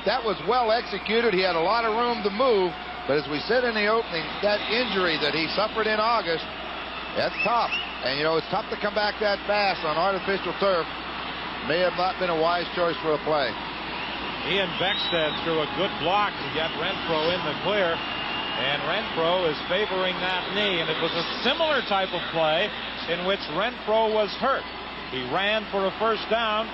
That was well executed. He had a lot of room to move, but as we said in the opening, that injury that he suffered in August, that's tough. And, it's tough to come back that fast on artificial turf. May have not been a wise choice for a play. Ian Beckstead threw a good block to get Renfro in the clear, and Renfro is favoring that knee, and it was a similar type of play in which Renfro was hurt. He ran for a first down.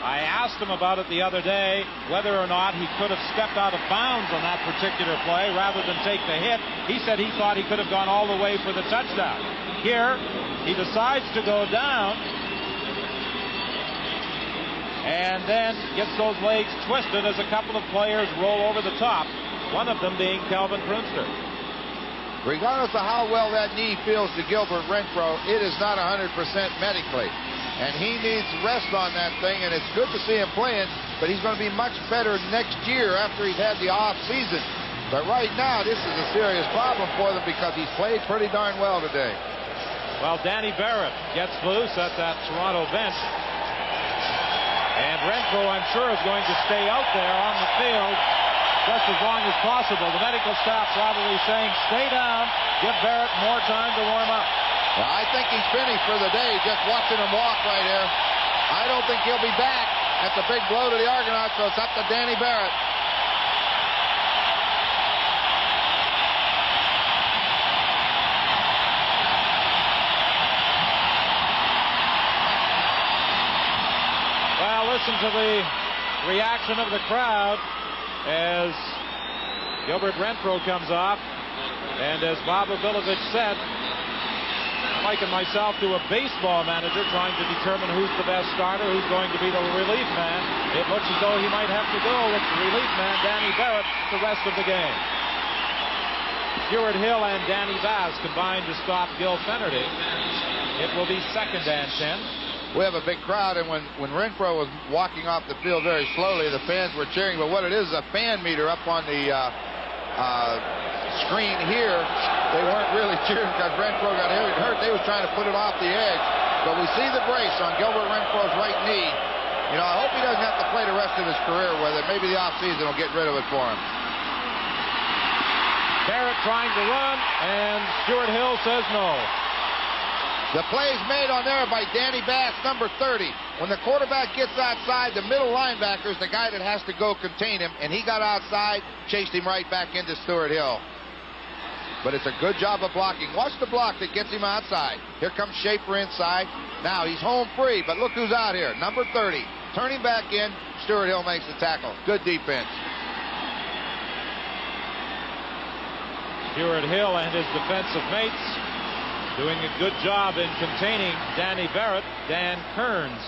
I asked him about it the other day, whether or not he could have stepped out of bounds on that particular play rather than take the hit. He said he thought he could have gone all the way for the touchdown. Here, he decides to go down, and then gets those legs twisted as a couple of players roll over the top, one of them being Calvin Prunster. Regardless of how well that knee feels to Gilbert Renfro, it is not 100% medically. And he needs rest on that thing, and it's good to see him playing, but he's going to be much better next year after he's had the off season. But right now, this is a serious problem for them because he's played pretty darn well today. Well, Danny Barrett gets loose at that Toronto bench. And Renfro, I'm sure, is going to stay out there on the field just as long as possible. The medical staff probably saying, stay down, give Barrett more time to warm up. Well, I think he's finished for the day, just watching him walk right here. I don't think he'll be back at the big blow to the Argonauts, so it's up to Danny Barrett. listen to the reaction of the crowd as Gilbert Renfro comes off. And as Bob Abilovich said, I liken myself to a baseball manager trying to determine who's the best starter, who's going to be the relief man. It looks as though he might have to go with the relief man, Danny Barrett, the rest of the game. Stuart Hill and Danny Bass combined to stop Gil Fenerty. It will be 2nd and 10. We have a big crowd, and when Renfro was walking off the field very slowly, the fans were cheering. But what it is a fan meter up on the screen here. They weren't really cheering because Renfro got hurt. They was trying to put it off the edge. But we see the brace on Gilbert Renfro's right knee. You know, I hope he doesn't have to play the rest of his career with it. Maybe the offseason will get rid of it for him. Barrett trying to run, and Stuart Hill says no. The play's made on there by Danny Bass, number 30. When the quarterback gets outside, the middle linebacker is the guy that has to go contain him, and he got outside, chased him right back into Stuart Hill. But it's a good job of blocking. Watch the block that gets him outside. Here comes Schaefer inside. Now he's home free, but look who's out here, number 30. Turning back in, Stuart Hill makes the tackle. Good defense. Stuart Hill and his defensive mates doing a good job in containing Danny Barrett. Dan Kearns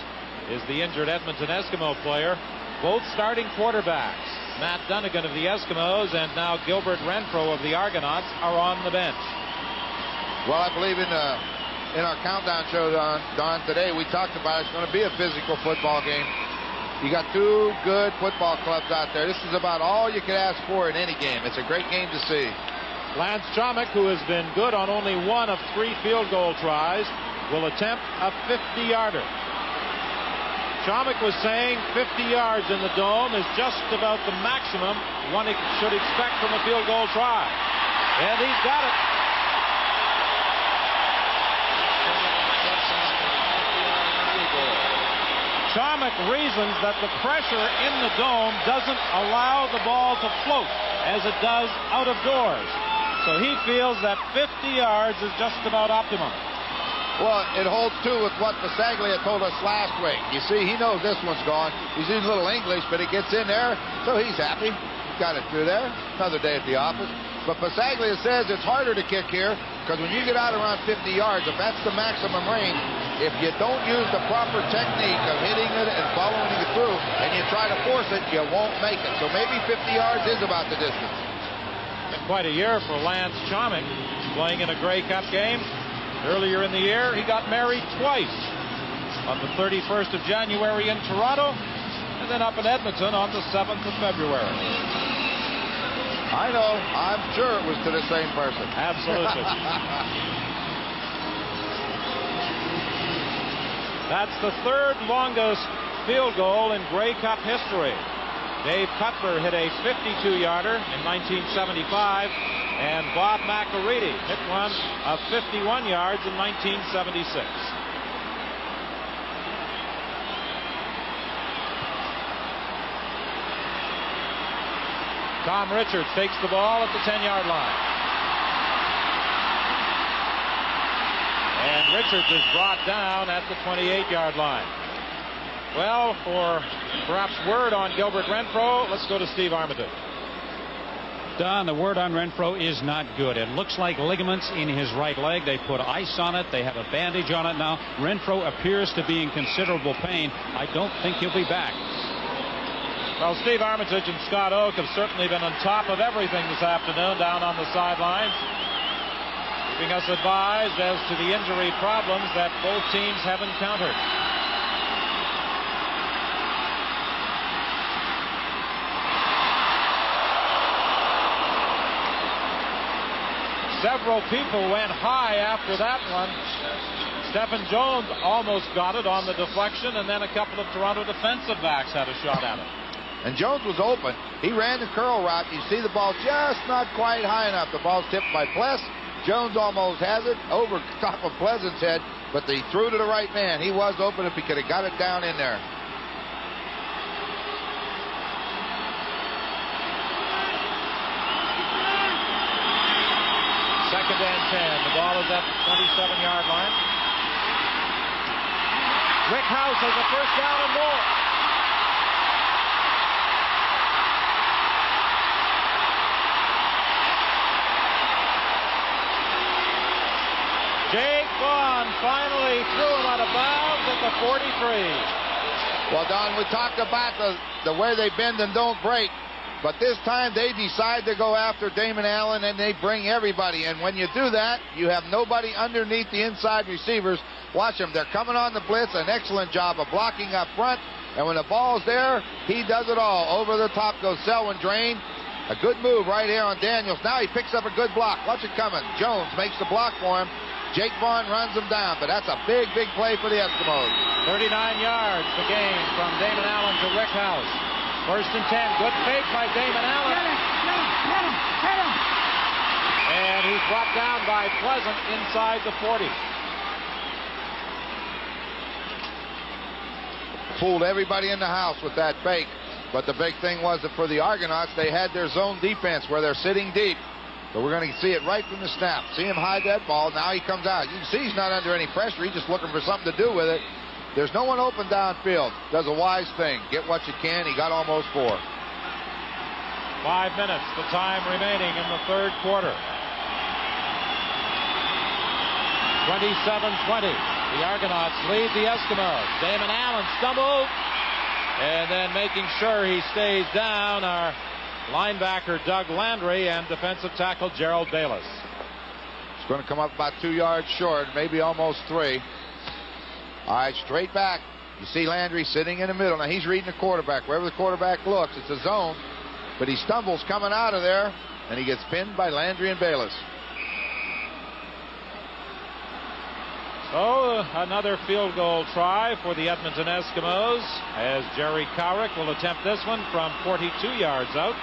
is the injured Edmonton Eskimo player. Both starting quarterbacks, Matt Dunnigan of the Eskimos and now Gilbert Renfro of the Argonauts, are on the bench. Well, I believe in our countdown show, Don, today we talked about it's going to be a physical football game. You got two good football clubs out there. This is about all you could ask for in any game. It's a great game to see. Lance Chomick, who has been good on only 1 of 3 field goal tries, will attempt a 50-yarder. Chomick was saying 50 yards in the dome is just about the maximum one should expect from a field goal try. And he's got it. Chomick reasons that the pressure in the dome doesn't allow the ball to float as it does out of doors. So he feels that 50 yards is just about optimum. Well, it holds too with what Pasaglia told us last week. You see, he knows this one's gone. He's using a little English, but it gets in there, so he's happy. He's got it through there. Another day at the office. But Pasaglia says it's harder to kick here because when you get out around 50 yards, if that's the maximum range, if you don't use the proper technique of hitting it and following it through, and you try to force it, you won't make it. So maybe 50 yards is about the distance. Been quite a year for Lance Chomick, playing in a Grey Cup game. Earlier in the year, he got married twice. On the 31st of January in Toronto, and then up in Edmonton on the 7th of February. I know. I'm sure it was to the same person. Absolutely. That's the 3rd longest field goal in Grey Cup history. Dave Cutler hit a 52-yarder in 1975, and Bob McElready hit one of 51 yards in 1976. Tom Richards takes the ball at the 10-yard line. And Richards is brought down at the 28-yard line. Well, for perhaps word on Gilbert Renfro, let's go to Steve Armitage. Don, the word on Renfro is not good. It looks like ligaments in his right leg. They put ice on it. They have a bandage on it now. Renfro appears to be in considerable pain. I don't think he'll be back. Well, Steve Armitage and Scott Oak have certainly been on top of everything this afternoon down on the sidelines, keeping us advised as to the injury problems that both teams have encountered. Several people went high after that one. Stephen Jones almost got it on the deflection, and then a couple of Toronto defensive backs had a shot at it. And Jones was open. He ran the curl route. You see the ball just not quite high enough. The ball's tipped by Pless. Jones almost has it over top of Pleasant's head, but he threw to the right man. He was open if he could have got it down in there. Second and 10. The ball is at the 27-yard line. Rick House has a first down and more. Vaughn finally threw him out of bounds at the 43. Well, Don, we talked about the way they bend and don't break, but this time they decide to go after Damon Allen, and they bring everybody. And when you do that, you have nobody underneath the inside receivers. Watch them. They're coming on the blitz. An excellent job of blocking up front. And when the ball's there, he does it all. Over the top goes Selwyn Drain. A good move right here on Daniels. Now he picks up a good block. Watch it coming. Jones makes the block for him. Jake Vaughn runs him down, but that's a big, big play for the Eskimos. 39 yards the gain from Damon Allen to Rick House. 1st and 10. Good fake by Damon Allen. Hit him. And he's brought down by Pleasant inside the 40. Fooled everybody in the house with that fake. But the big thing was that for the Argonauts, they had their zone defense where they're sitting deep. But we're going to see it right from the snap. See him hide that ball. Now he comes out. You can see he's not under any pressure. He's just looking for something to do with it. There's no one open downfield. Does a wise thing. Get what you can. He got almost 4. 5 minutes, the time remaining in the 3rd quarter. 27-20. The Argonauts lead the Eskimos. Damon Allen stumbled, and then making sure he stays down are linebacker Doug Landry and defensive tackle Gerald Bayless. It's going to come up about 2 yards short, maybe almost 3. All right, straight back. You see Landry sitting in the middle. Now he's reading the quarterback. Wherever the quarterback looks, it's a zone. But he stumbles coming out of there, and he gets pinned by Landry and Bayless. So another field goal try for the Edmonton Eskimos, as Jerry Cowrick will attempt this one from 42 yards out.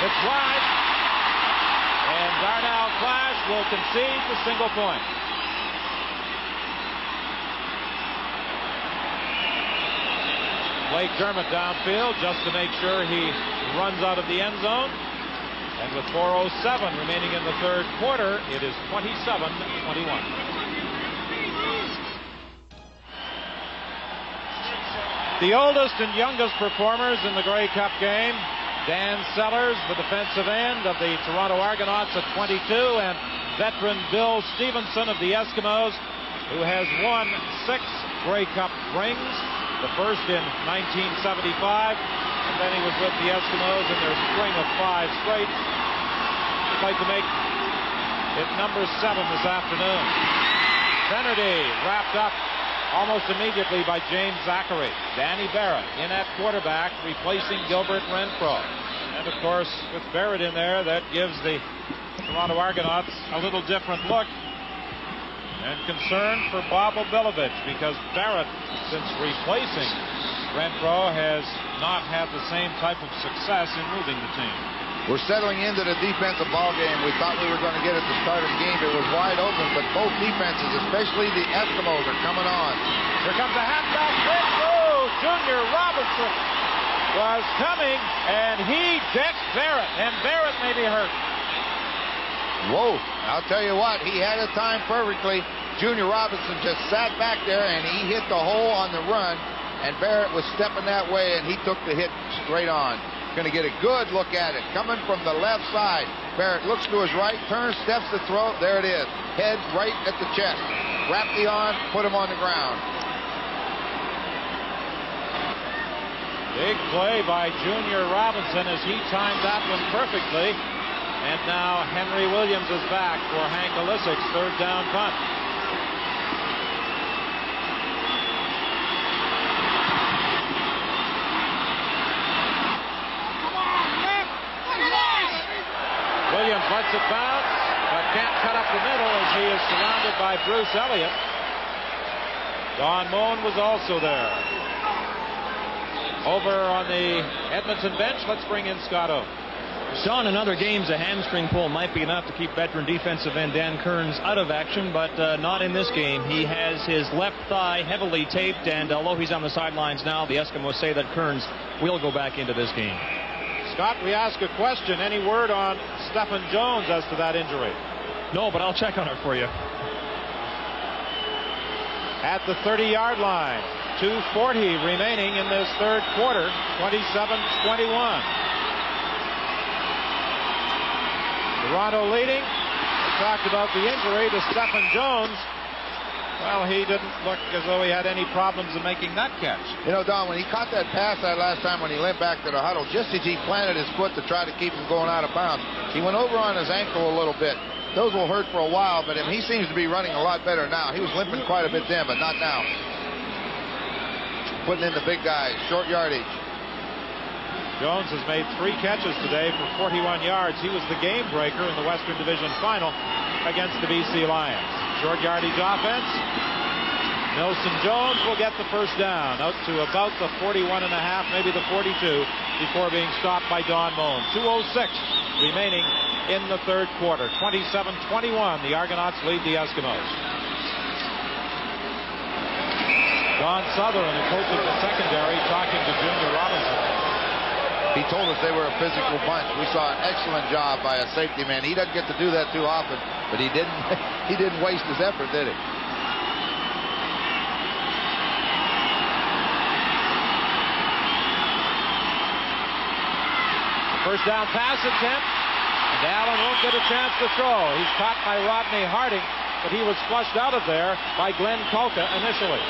It's wide, and Darnell Clash will concede the single point. Blake Dermott downfield just to make sure he runs out of the end zone. And with 4:07 remaining in the 3rd quarter, it is 27-21. The oldest and youngest performers in the Grey Cup game. Dan Sellers, the defensive end of the Toronto Argonauts at 22, and veteran Bill Stevenson of the Eskimos, who has won 6 Grey Cup rings. The first in 1975, and then he was with the Eskimos in their string of 5 straight. He'd like to make it number 7 this afternoon. Kennedy wrapped up almost immediately by James Zachary. Danny Barrett in at quarterback, replacing Gilbert Renfro. And of course, with Barrett in there, that gives the Toronto Argonauts a little different look. And concern for Bob Obilovich, because Barrett, since replacing Renfro, has not had the same type of success in moving the team. We're settling into the defensive ball game. We thought we were going to get at the start of the game. It was wide open, but both defenses, especially the Eskimos, are coming on. Here comes a halfback blitz. Oh, Junior Robinson was coming, and he decked Barrett, and Barrett may be hurt. Whoa, I'll tell you what, he had it timed perfectly. Junior Robinson just sat back there, and he hit the hole on the run, and Barrett was stepping that way, and he took the hit straight on. Going to get a good look at it. Coming from the left side. Barrett looks to his right, turns, steps to throw. There it is. Head right at the chest. Wrap the arm, put him on the ground. Big play by Junior Robinson as he timed that one perfectly. And now Henry Williams is back for Hank Olisic's 3rd down punt. Williams lets it bounce, but can't cut up the middle as he is surrounded by Bruce Elliott. Don Moen was also there. Over on the Edmonton bench, let's bring in Scott O. Sean, in other games, a hamstring pull might be enough to keep veteran defensive end Dan Kearns out of action, but not in this game. He has his left thigh heavily taped, and although he's on the sidelines now, the Eskimos say that Kearns will go back into this game. Scott, we ask a question. Any word on Stephen Jones as to that injury? No, but I'll check on it for you. At the 30-yard line, 2:40 remaining in this third quarter. 27-21. Toronto leading. We talked about the injury to Stephen Jones. Well, he didn't look as though he had any problems in making that catch. You know, Don, when he caught that pass that last time when he limped back to the huddle, just as he planted his foot to try to keep him going out of bounds, he went over on his ankle a little bit. Those will hurt for a while, but he seems to be running a lot better now. He was limping quite a bit then, but not now. Putting in the big guys, short yardage. Jones has made 3 catches today for 41 yards. He was the game breaker in the Western Division Final against the BC Lions. Short yardage offense. Milson Jones will get the first down out to about the 41.5, maybe the 42, before being stopped by Don Moen. 2:06 remaining in the third quarter. 27-21. The Argonauts lead the Eskimos. Don Sutherland, who coaches the secondary, talking to Junior Robinson. He told us they were a physical bunch. We saw an excellent job by a safety man. He doesn't get to do that too often, but he didn't waste his effort, did he? First down pass attempt, and Allen won't get a chance to throw. He's caught by Rodney Harding, but he was flushed out of there by Glenn Kolka initially.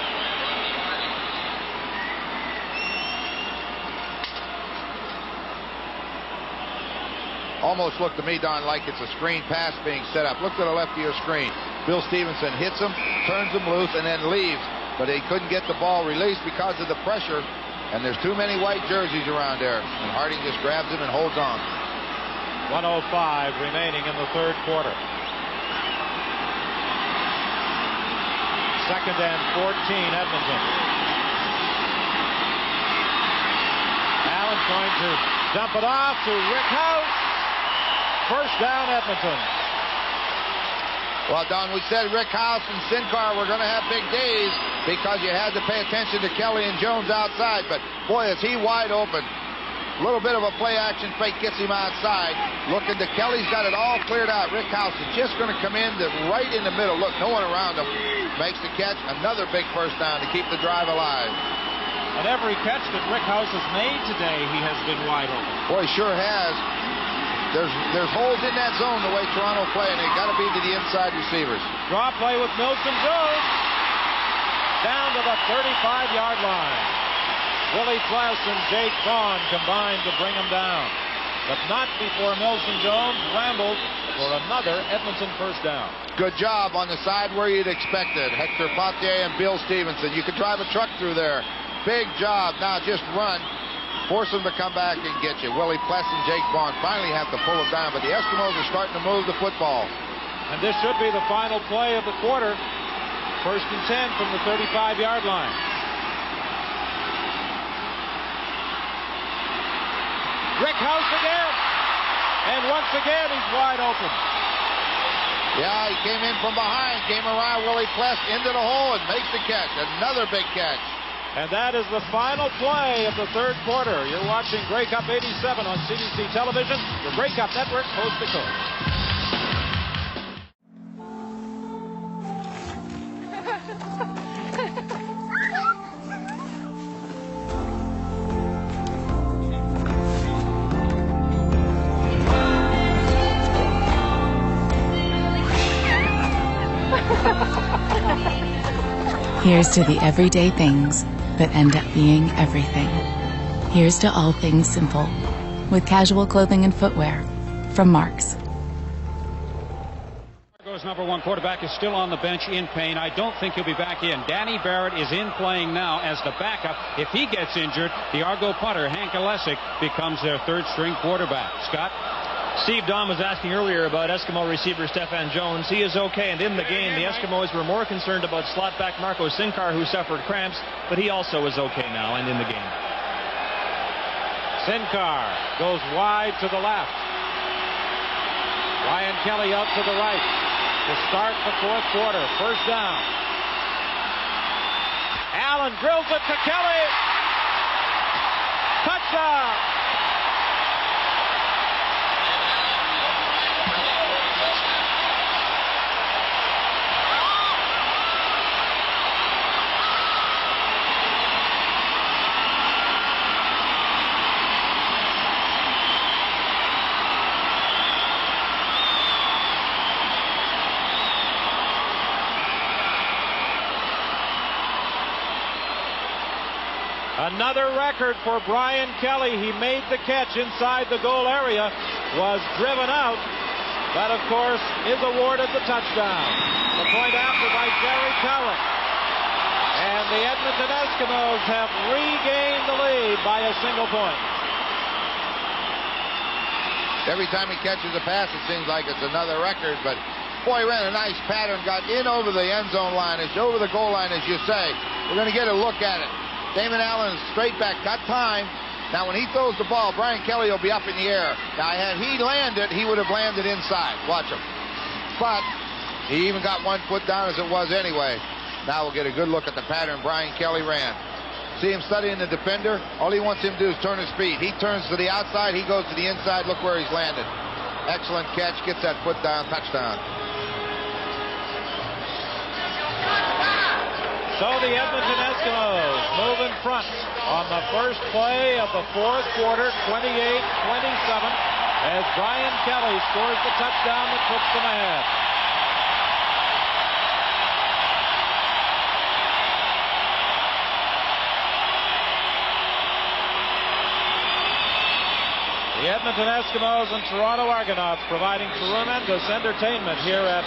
Almost looked to me, Don, like it's a screen pass being set up. Look to the left of your screen. Bill Stevenson hits him, turns him loose, and then leaves. But he couldn't get the ball released because of the pressure. And there's too many white jerseys around there. And Harding just grabs him and holds on. 1:05 remaining in the third quarter. Second and 14, Edmonton. Allen trying to dump it off to Rick House. First down, Edmonton. Well, Don, we said Rick House and Sincar were going to have big days because you had to pay attention to Kelly and Jones outside. But, boy, is he wide open. A little bit of a play-action fake gets him outside. Looking to Kelly's got it all cleared out. Rick House is just going to come in right in the middle. Look, no one around him. Makes the catch. Another big first down to keep the drive alive. On every catch that Rick House has made today, he has been wide open. Boy, he sure has. There's holes in that zone the way Toronto play, and they got to be to the inside receivers. Draw play with Milson Jones. Down to the 35-yard line. Willie Pless and Jake Vaughn combined to bring him down. But not before Milson Jones rambled for another Edmonton first down. Good job on the side where you'd expect it. Hector Potier and Bill Stevenson. You could drive a truck through there. Big job. Now just run. Force them to come back and get you. Willie Pless and Jake Vaughn finally have to pull them down, but the Eskimos are starting to move the football. And this should be the final play of the quarter. First and 10 from the 35-yard line. Rick House again. And once again, he's wide open. Yeah, he came in from behind, came around Willie Pless into the hole and makes the catch. Another big catch. And that is the final play of the third quarter. You're watching Grey Cup 87 on CBC Television, the Grey Cup Network, coast to coast. Here's to the everyday things that end up being everything. Here's to all things simple, with casual clothing and footwear from Marks. Argo's #1 quarterback is still on the bench in pain. I don't think he'll be back in. Danny Barrett is in playing now as the backup. If he gets injured, the Argo punter, Hank Alesic, becomes their third-string quarterback. Scott? Steve Dom was asking earlier about Eskimo receiver Stephen Jones. He is okay, and in the game, the Eskimos were more concerned about slot back Marco Sincar, who suffered cramps, but he also is okay now and in the game. Sincar goes wide to the left. Ryan Kelly out to the right to start the fourth quarter. First down. Allen drills it to Kelly. Touchdown. Another record for Brian Kelly. He made the catch inside the goal area, was driven out. That, of course, is awarded the touchdown. The point after by Jerry Cowan. And the Edmonton Eskimos have regained the lead by a single point. Every time he catches a pass, it seems like it's another record, but boy, he ran a nice pattern, got in over the end zone line, it's over the goal line, as you say. We're going to get a look at it. Damon Allen is straight back, got time. Now, when he throws the ball, Brian Kelly will be up in the air. Now, had he landed, he would have landed inside. Watch him. But he even got one foot down as it was anyway. Now we'll get a good look at the pattern Brian Kelly ran. See him studying the defender? All he wants him to do is turn his feet. He turns to the outside, he goes to the inside. Look where he's landed. Excellent catch, gets that foot down, touchdown. So the Edmonton Eskimos move in front on the first play of the fourth quarter, 28-27, as Brian Kelly scores the touchdown that puts them ahead. The Edmonton Eskimos and Toronto Argonauts providing tremendous entertainment here at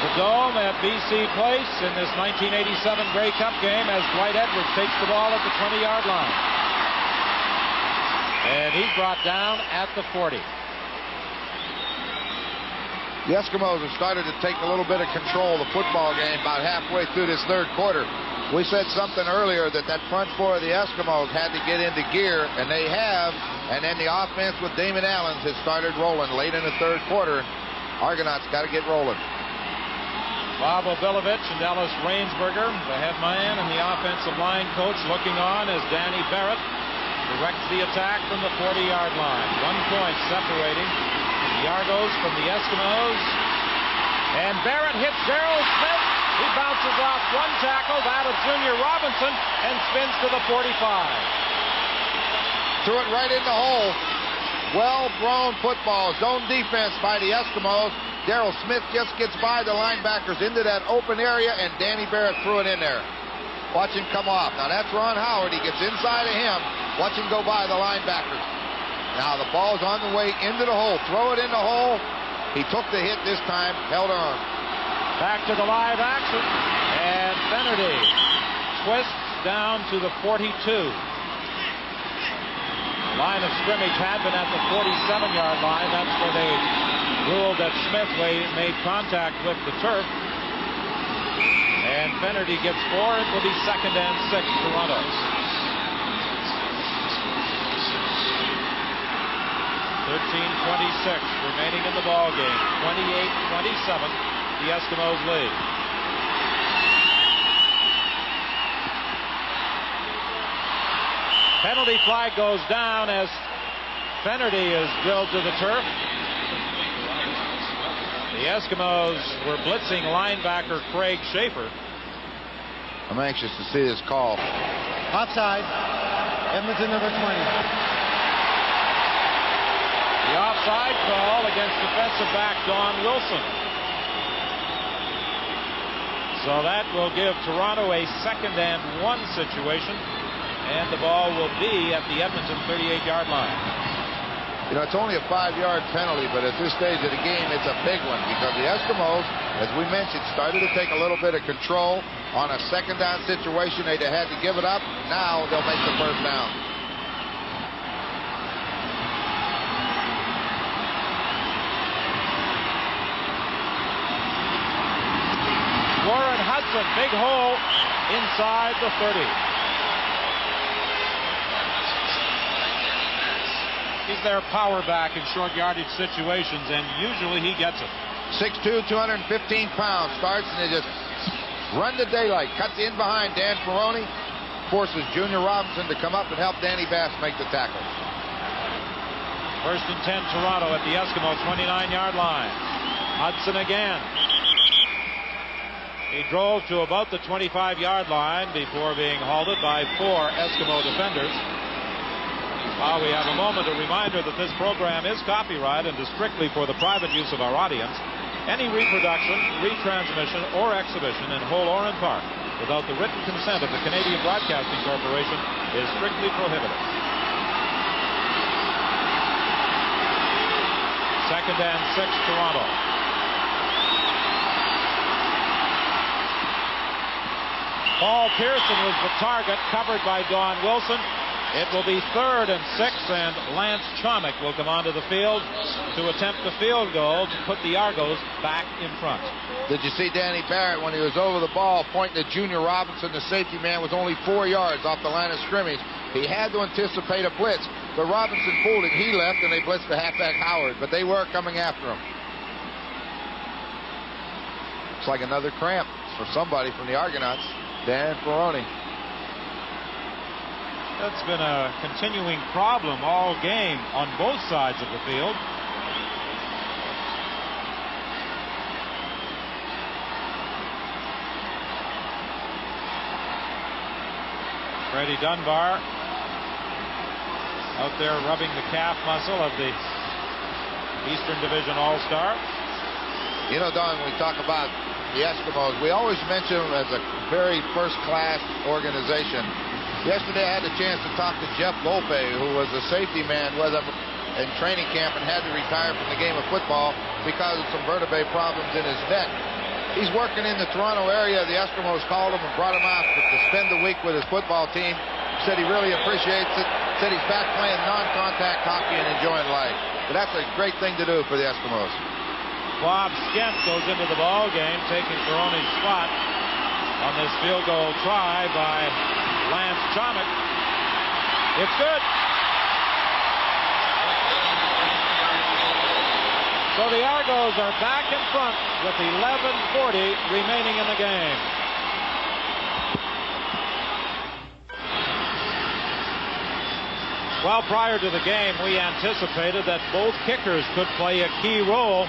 the Dome at BC Place in this 1987 Grey Cup game as Dwight Edwards takes the ball at the 20-yard line. And he's brought down at the 40. The Eskimos have started to take a little bit of control of the football game about halfway through this third quarter. We said something earlier that front four of the Eskimos had to get into gear, and they have. And then the offense with Damon Allen has started rolling late in the third quarter. Argonauts got to get rolling. Bob Obilovich and Ellis Rainsberger, the head man and the offensive line coach, looking on as Danny Barrett directs the attack from the 40-yard line. 1 point separating the Argos from the Eskimos. And Barrett hits Daryl Smith. He bounces off one tackle, that of Junior Robinson, and spins to the 45. Threw it right in the hole. Well-thrown football. Zone defense by the Eskimos. Daryl Smith just gets by the linebackers into that open area, and Danny Barrett threw it in there. Watch him come off. Now, that's Ron Howard. He gets inside of him. Watch him go by the linebackers. Now, the ball's on the way into the hole. Throw it in the hole. He took the hit this time, held on. Back to the live action, and Finnerty twists down to the 42. Line of scrimmage had been at the 47-yard line. That's where they ruled that Smith made contact with the turf. And Finnerty gets 4. It will be 2nd and 6, Toronto. 13:26 remaining in the ball game. 28-27. The Eskimos lead. Penalty flag goes down as Finnerty is drilled to the turf. The Eskimos were blitzing linebacker Craig Schaefer. I'm anxious to see this call. Offside. Edmonton number 20. The offside call against defensive back Don Wilson. So that will give Toronto a 2nd and 1 situation, and the ball will be at the Edmonton 38-yard line. You know, it's only a 5-yard penalty, but at this stage of the game, it's a big one because the Eskimos, as we mentioned, started to take a little bit of control on a 2nd down situation. They'd had to give it up. Now they'll make the first down. Warren Hudson, big hole inside the 30. He's their power back in short yardage situations, and usually he gets it. 6'2", 215 pounds. Starts and they just run the daylight. Cuts in behind Dan Ferroni. Forces Junior Robinson to come up and help Danny Bass make the tackle. 1st and 10, Toronto at the Eskimo 29-yard line. Hudson again. He drove to about the 25-yard line before being halted by 4 Eskimo defenders. While we have a moment, a reminder that this program is copyrighted and is strictly for the private use of our audience. Any reproduction, retransmission, or exhibition in whole or in part without the written consent of the Canadian Broadcasting Corporation is strictly prohibited. Second and 6, Toronto. Paul Pearson was the target, covered by Don Wilson. It will be 3rd and 6, and Lance Chomick will come onto the field to attempt the field goal to put the Argos back in front. Did you see Danny Barrett when he was over the ball pointing at Junior Robinson? The safety man was only 4 yards off the line of scrimmage. He had to anticipate a blitz. But Robinson pulled it, he left, and they blitzed the halfback Howard, but they were coming after him. Looks like another cramp for somebody from the Argonauts. Dan Ferroni. That's been a continuing problem all game on both sides of the field. Freddie Dunbar out there rubbing the calf muscle of the Eastern Division All-Star. You know, Don, when we talk about the Eskimos, we always mention them as a very first-class organization. Yesterday, I had the chance to talk to Jeff Lope, who was a safety man with them in training camp and had to retire from the game of football because of some vertebrae problems in his neck. He's working in the Toronto area. The Eskimos called him and brought him out to spend the week with his football team. Said he really appreciates it. Said he's back playing non-contact hockey and enjoying life. But that's a great thing to do for the Eskimos. Bob Skent goes into the ball game, taking Ferroni's spot on this field goal try by Lance Chomick. It's good. So the Argos are back in front with 11:40 remaining in the game. Well, prior to the game, we anticipated that both kickers could play a key role,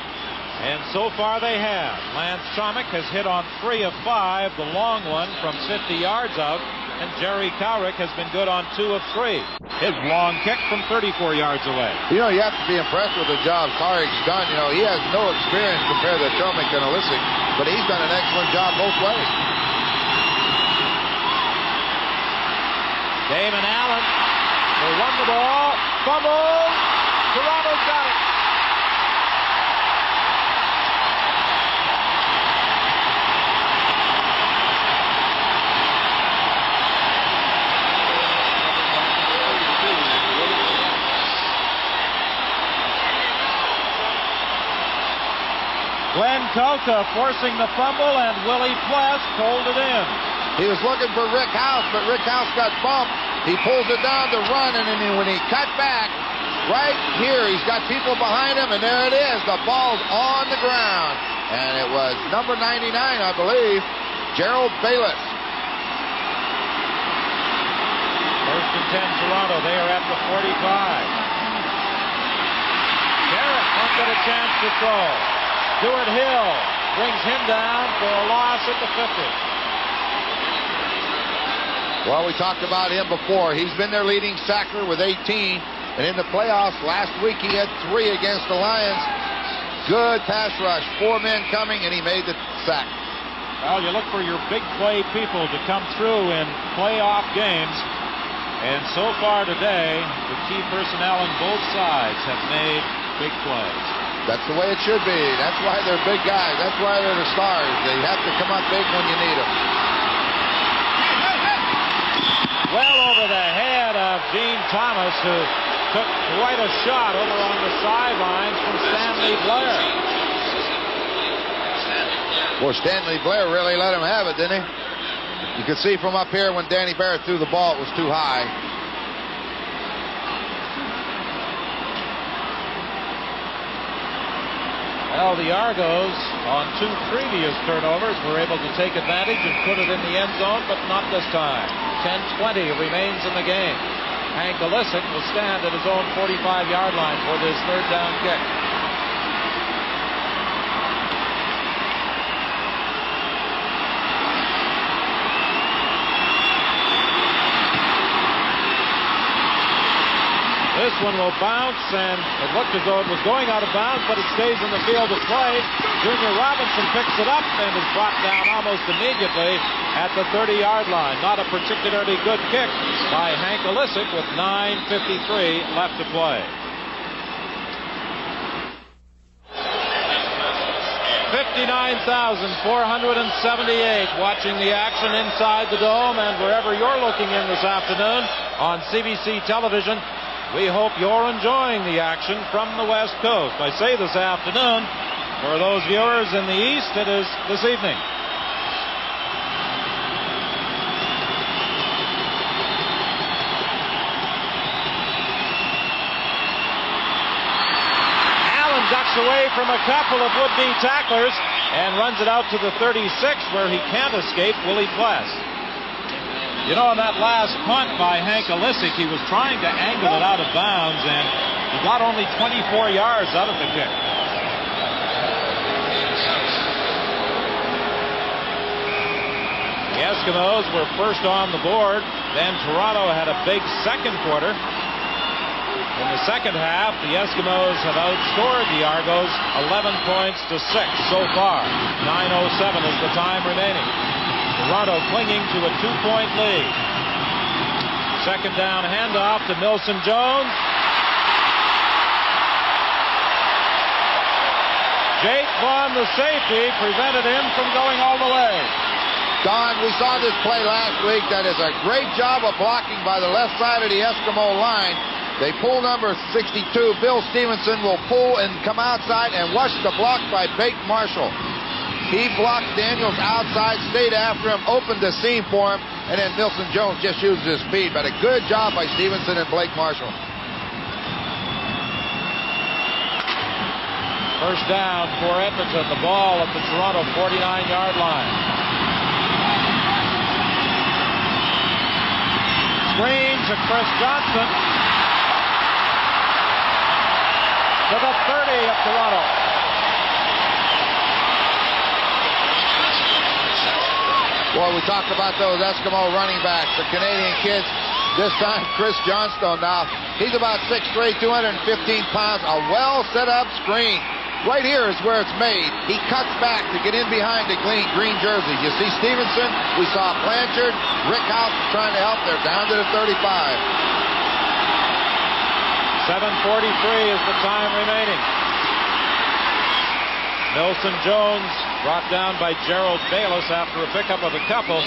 and so far they have. Lance Chomick has hit on 3 of 5, the long one from 50 yards out, and Jerry Cowrick has been good on 2 of 3. His long kick from 34 yards away. You know, you have to be impressed with the job Cowrick's done. You know, he has no experience compared to Chomick and Olisic, but he's done an excellent job both ways. Damon Allen, they run the ball, fumble, Toronto's got it. Glenn Koka forcing the fumble, and Willie Pless pulled it in. He was looking for Rick House, but Rick House got bumped. He pulls it down to run, and then when he cut back, right here, he's got people behind him, and there it is. The ball's on the ground. And it was number 99, I believe, Gerald Bayless. First and 10, Toronto. They are at the 45. Garrett won't get a chance to throw. Stuart Hill brings him down for a loss at the 50. Well, we talked about him before. He's been their leading sacker with 18. And in the playoffs last week, he had 3 against the Lions. Good pass rush. 4 men coming, and he made the sack. Well, you look for your big play people to come through in playoff games. And so far today, the key personnel on both sides have made big plays. That's the way it should be. That's why they're big guys. That's why they're the stars. They have to come up big when you need them. Well over the head of Dean Thomas, who took quite a shot over on the sidelines from Stanley Blair. Well, Stanley Blair really let him have it, didn't he? You could see from up here when Danny Barrett threw the ball, it was too high. Well, the Argos, on 2 previous turnovers, were able to take advantage and put it in the end zone, but not this time. 10:20 remains in the game. Hank Olisic will stand at his own 45-yard line for this 3rd down kick. This one will bounce, and it looked as though it was going out of bounds, but it stays in the field of play. Junior Robinson picks it up and is brought down almost immediately at the 30-yard line. Not a particularly good kick by Hank Olisic with 9:53 left to play. 59,478 watching the action inside the Dome and wherever you're looking in this afternoon on CBC television. We hope you're enjoying the action from the West Coast. I say this afternoon. For those viewers in the East, it is this evening. Allen ducks away from a couple of would-be tacklers and runs it out to the 36 where he can't escape Willie Pless. You know, on that last punt by Hank Olisic, he was trying to angle it out of bounds, and he got only 24 yards out of the kick. The Eskimos were first on the board. Then Toronto had a big second quarter. In the second half, the Eskimos have outscored the Argos 11 points to 6 so far. 9:07 is the time remaining. Toronto clinging to a 2-point lead. Second down handoff to Milson Jones. Jake Vaughn, the safety, prevented him from going all the way. Don, we saw this play last week. That is a great job of blocking by the left side of the Eskimo line. They pull number 62. Bill Stevenson will pull and come outside and watch the block by Blake Marshall. He blocked Daniels outside, stayed after him, opened the seam for him, and then Milson Jones just used his speed. But a good job by Stevenson and Blake Marshall. First down for Edmonton. The ball at the Toronto 49-yard line. Screen to Chris Johnston. To the 30 of Toronto. Boy, we talked about those Eskimo running backs, the Canadian kids. This time, Chris Johnstone now. He's about 6'3", 215 pounds. A well-set-up screen. Right here is where it's made. He cuts back to get in behind the green jerseys. You see Stevenson. We saw Blanchard. Rick House trying to help. They're down to the 35. 7:43 is the time remaining. Milson Jones brought down by Gerald Bayless after a pickup of a couple.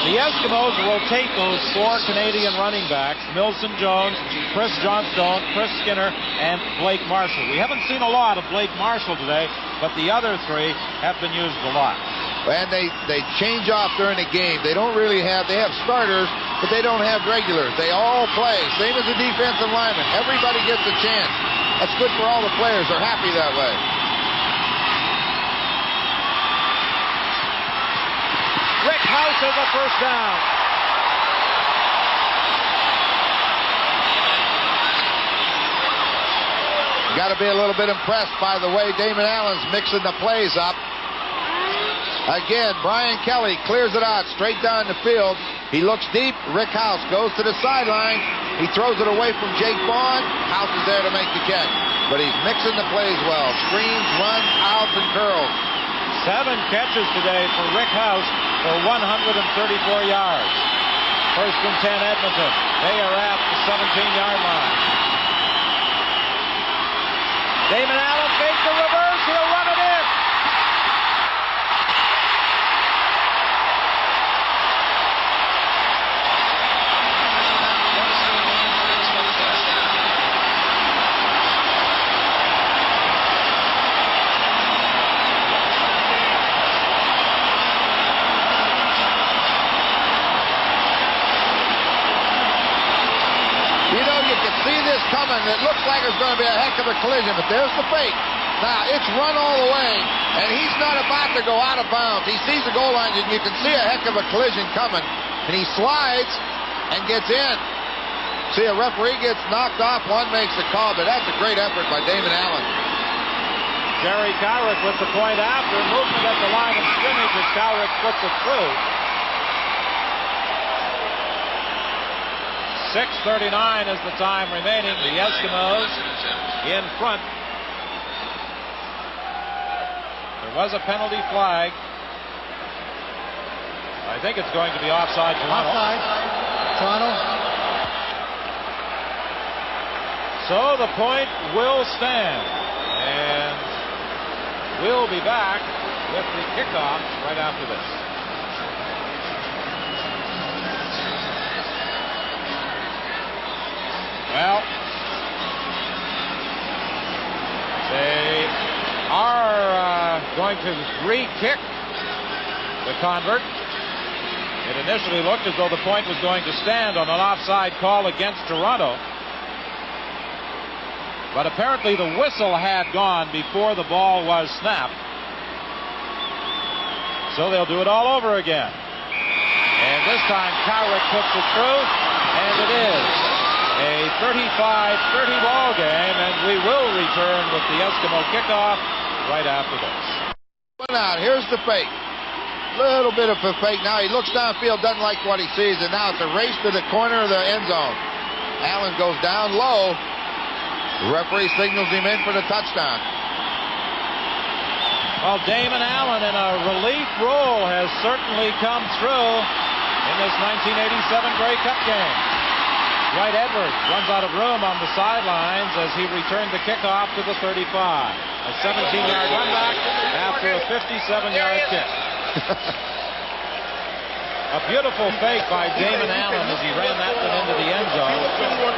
The Eskimos rotate those 4 Canadian running backs, Milson Jones, Chris Johnstone, Chris Skinner, and Blake Marshall. We haven't seen a lot of Blake Marshall today, but the other 3 have been used a lot. And they change off during the game. They don't really have, they have starters, but they don't have regulars. They all play, same as the defensive linemen. Everybody gets a chance. That's good for all the players. They're happy that way. Rick House has a first down. Got to be a little bit impressed by the way Damon Allen's mixing the plays up. Again, Brian Kelly clears it out straight down the field. He looks deep. Rick House goes to the sideline. He throws it away from Jake Vaughn. House is there to make the catch. But he's mixing the plays well. Screens, runs, outs, and curls. 7 catches today for Rick House for 134 yards. First and 10 Edmonton. They are at the 17-yard line. Damon Allen fakes the reverse. He'll run it in. Coming. It looks like it's going to be a heck of a collision, but there's the fake. Now, it's run all the way, and he's not about to go out of bounds. He sees the goal line, and you can see a heck of a collision coming, and he slides and gets in. See, a referee gets knocked off, one makes the call, but that's a great effort by Damon Allen. Jerry Cowrick with the point after. Movement at the line of scrimmage as Cowrick puts it through. 6:39 is the time remaining. The Eskimos in front. There was a penalty flag. I think it's going to be offside Toronto. Offside. Toronto. So the point will stand. And we'll be back with the kickoff right after this. Well, they are going to re-kick the convert. It initially looked as though the point was going to stand on an offside call against Toronto. But apparently the whistle had gone before the ball was snapped. So they'll do it all over again. And this time Cowrick puts it through, and it is a 35-30 ball game, and we will return with the Eskimo kickoff right after this. One out. Here's the fake. Little bit of a fake. Now he looks downfield, doesn't like what he sees, and now it's a race to the corner of the end zone. Allen goes down low. The referee signals him in for the touchdown. Well, Damon Allen in a relief role has certainly come through in this 1987 Grey Cup game. Dwight Edwards runs out of room on the sidelines as he returned the kickoff to the 35. A 17-yard run back after a 57-yard kick. A beautiful fake by Damon Allen as he ran that one into the end zone,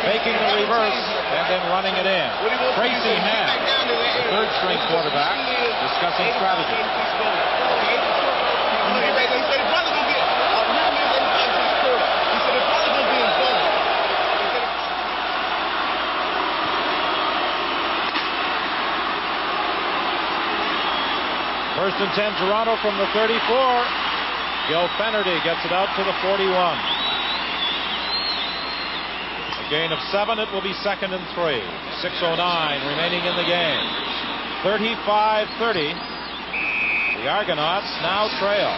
faking the reverse and then running it in. Tracy Ham, the third-string quarterback, discussing strategy. First and 10, Toronto from the 34. Gil Fennerty gets it out to the 41. A gain of 7, it will be 2nd and 3. 6:09 remaining in the game. 35-30. The Argonauts now trail.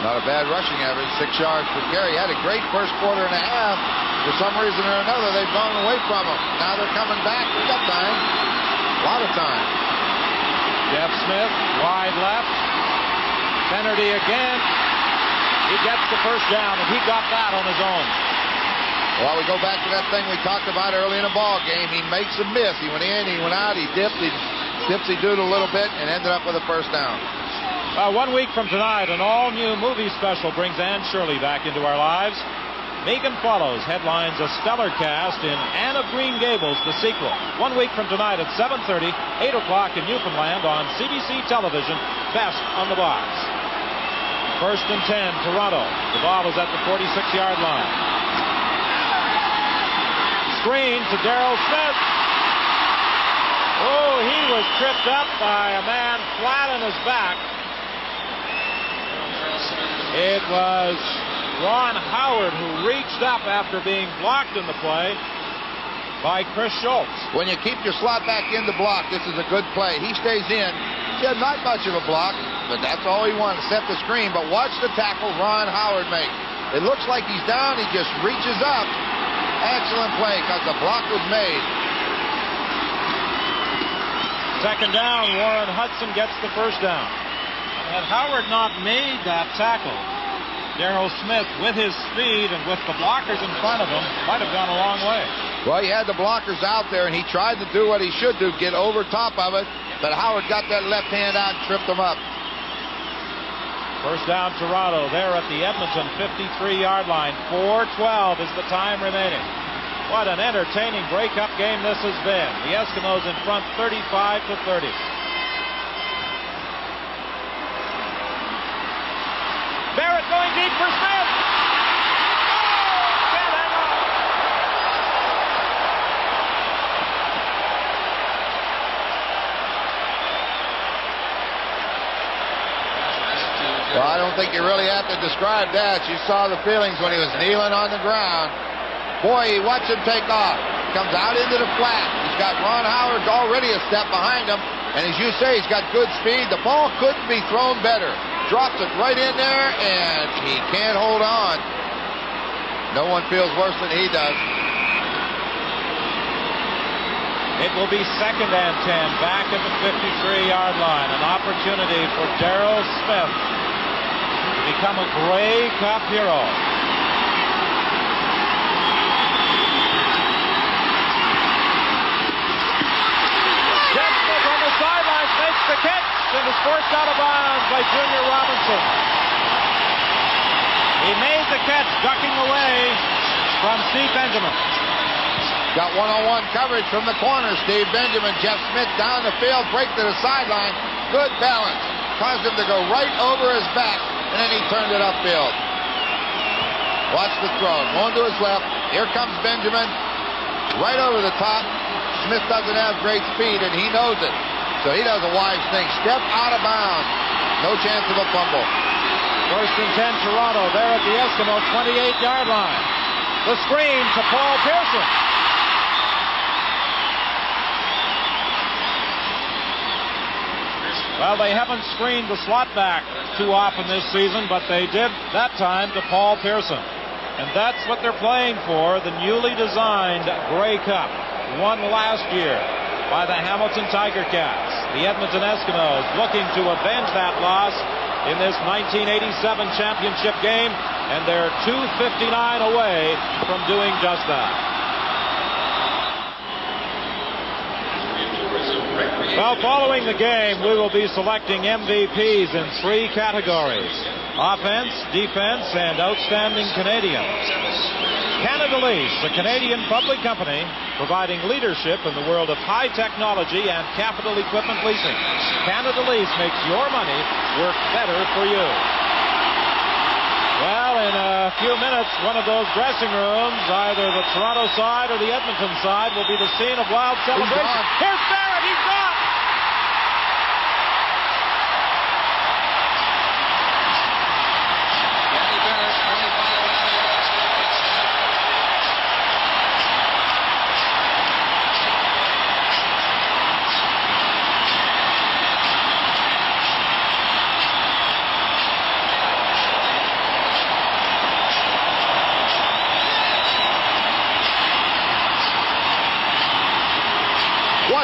Not a bad rushing average, 6 yards per carry. Had a great first quarter and a half. For some reason or another, they've gone away from him. Now they're coming back. They've got time. A lot of time. Jeff Smith, wide left. Fennerty again. He gets the first down, and he got that on his own. Well, we go back to that thing we talked about early in the ball game. He makes a miss. He went in, he went out, he dipped, he dipsy-doodled a little bit, and ended up with a first down. 1 week from tonight, an all-new movie special brings Anne Shirley back into our lives. Megan Follows headlines a stellar cast in Anne of Green Gables, the sequel. 1 week from tonight at 7:30, 8 o'clock in Newfoundland on CBC Television, Best on the Box. First and 10, Toronto. The ball is at the 46-yard line. Screen to Darrell Smith. Oh, he was tripped up by a man flat on his back. It was Ron Howard who reached up after being blocked in the play by Chris Schultz. When you keep your slot back in the block, this is a good play. He stays in. He had not much of a block, but that's all he wanted, set the screen. But watch the tackle Ron Howard make. It looks like he's down. He just reaches up. Excellent play because the block was made. Second down, Warren Hudson gets the first down. Had Howard not made that tackle, Darrell Smith, with his speed and with the blockers in front of him, might have gone a long way. Well, he had the blockers out there, and he tried to do what he should do, get over top of it, but Howard got that left hand out and tripped him up. First down, Toronto, there at the Edmonton 53-yard line. 4:12 is the time remaining. What an entertaining Grey Cup game this has been. The Eskimos in front 35-30. Barrett going deep for Smith. Can't hang on. Well, I don't think you really have to describe that. You saw the feelings when he was kneeling on the ground. Boy, watch him take off. Comes out into the flat. He's got Ron Howard already a step behind him. And as you say, he's got good speed. The ball couldn't be thrown better. Drops it right in there, and he can't hold on. No one feels worse than he does. It will be 2nd and 10 back at the 53-yard line. An opportunity for Darrell Smith to become a Grey Cup hero. Jeff Smith on the sidelines makes the catch and is forced out of bounds by Junior Robinson. He made the catch, ducking away from Steve Benjamin. Got one-on-one coverage from the corner. Steve Benjamin, Jeff Smith down the field, break to the sideline. Good balance. Caused him to go right over his back, and then he turned it upfield. Watch the throw. Going to his left. Here comes Benjamin. Right over the top. Smith doesn't have great speed, and he knows it. So he does a wise thing. Step out of bounds. No chance of a fumble. 1st and 10 Toronto there at the Eskimo 28-yard line. The screen to Paul Pearson. Well, they haven't screened the slot back too often this season, but they did that time to Paul Pearson. And that's what they're playing for, the newly designed Grey Cup, won last year by the Hamilton Tiger Cats. The Edmonton Eskimos looking to avenge that loss in this 1987 championship game, and they're 2:59 away from doing just that. Well, following the game, we will be selecting MVPs in 3 categories: offense, defense, and outstanding Canadian. Canada Lease, a Canadian public company providing leadership in the world of high technology and capital equipment leasing. Canada Lease makes your money work better for you. Well, in a few minutes, one of those dressing rooms, either the Toronto side or the Edmonton side, will be the scene of wild celebration. Here's Barrett, he's gone!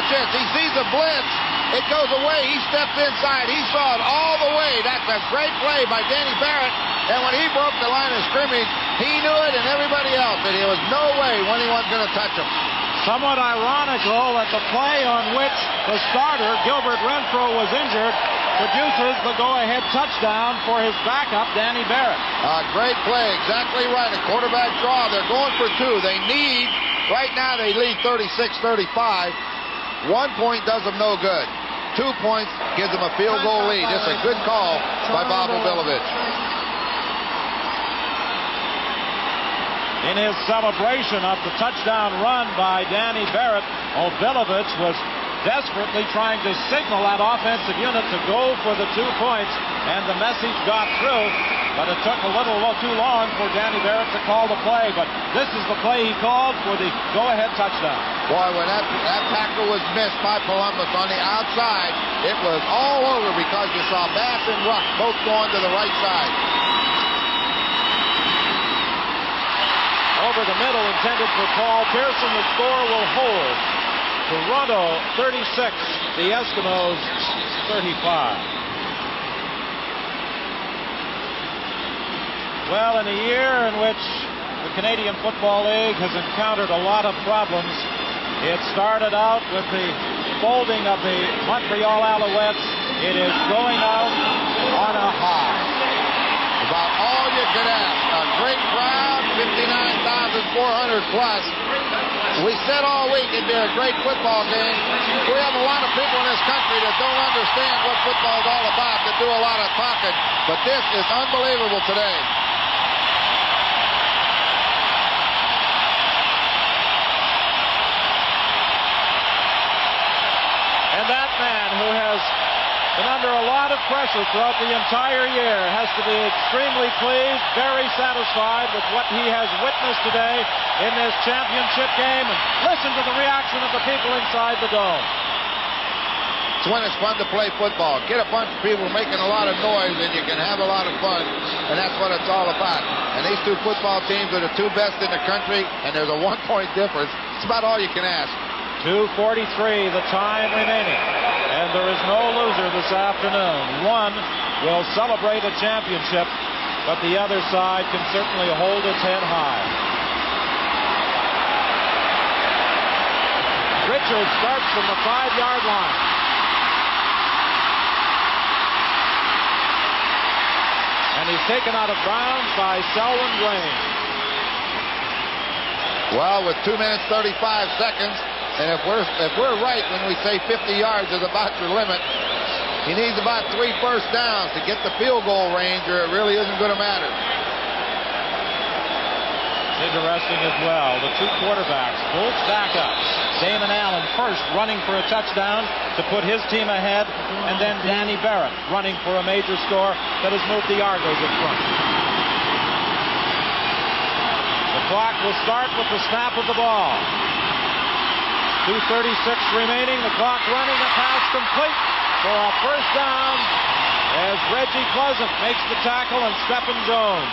He sees a blitz. It goes away. He steps inside. He saw it all the way. That's a great play by Danny Barrett. And when he broke the line of scrimmage, he knew it and everybody else that there was no way anyone's going to touch him. Somewhat ironical that the play on which the starter, Gilbert Renfro, was injured produces the go-ahead touchdown for his backup, Danny Barrett. Great play. Exactly right. A quarterback draw. They're going for 2. They need, right now they lead 36-35. 1 point does them no good. 2 points gives them a field goal lead. It's a good call by Bob Obilovich. In his celebration of the touchdown run by Danny Barrett, Obilovich was desperately trying to signal that offensive unit to go for the 2 points, and the message got through, but it took a little too long for Danny Barrett to call the play. But this is the play he called for the go-ahead touchdown. Boy, when that tackle was missed by Columbus on the outside, it was all over because you saw Bass and Ruck both going to the right side. Over the middle, intended for Paul Pearson. The score will hold. Toronto 36, the Eskimos 35. Well, in a year in which the Canadian Football League has encountered a lot of problems, it started out with the folding of the Montreal Alouettes. It is going out on a high. About all you could ask. A great crowd, 59,400 plus. We said all week it'd be a great football game. We have a lot of people in this country that don't understand what football is all about, that do a lot of talking. But this is unbelievable today. And that man who has been under a lot of pressure throughout the entire year has to be extremely pleased, very satisfied with what he has witnessed today in this championship game. And listen to the reaction of the people inside the dome. It's when it's fun to play football. Get a bunch of people making a lot of noise and you can have a lot of fun. And that's what it's all about. And these 2 football teams are the 2 best in the country, and there's a 1-point difference. It's about all you can ask. 2:43 the time remaining. And there is no loser this afternoon. One will celebrate a championship, but the other side can certainly hold its head high. Richards starts from the 5-yard line. And he's taken out of bounds by Selwyn Grain. Well, with 2 minutes 35 seconds, and if we're right when we say 50 yards is about your limit, he needs about 3 first downs to get the field goal range, or it really isn't going to matter. Interesting as well, the two quarterbacks, both backups. Damon Allen first running for a touchdown to put his team ahead, and then Danny Barrett running for a major score that has moved the Argos in front. The clock will start with the snap of the ball. 2:36 remaining, the clock running, a pass complete for a first down as Reggie Pleasant makes the tackle and Stephen Jones.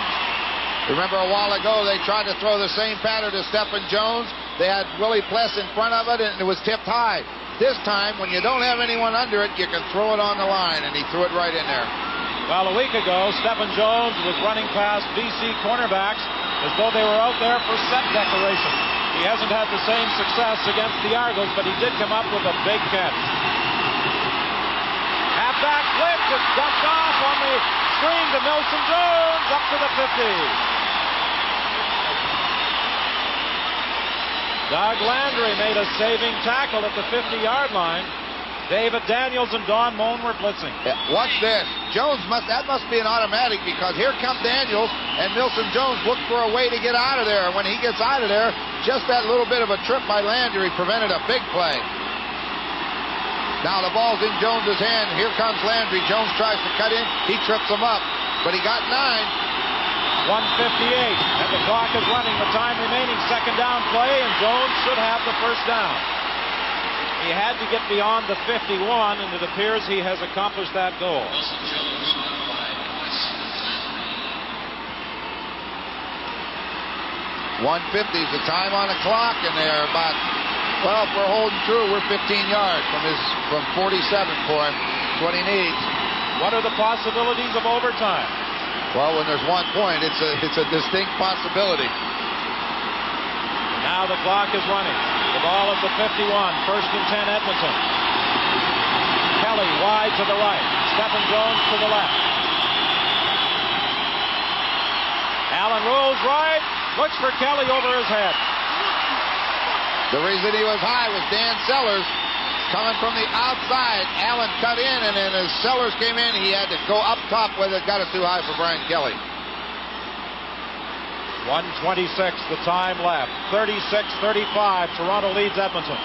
Remember a while ago they tried to throw the same pattern to Stephen Jones. They had Willie Pless in front of it and it was tipped high. This time, when you don't have anyone under it, you can throw it on the line, and he threw it right in there. Well, a week ago, Stephen Jones was running past BC cornerbacks as though they were out there for set decoration. He hasn't had the same success against the Argos, but he did come up with a big catch. Halfback blitz, it's dumped off on the screen to Milson Jones, up to the 50. Doug Landry made a saving tackle at the 50-yard line. David Daniels and Don Moen were blitzing. Yeah, watch this. That must be an automatic, because here come Daniels, and Milson Jones looked for a way to get out of there. When he gets out of there, just that little bit of a trip by Landry prevented a big play. Now the ball's in Jones's hand. Here comes Landry. Jones tries to cut in. He trips him up, but he got 9. 1:58, and the clock is running. The time remaining, second down play, and Jones should have the first down. He had to get beyond the 51, and it appears he has accomplished that goal. 1:50 is the time on the clock, and they're about, well, if we're holding true, we're 15 yards from 47 for him. That's what he needs. What are the possibilities of overtime? Well, when there's 1 point, it's a distinct possibility. Now the clock is running. The ball at the 51. First and 10, Edmonton. Kelly wide to the right. Stephen Jones to the left. Allen rolls right. Looks for Kelly over his head. The reason he was high was Dan Sellers coming from the outside. Allen cut in, and then as Sellers came in, he had to go up top with it. Got it too high for Brian Kelly. 1:26, the time left. 36-35, Toronto leads Edmonton.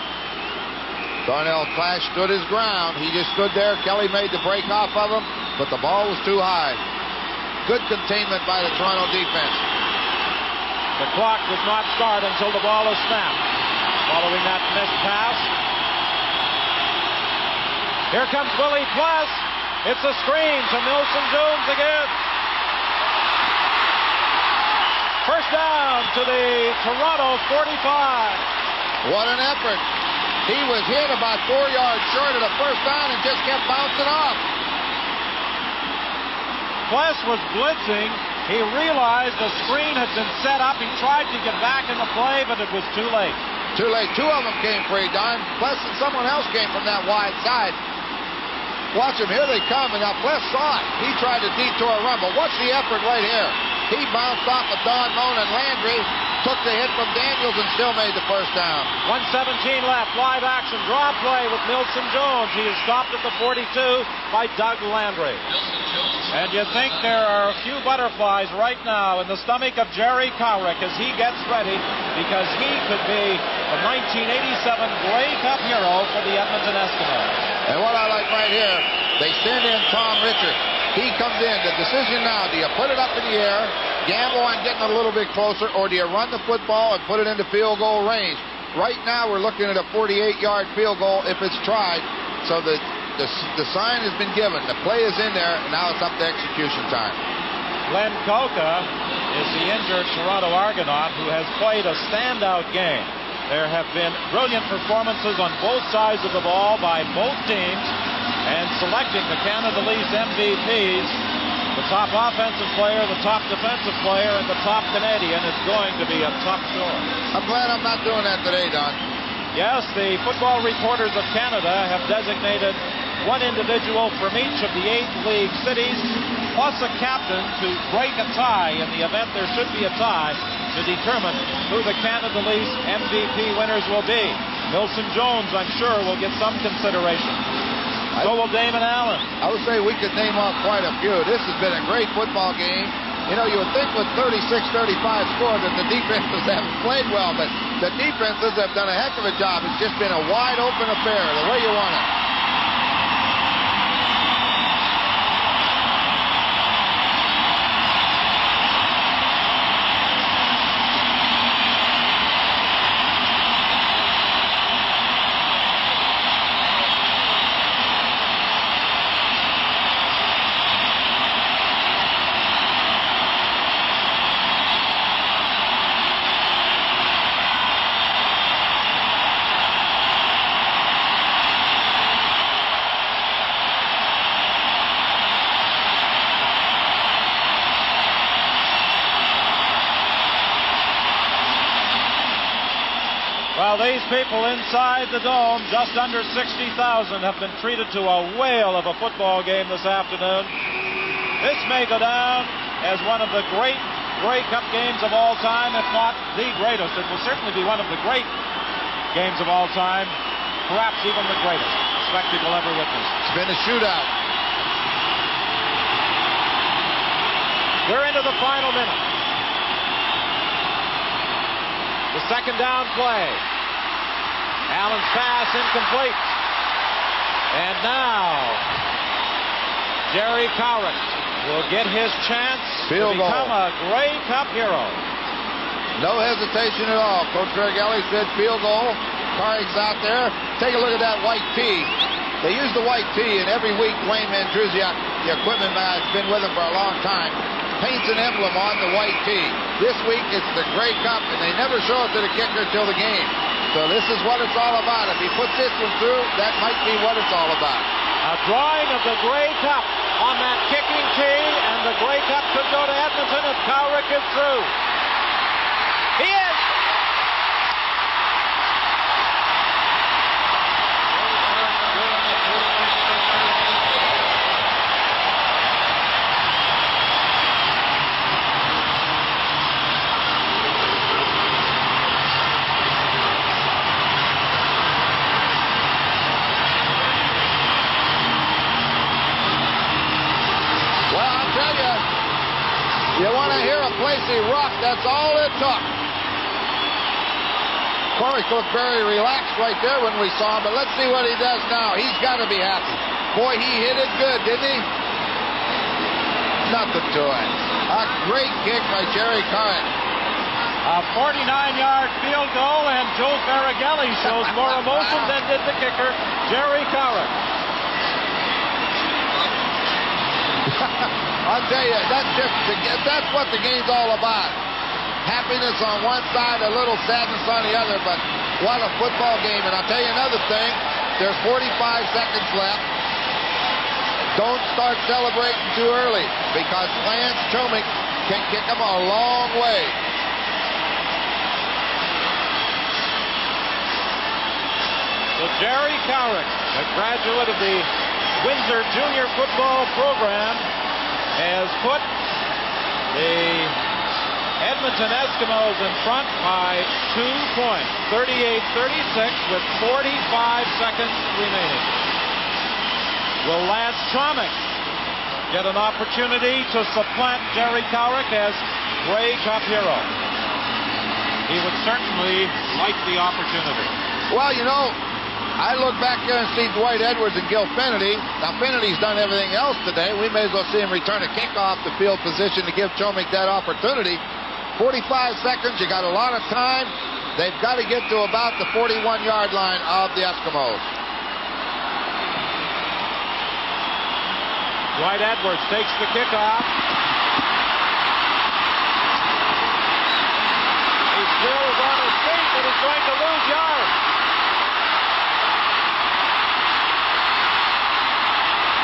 Darnell Clash stood his ground. He just stood there. Kelly made the break off of him, but the ball was too high. Good containment by the Toronto defense. The clock does not start until the ball is snapped. Following that missed pass, here comes Willie Pless. It's a screen to Milson Jones again. First down to the Toronto 45. What an effort. He was hit about 4 yards short of the first down and just kept bouncing off. Pless was blitzing. He realized the screen had been set up. He tried to get back in the play, but it was too late. Too late. 2 of them came free, Don. Pless and someone else came from that wide side. Watch them. Here they come, and now Pless saw it. He tried to detour a run, but watch the effort right here. He bounced off of Don Moen and Landry, took the hit from Daniels, and still made the first down. 1:17 left. Live action draw play with Milson Jones. He is stopped at the 42 by Doug Landry. And you think there are a few butterflies right now in the stomach of Jerry Cowrick as he gets ready, because he could be the 1987 Grey Cup hero for the Edmonton Eskimos. And what I like right here, they send in Tom Richard. He comes in. The decision now, do you put it up in the air, gamble on getting a little bit closer, or do you run the football and put it into field goal range? Right now we're looking at a 48-yard field goal if it's tried. So the sign has been given. The play is in there, and now it's up to execution time. Glenn Koka is the injured Toronto Argonaut who has played a standout game. There have been brilliant performances on both sides of the ball by both teams, and selecting the Canada Leafs MVPs, the top offensive player, the top defensive player, and the top Canadian is going to be a tough chore. I'm glad I'm not doing that today, Don. Yes, the Football Reporters of Canada have designated one individual from each of the 8 league cities, plus a captain to break a tie in the event there should be a tie, to determine who the Canada Leafs MVP winners will be. Milson Jones, I'm sure, will get some consideration. So will Damon Allen. I would say we could name off quite a few. This has been a great football game. You know, you would think with 36-35 score that the defenses haven't played well, but the defenses have done a heck of a job. It's just been a wide open affair, the way you want it. Well, these people inside the dome, just under 60,000, have been treated to a whale of a football game this afternoon. This may go down as one of the great Grey Cup games of all time, if not the greatest. It will certainly be one of the great games of all time, perhaps even the greatest spectacle ever witnessed. It's been a shootout. We're into the final minute. The second down play. Allen's pass incomplete. And now Jerry Cowrick will get his chance to become a Grey Cup hero. No hesitation at all. Coach Greg Ellie said field goal. Cowrick's out there. Take a look at that white tee. They use the white tee, and every week Wayne Mandrusiak, the equipment man, has been with him for a long time, paints an emblem on the white tee. This week it's the Grey Cup, and they never show it to the kicker till the game. So this is what it's all about. If he puts this one through, that might be what it's all about. A drawing of the Grey Cup on that kicking tee, and the Grey Cup could go to Edmonton if Cowrick is through. He is! You want to hear a place he rocked, that's all it took. Corey looked very relaxed right there when we saw him, but let's see what he does now. He's got to be happy. Boy, he hit it good, didn't he? Nothing to it. A great kick by Jerry Cowrick. A 49-yard field goal, and Joe Farragelli shows more emotion than did the kicker, Jerry Cowrick. I'll tell you, that's what the game's all about. Happiness on one side, a little sadness on the other, but what a football game. And I'll tell you another thing, there's 45 seconds left. Don't start celebrating too early, because Lance Chomick can kick them a long way. So Jerry Cowrick, a graduate of the Windsor Junior Football Program, has put the Edmonton Eskimos in front by 2 points, 38-36, with 45 seconds remaining. Will Lance Chomick get an opportunity to supplant Jerry Cowrick as Grey Cup hero? He would certainly like the opportunity. Well, you know, I look back there and see Dwight Edwards and Gil Finnerty. Now, Finnerty's done everything else today. We may as well see him return a kickoff to field position to give Chomick that opportunity. 45 seconds, you got a lot of time. They've got to get to about the 41-yard line of the Eskimos. Dwight Edwards takes the kickoff. He still is on his feet, but his he's going to lose yards.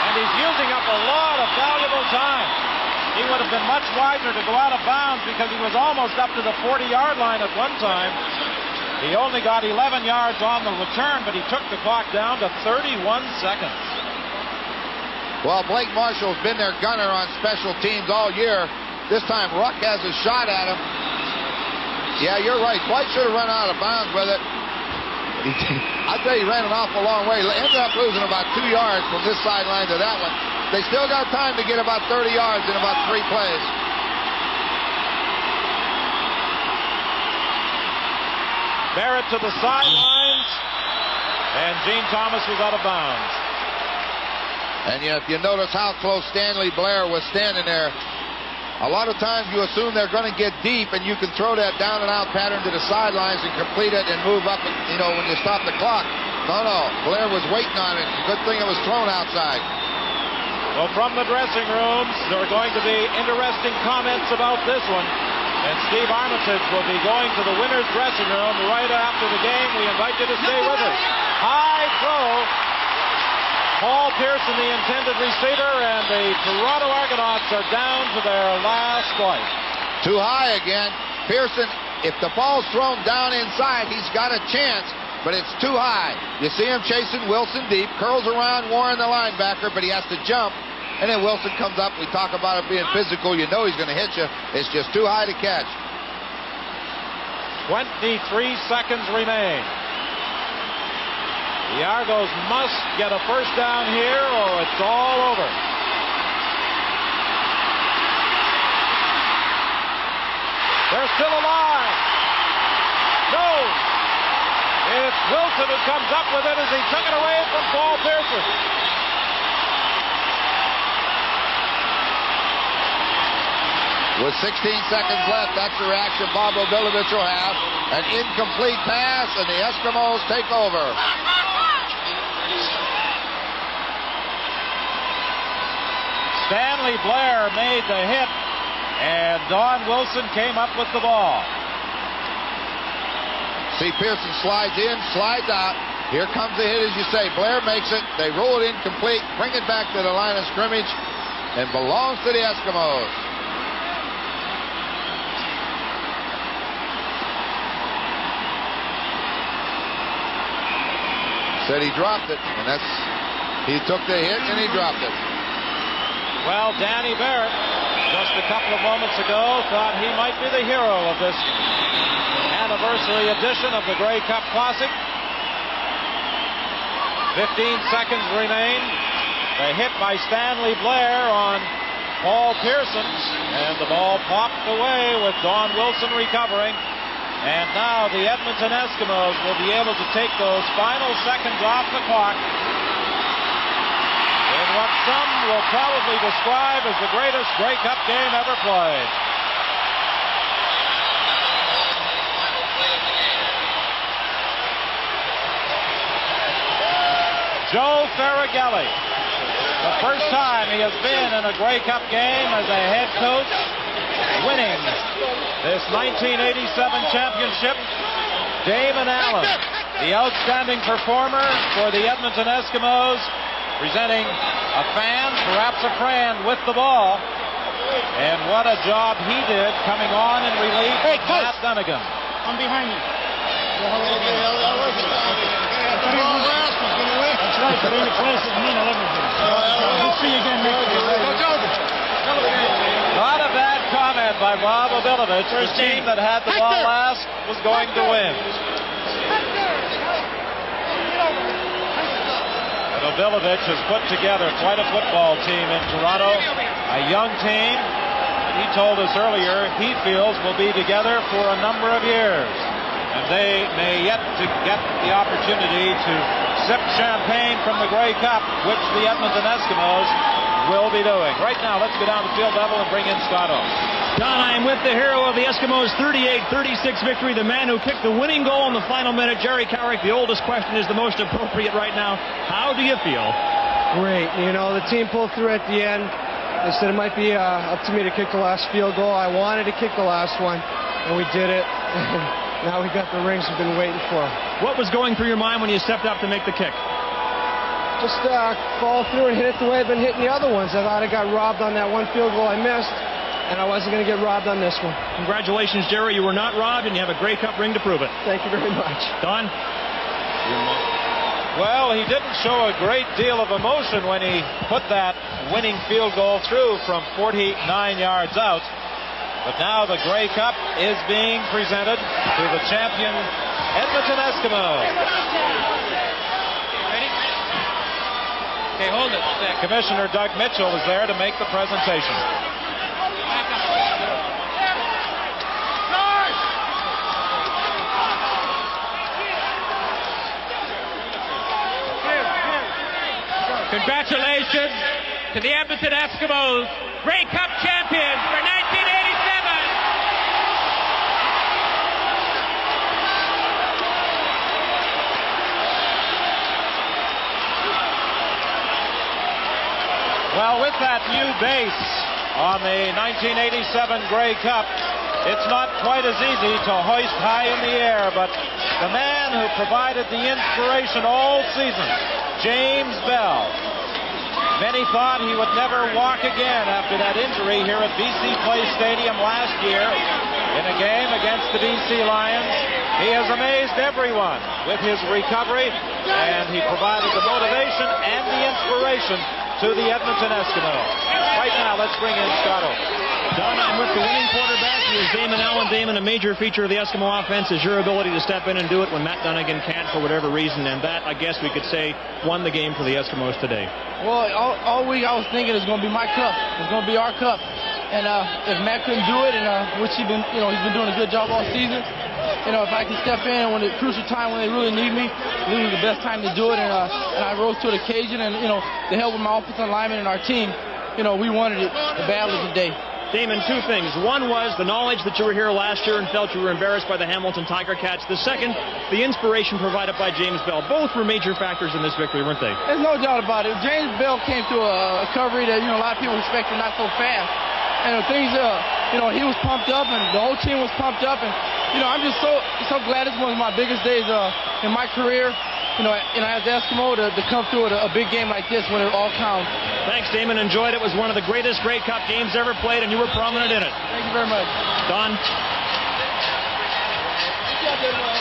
And he's using up a lot of valuable time. He would have been much wiser to go out of bounds because he was almost up to the 40-yard line at one time. He only got 11 yards on the return, but he took the clock down to 31 seconds. Well, Blake Marshall's been their gunner on special teams all year. This time, Ruck has a shot at him. Yeah, you're right. White should have run out of bounds with it. I tell you, he ran an awful long way. Ended up losing about 2 yards from this sideline to that one. They still got time to get about 30 yards in about 3 plays. Barrett to the sidelines, and Gene Thomas was out of bounds. And if you notice how close Stanley Blair was standing there, a lot of times you assume they're going to get deep and you can throw that down and out pattern to the sidelines and complete it and move up, you know, when you stop the clock. No, Blair was waiting on it. Good thing it was thrown outside. Well, from the dressing rooms, there are going to be interesting comments about this one. And Steve Armitage will be going to the winner's dressing room right after the game. We invite you to stay with us. High throw. Paul Pearson, the intended receiver, and the Toronto Argonauts are down to their last flight. Too high again. Pearson, if the ball's thrown down inside, he's got a chance, but it's too high. You see him chasing Wilson deep, curls around Warren, the linebacker, but he has to jump, and then Wilson comes up. We talk about it being physical. You know he's going to hit you. It's just too high to catch. 23 seconds remain. The Argos must get a first down here or it's all over. They're still alive. No. It's Wilson who comes up with it as he took it away from Paul Pearson. With 16 seconds left, that's the reaction Bob Obilovich will have. An incomplete pass, and the Eskimos take over. Stanley Blair made the hit, and Don Wilson came up with the ball. See, Pearson slides in, slides out. Here comes the hit, as you say. Blair makes it. They roll it incomplete, bring it back to the line of scrimmage, and belongs to the Eskimos. Said he dropped it, and he took the hit and he dropped it. Well, Danny Barrett, just a couple of moments ago, thought he might be the hero of this anniversary edition of the Grey Cup Classic. 15 seconds remain. The hit by Stanley Blair on Paul Pearson, and the ball popped away with Don Wilson recovering. And now the Edmonton Eskimos will be able to take those final seconds off the clock in what some will probably describe as the greatest Grey Cup game ever played. Joe Faragelli, the first time he has been in a Grey Cup game as a head coach, winning this 1987 championship. Damon Allen, the outstanding performer for the Edmonton Eskimos, presenting a fan, perhaps a friend, with the ball. And what a job he did coming on in relief. Hey, Matt Dunnigan. I'm behind you. That's right, but in the class at 9/11. We'll see you again next year. Not a bad comment by Bob Obilovich. The team that had the ball last was going to win. And Obilovich has put together quite a football team in Toronto, a young team. He told us earlier he feels will be together for a number of years. And they may yet to get the opportunity to sip champagne from the Grey Cup, which the Edmonton Eskimos will be doing. Right now, let's go down to field level and bring in Scott O. Don, I am with the hero of the Eskimos' 38-36 victory, the man who kicked the winning goal in the final minute, Jerry Carrick. The oldest question is the most appropriate right now. How do you feel? Great. You know, the team pulled through at the end. They said it might be up to me to kick the last field goal. I wanted to kick the last one, and we did it. now we got the rings we've been waiting for. What was going through your mind when you stepped up to make the kick? Just fall through and hit it the way I've been hitting the other ones. I thought I got robbed on that one field goal I missed, and I wasn't going to get robbed on this one. Congratulations, Jerry. You were not robbed, and you have a Grey Cup ring to prove it. Thank you very much. Don? Well, he didn't show a great deal of emotion when he put that winning field goal through from 49 yards out. But now the Grey Cup is being presented to the champion Edmonton Eskimos. Okay, hold it. Commissioner Doug Mitchell is there to make the presentation. Congratulations to the Edmonton Eskimos, Grey Cup champions for 1987. Well, with that new base on the 1987 Grey Cup, it's not quite as easy to hoist high in the air, but the man who provided the inspiration all season, James Bell. Many thought he would never walk again after that injury here at BC Place Stadium last year in a game against the BC Lions. He has amazed everyone with his recovery, and he provided the motivation and the inspiration to the Edmonton Eskimos. Right now, let's bring in Scott Oak. Don, I'm with the winning quarterback. Here's Damon Allen. Damon, a major feature of the Eskimo offense is your ability to step in and do it when Matt Dunnigan can't for whatever reason, and that, I guess we could say, won the game for the Eskimos today. Well, all week I was thinking it's going to be my cup. It's going to be our cup. And if Matt couldn't do it, and which he's been doing a good job all season, if I can step in when it's crucial time when they really need me, this is the best time to do it. And I rose to the occasion, and to help with my offensive linemen and our team, we wanted it badly today. Damon, two things. One was the knowledge that you were here last year and felt you were embarrassed by the Hamilton Tiger Cats. The second, the inspiration provided by James Bell. Both were major factors in this victory, weren't they? There's no doubt about it. James Bell came to a recovery that a lot of people expected not so fast. And things, he was pumped up, and the whole team was pumped up. And I'm just so glad. It's one of my biggest days in my career. As Eskimo to come through a big game like this when it all counts. Thanks, Damon. Enjoyed it. It was one of the greatest Grey Cup games ever played, and you were prominent in it. Thank you very much. Don?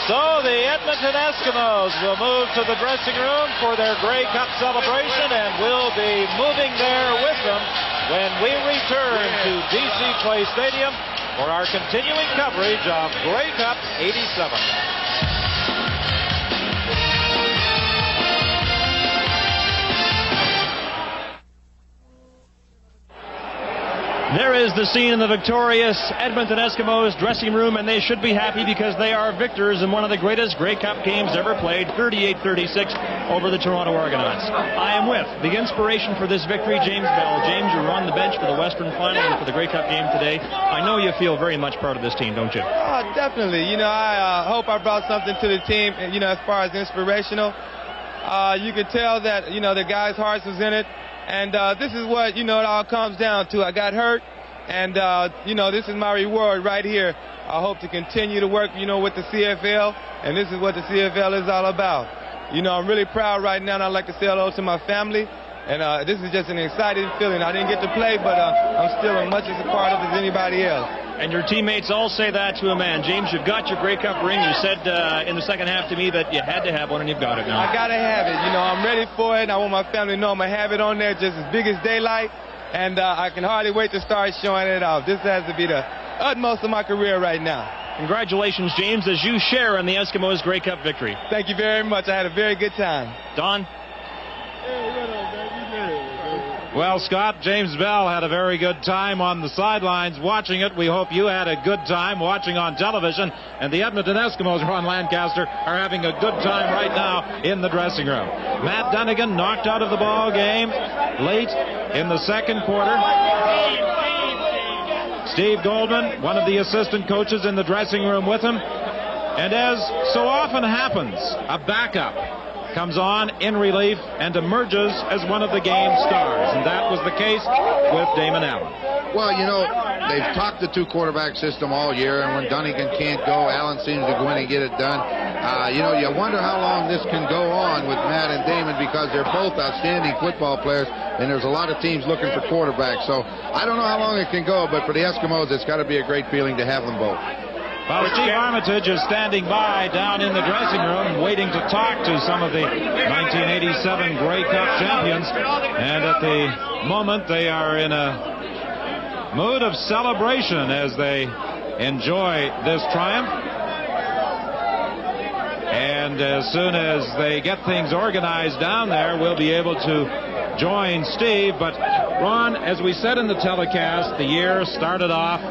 So the Edmonton Eskimos will move to the dressing room for their Grey Cup celebration, and we'll be moving there with them when we return to BC Place Stadium for our continuing coverage of Grey Cup 87. There is the scene in the victorious Edmonton Eskimos dressing room, and they should be happy because they are victors in one of the greatest Grey Cup games ever played, 38-36 over the Toronto Argonauts. I am with the inspiration for this victory, James Bell. James, you were on the bench for the Western Final and for the Grey Cup game today. I know you feel very much part of this team, don't you? Oh, definitely. I hope I brought something to the team, as far as inspirational. You could tell that, the guys' hearts was in it. And this is what, it all comes down to. I got hurt, and, this is my reward right here. I hope to continue to work, with the CFL, and this is what the CFL is all about. I'm really proud right now, and I'd like to say hello to my family. And this is just an exciting feeling. I didn't get to play, but I'm still as much as a part of it as anybody else. And your teammates all say that to a man. James, you've got your Grey Cup ring. You said in the second half to me that you had to have one, and you've got it now. I got to have it. I'm ready for it. I want my family to know I'm going to have it on there just as big as daylight. And I can hardly wait to start showing it off. This has to be the utmost of my career right now. Congratulations, James, as you share in the Eskimos' Grey Cup victory. Thank you very much. I had a very good time. Don? Well, Scott, James Bell had a very good time on the sidelines watching it. We hope you had a good time watching on television. And the Edmonton Eskimos, Ron Lancaster, are having a good time right now in the dressing room. Matt Dunnigan knocked out of the ball game late in the second quarter. Steve Goldman, one of the assistant coaches in the dressing room with him. And as so often happens, a backup comes on in relief and emerges as one of the game's stars. And that was the case with Damon Allen. Well, you know, they've talked the two-quarterback system all year, and when Dunnigan can't go, Allen seems to go in and get it done. You know, you wonder how long this can go on with Matt and Damon, because they're both outstanding football players, and there's a lot of teams looking for quarterbacks. So I don't know how long it can go, but for the Eskimos, it's got to be a great feeling to have them both. Well, Steve Armitage is standing by down in the dressing room waiting to talk to some of the 1987 Grey Cup champions. And at the moment, they are in a mood of celebration as they enjoy this triumph. And as soon as they get things organized down there, we'll be able to join Steve. But Ron, as we said in the telecast, the year started off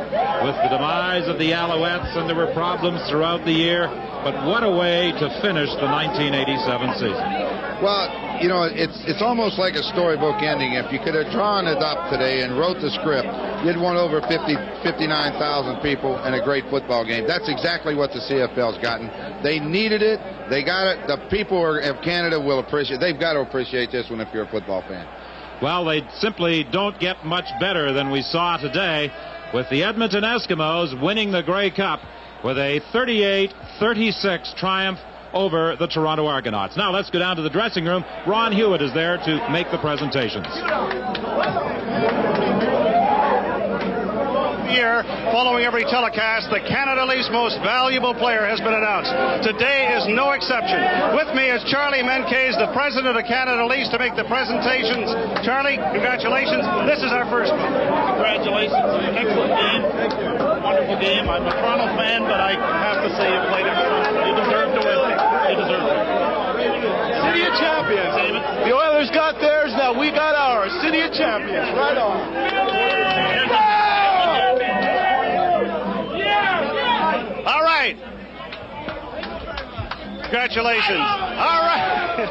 with the demise of the Alouettes, and there were problems throughout the year. But what a way to finish the 1987 season. Well, you know, it's almost like a storybook ending. If you could have drawn it up today and wrote the script, you'd won over 59,000 people in a great football game. That's exactly what the CFL's gotten. They needed it. They got it. The people of Canada will appreciate. They've got to appreciate this one if you're a football fan. Well, they simply don't get much better than we saw today, with the Edmonton Eskimos winning the Grey Cup with a 38-36 triumph over the Toronto Argonauts. Now let's go down to the dressing room. Ron Hewitt is there to make the presentations. Year, following every telecast, the Canada Leafs most valuable player has been announced. Today is no exception. With me is Charlie Menkes, the president of Canada Leafs, to make the presentations. Charlie, congratulations. This is our first one. Congratulations. Excellent game. Wonderful game. I'm a Toronto fan, but I have to say you played excellent. You deserve to win. You deserve it. City of Champions. The Oilers got theirs, now we got ours. City of Champions. Right on. All right. Congratulations. All right.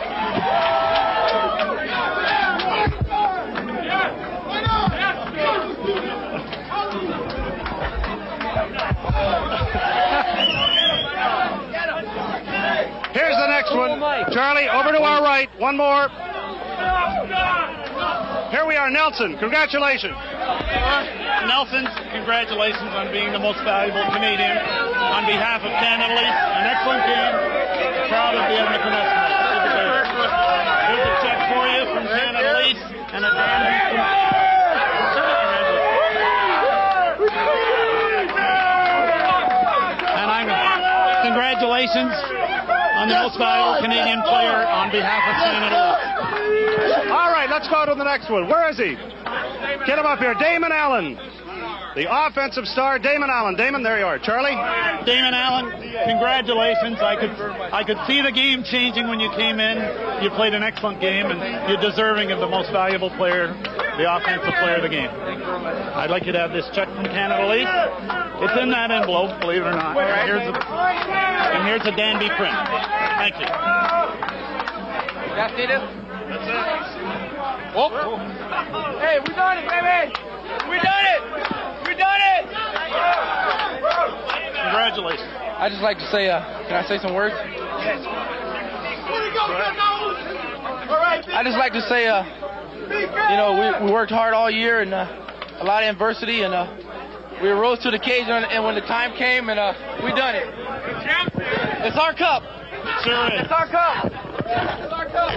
Here's the next one. Charlie, over to our right. One more. Here we are, Nelson. Congratulations. Nelson, congratulations on being the most valuable Canadian. On behalf of Canada Leafs, an excellent game. Proud of the Edmonton Eskimos. Here's a check for you from Canada Leafs and a congratulations on the most valuable Canadian player on behalf of Canada Leafs. All right, let's go to the next one. Where is he? Get him up here. Damon Allen, the offensive star, Damon Allen. Damon, there you are. Charlie? Damon Allen, congratulations. I could see the game changing when you came in. You played an excellent game, and you're deserving of the most valuable player, the offensive player of the game. I'd like you to have this check from Canada Leafs. It's in that envelope, believe it or not. Here's a Danby print. Thank you. That's it? That's it. Oh. Hey, we done it, baby! We done it! We done it! Congratulations. I just like to say, can I say some words? I just like to say, you know, we worked hard all year and a lot of adversity, and we rose to the occasion, and when the time came, and we done it. It's our cup. Sure is. It's our cup. It's our cup.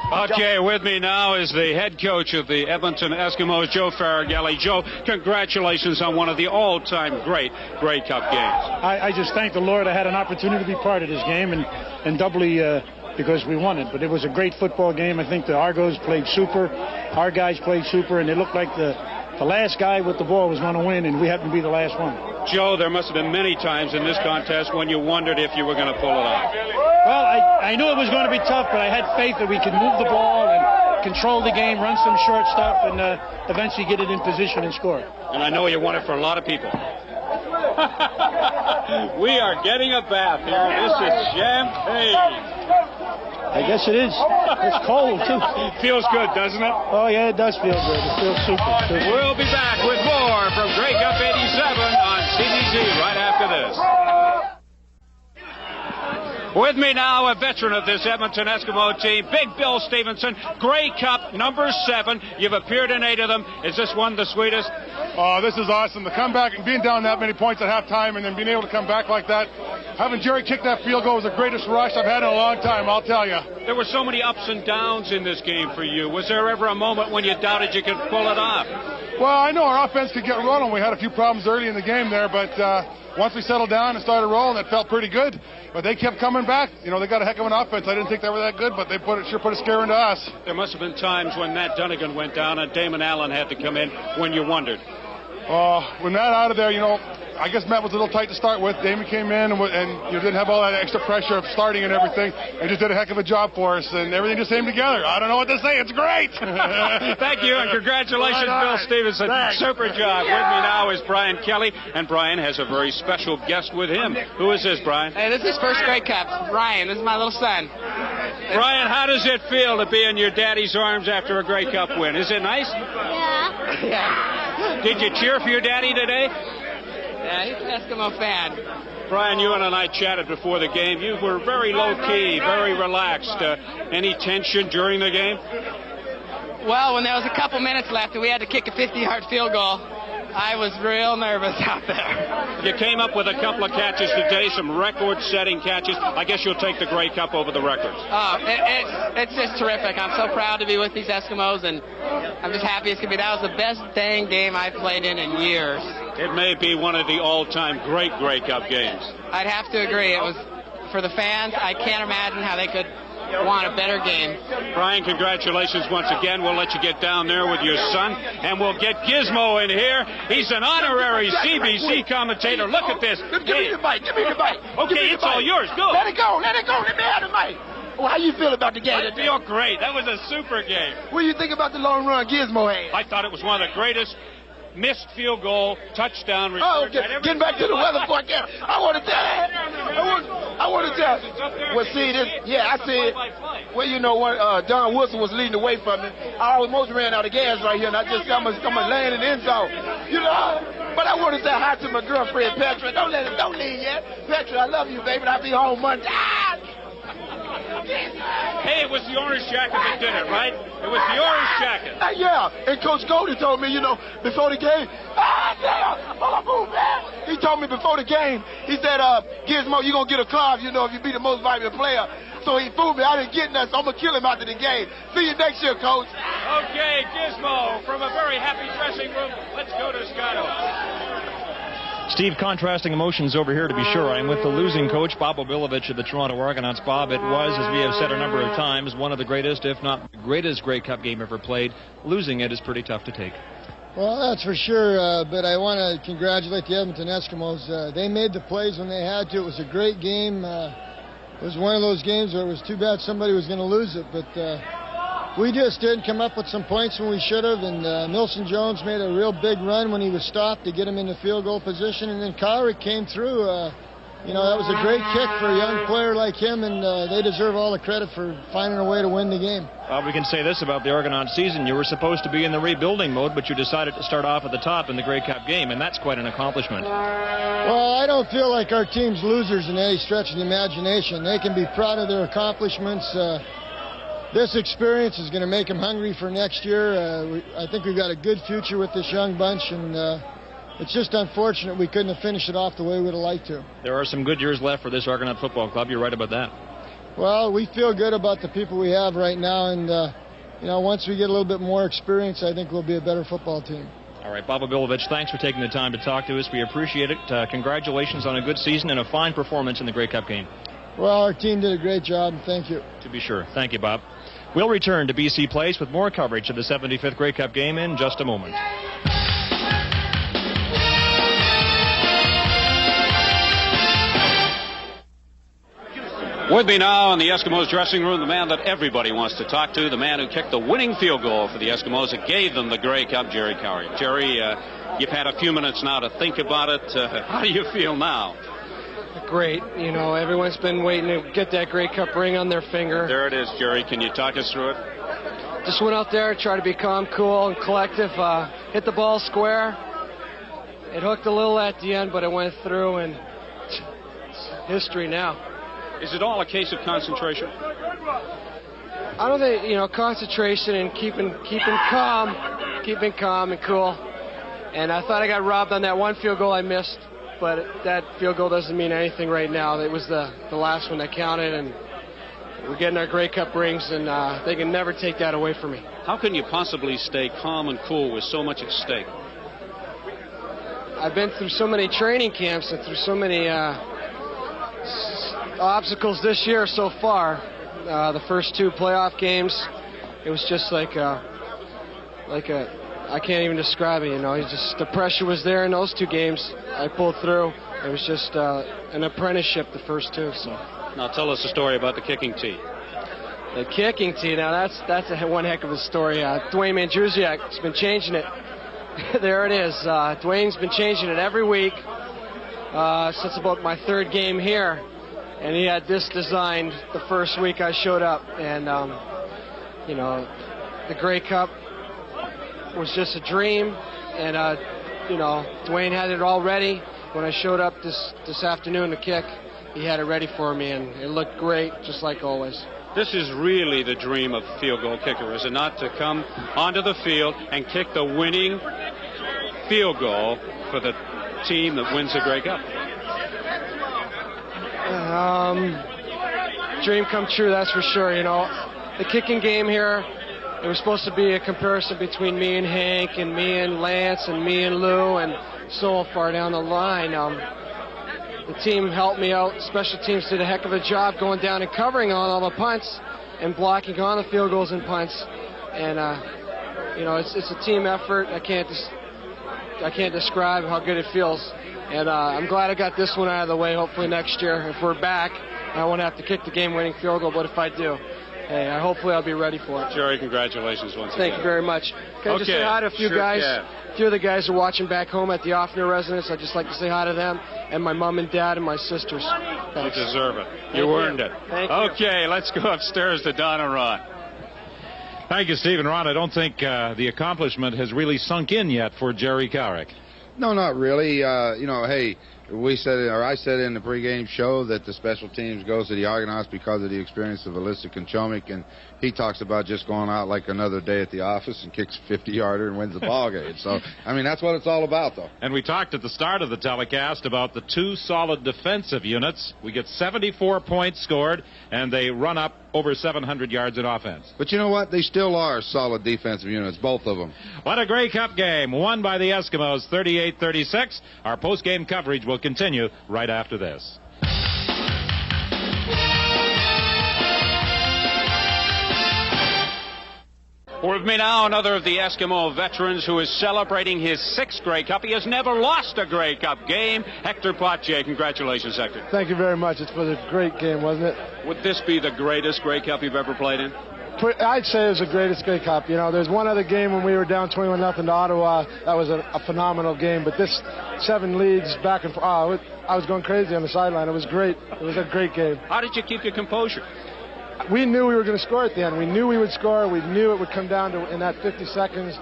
Okay, with me now is the head coach of the Edmonton Eskimos, Joe Faragelli. Joe, congratulations on one of the all-time great Grey Cup games. I just thank the Lord I had an opportunity to be part of this game, and doubly because we won it. But it was a great football game. I think the Argos played super. Our guys played super, and it looked like the last guy with the ball was going to win, and we happened to be the last one. Joe, there must have been many times in this contest when you wondered if you were going to pull it off. Well, I knew it was going to be tough, but I had faith that we could move the ball and control the game, run some short stuff, and eventually get it in position and score. And I know you won it for a lot of people. We are getting a bath here. This is champagne. I guess it is. It's cold, too. Feels good, doesn't it? Oh, yeah, it does feel good. It feels super. We'll be back with more from Grey Cup 87 on CBC right after this. With me now, a veteran of this Edmonton Eskimo team, Big Bill Stevenson, Grey Cup, number 7. You've appeared in 8 of them. Is this one the sweetest? Oh, this is awesome. The comeback and being down that many points at halftime and then being able to come back like that. Having Jerry kick that field goal was the greatest rush I've had in a long time, I'll tell you. There were so many ups and downs in this game for you. Was there ever a moment when you doubted you could pull it off? Well, I know our offense could get rolling. We had a few problems early in the game there, but once we settled down and started rolling, it felt pretty good. But they kept coming back. You know, they got a heck of an offense. I didn't think they were that good, but they sure put a scare into us. There must have been times when Matt Dunnigan went down and Damon Allen had to come in when you wondered. When Matt out of there, you know, I guess Matt was a little tight to start with. Damon came in and you didn't have all that extra pressure of starting and everything. They just did a heck of a job for us, and everything just came together. I don't know what to say. It's great. Thank you, and congratulations, Bill Stevenson. Thanks. Super job. Yeah. With me now is Brian Kelly, and Brian has a very special guest with him. Who is this, Brian? Hey, this is first Grey Cup. Ryan, this is my little son. Brian, how does it feel to be in your daddy's arms after a Grey Cup win? Is it nice? Yeah. Did you cheer for your daddy today? Yeah, he's an Eskimo fan. Brian, you and I chatted before the game. You were very low-key, very relaxed. Any tension during the game? Well, when there was a couple minutes left and we had to kick a 50-yard field goal, I was real nervous out there. You came up with a couple of catches today, some record-setting catches. I guess you'll take the Grey Cup over the records. Oh, it's just terrific. I'm so proud to be with these Eskimos, and I'm just happy as can be. That was the best dang game I've played in years. It may be one of the all-time great Grey Cup games. I'd have to agree. It was, for the fans, I can't imagine how they could want a better game. Brian, congratulations once again. We'll let you get down there with your son, and we'll get Gizmo in here. He's an honorary CBC commentator. Look at this. Give me the mic. Give me the mic. Okay, it's all yours. Go. Let it go. Let it go. Let me have the mic. Well, how you feel about the game? I feel great. That was a super game. What do you think about the long run Gizmo had? I thought it was one of the greatest missed field goal, touchdown return. Oh, okay. Getting back to the weather forecast. I want to tell you. I want to tell you. Well, see, this, yeah, I said, well, you know, when John Wilson was leading away from me, I almost ran out of gas right here, and I just got my land in the end zone. You know, but I want to say hi to my girlfriend, Petra. Don't leave yet. Petra, I love you, baby. I'll be home Monday. Hey, it was the orange jacket that did it, right? It was the orange jacket. Yeah, and Coach Goldie told me, you know, before the game, he told me before the game, he said, Gizmo, you're going to get a car, you know, if you be the most valuable player. So he fooled me. I didn't get nothing, so I'm going to kill him after the game. See you next year, Coach. Okay, Gizmo, from a very happy dressing room, let's go to Scotto. Steve, contrasting emotions over here to be sure. I'm with the losing coach, Bob Obilovich of the Toronto Argonauts. Bob, it was, as we have said a number of times, one of the greatest, if not the greatest Grey Cup game ever played. Losing it is pretty tough to take. Well, that's for sure, but I want to congratulate the Edmonton Eskimos. They made the plays when they had to. It was a great game. It was one of those games where it was too bad somebody was going to lose it, but we just didn't come up with some points when we should have, and Milson Jones made a real big run when he was stopped to get him in the field goal position, and then Kowrick came through. You know, that was a great kick for a young player like him, and they deserve all the credit for finding a way to win the game. We can say this about the Argonaut season. You were supposed to be in the rebuilding mode, but you decided to start off at the top in the Grey Cup game, and that's quite an accomplishment. Well, I don't feel like our team's losers in any stretch of the imagination. They can be proud of their accomplishments. This experience is going to make them hungry for next year. I think we've got a good future with this young bunch, and it's just unfortunate we couldn't have finished it off the way we would have liked to. There are some good years left for this Argonaut football club. You're right about that. Well, we feel good about the people we have right now, and you know, once we get a little bit more experience, I think we'll be a better football team. All right, Bob Obilovich, thanks for taking the time to talk to us. We appreciate it. Congratulations on a good season and a fine performance in the Grey Cup game. Well, our team did a great job, and thank you. To be sure. Thank you, Bob. We'll return to BC Place with more coverage of the 75th Grey Cup game in just a moment. With me now in the Eskimos dressing room, the man that everybody wants to talk to, the man who kicked the winning field goal for the Eskimos that gave them the Grey Cup, Jerry Cowrick. Jerry, you've had a few minutes now to think about it. How do you feel now? Great. You know, everyone's been waiting to get that Grey Cup ring on their finger. There it is, Jerry. Can you talk us through it? Just went out there, tried to be calm, cool, and collective. Hit the ball square. It hooked a little at the end, but it went through, and it's history now. Is it all a case of concentration? I don't think, concentration and keeping calm and cool. And I thought I got robbed on that one field goal I missed, but that field goal doesn't mean anything right now. It was the last one that counted, and we're getting our Grey Cup rings, and they can never take that away from me. How can you possibly stay calm and cool with so much at stake? I've been through so many training camps and through so many obstacles this year so far. The first 2 playoff games, it was just like I can't even describe it. The pressure was there in those 2 games. I pulled through. It was just an apprenticeship the first 2. So. Now tell us a story about the kicking tee. The kicking tee. Now that's one heck of a story. Dwayne Mandrusiak's been changing it. There it is. Dwayne's been changing it every week since about my 3rd game here. And he had this designed the first week I showed up. And, the Grey Cup was just a dream. And, Dwayne had it all ready. When I showed up this afternoon to kick, he had it ready for me. And it looked great, just like always. This is really the dream of a field goal kicker, is it not? To come onto the field and kick the winning field goal for the team that wins the Grey Cup. Dream come true, that's for sure. The kicking game here, it was supposed to be a comparison between me and Hank and me and Lance and me and Lou and so far down the line. The team helped me out. Special teams did a heck of a job going down and covering on all the punts and blocking on the field goals and punts. And it's a team effort. I can't describe how good it feels. And I'm glad I got this one out of the way. Hopefully next year, if we're back, I won't have to kick the game-winning field goal. But if I do, hey, hopefully I'll be ready for it. Jerry, congratulations once again. Thank you very much. Can I just say hi to a few guys? A few of the guys are watching back home at the Offner residence. I'd just like to say hi to them and my mom and dad and my sisters. Thanks. You deserve it. You earned it. Thank you. Okay, let's go upstairs to Don and Ron. Thank you, Steve and Ron. I don't think the accomplishment has really sunk in yet for Jerry Carrick. No, not really. Hey, I said in the pregame show that the special teams goes to the Argonauts because of the experience of Alyssa Konchomik, and he talks about just going out like another day at the office and kicks a 50-yarder and wins the ball game. So, that's what it's all about, though. And we talked at the start of the telecast about the 2 solid defensive units. We get 74 points scored, and they run up over 700 yards in offense. But you know what? They still are solid defensive units, both of them. What a Grey Cup game, won by the Eskimos 38-36. Our post-game coverage will continue right after this. With me now, another of the Eskimo veterans who is celebrating his 6th Grey Cup. He has never lost a Grey Cup game. Hector Poitier. Congratulations, Hector. Thank you very much. It was a great game, wasn't it? Would this be the greatest Grey Cup you've ever played in? I'd say it was the greatest Grey Cup. There's one other game when we were down 21-0 to Ottawa. That was a phenomenal game. But this 7 leads back and forth. I was going crazy on the sideline. It was great. It was a great game. How did you keep your composure? We knew we were going to score at the end. We knew we would score. We knew it would come down to, in that 50 seconds,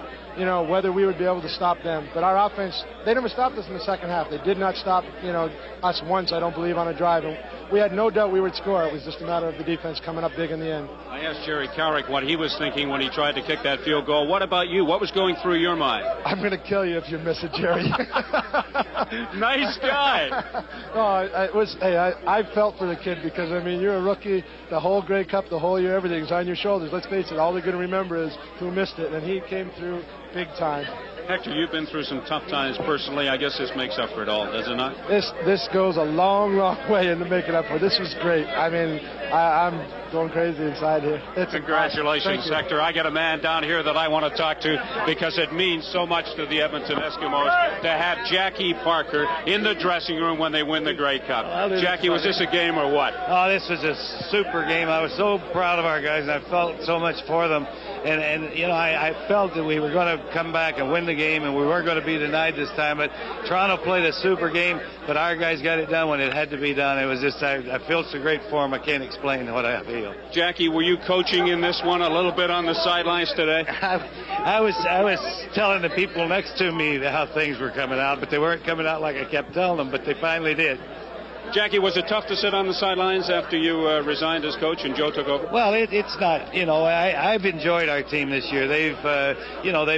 whether we would be able to stop them. But our offense, they never stopped us in the second half. They did not stop, us once, I don't believe, on a drive. And we had no doubt we would score. It was just a matter of the defense coming up big in the end. I asked Jerry Carrick what he was thinking when he tried to kick that field goal. What about you? What was going through your mind? I'm going to kill you if you miss it, Jerry. Nice guy. I felt for the kid because, you're a rookie, the whole Grey Cup, the whole year, everything's on your shoulders. Let's face it, all they're going to remember is who missed it, and he came through big time. Hector, you've been through some tough times personally. I guess this makes up for it all, does it not? This goes a long, long way into making up for it. This was great. I'm going crazy inside here. Congratulations, Hector. I got a man down here that I want to talk to because it means so much to the Edmonton Eskimos to have Jackie Parker in the dressing room when they win the Grey Cup. Jackie, was this a game or what? Oh, this was a super game. I was so proud of our guys, and I felt so much for them. And I felt that we were going to come back and win the game, and we weren't going to be denied this time. But Toronto played a super game, but our guys got it done when it had to be done. It was just, I feel so great for them. I can't explain what I feel. Jackie, were you coaching in this one a little bit on the sidelines today? I was telling the people next to me how things were coming out, but they weren't coming out like I kept telling them, but they finally did. Jackie, was it tough to sit on the sidelines after you resigned as coach and Joe took over? Well, it's not. I've enjoyed our team this year. They've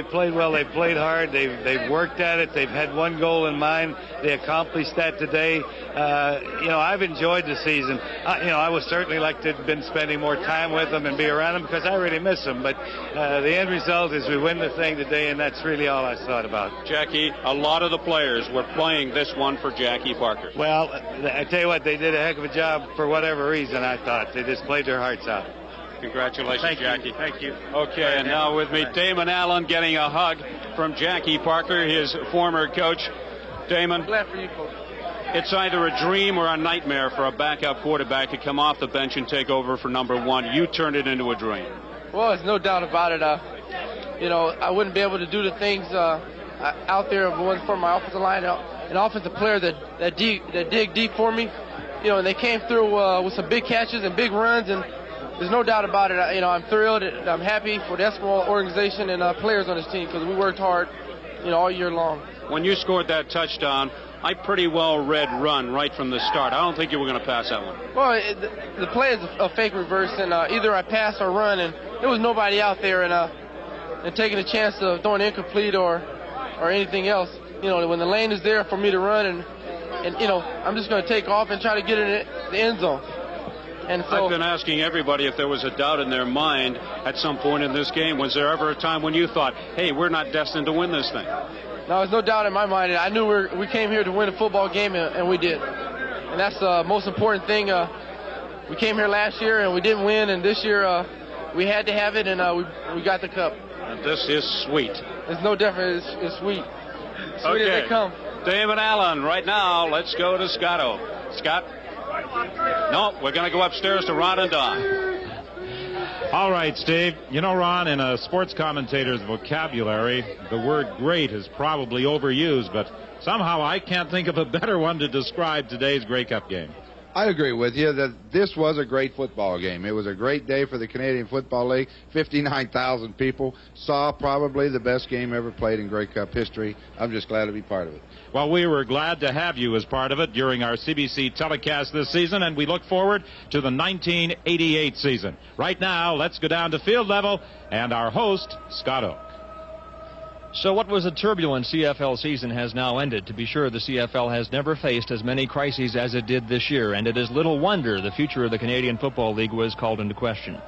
played well. They've played hard. They've worked at it. They've had one goal in mind. They accomplished that today. I've enjoyed the season. I would certainly like to have been spending more time with them and be around them because I really miss them. But the end result is we win the thing today, and that's really all I thought about. Jackie, a lot of the players were playing this one for Jackie Parker. Well, I tell you what, they did a heck of a job for whatever reason, I thought. They just played their hearts out. Congratulations, Jackie. Thank you. Okay, and now with me, Damon Allen getting a hug from Jackie Parker, his former coach. Damon, glad for you, Coach. It's either a dream or a nightmare for a backup quarterback to come off the bench and take over for number one. You turned it into a dream. Well, there's no doubt about it. I wouldn't be able to do the things out there if it wasn't for my offensive line. An offensive player that dig deep for me, and they came through with some big catches and big runs, and there's no doubt about it. I'm thrilled. I'm happy for the Eskimo organization and players on this team because we worked hard, all year long. When you scored that touchdown, I pretty well read run right from the start. I don't think you were going to pass that one. Well, the play is a fake reverse, and either I pass or run, and there was nobody out there, and taking a chance of throwing incomplete or anything else. When the lane is there for me to run, and I'm just going to take off and try to get in the end zone. And so I've been asking everybody if there was a doubt in their mind at some point in this game. Was there ever a time when you thought, hey, we're not destined to win this thing? No, there's no doubt in my mind. I knew we came here to win a football game, and we did. And that's the most important thing. We came here last year, and we didn't win, and this year we had to have it, and we got the cup. And this is sweet. It's no different. It's sweet. Sweet as they come. Damon Allen, right now, let's go to Scotto. Scott? No, we're going to go upstairs to Ron and Don. All right, Steve. Ron, in a sports commentator's vocabulary, the word great is probably overused, but somehow I can't think of a better one to describe today's Grey Cup game. I agree with you that this was a great football game. It was a great day for the Canadian Football League. 59,000 people saw probably the best game ever played in Grey Cup history. I'm just glad to be part of it. Well, we were glad to have you as part of it during our CBC telecast this season, and we look forward to the 1988 season. Right now, let's go down to field level and our host, Scotto. So what was a turbulent CFL season has now ended. To be sure, the CFL has never faced as many crises as it did this year, and it is little wonder the future of the Canadian Football League was called into question.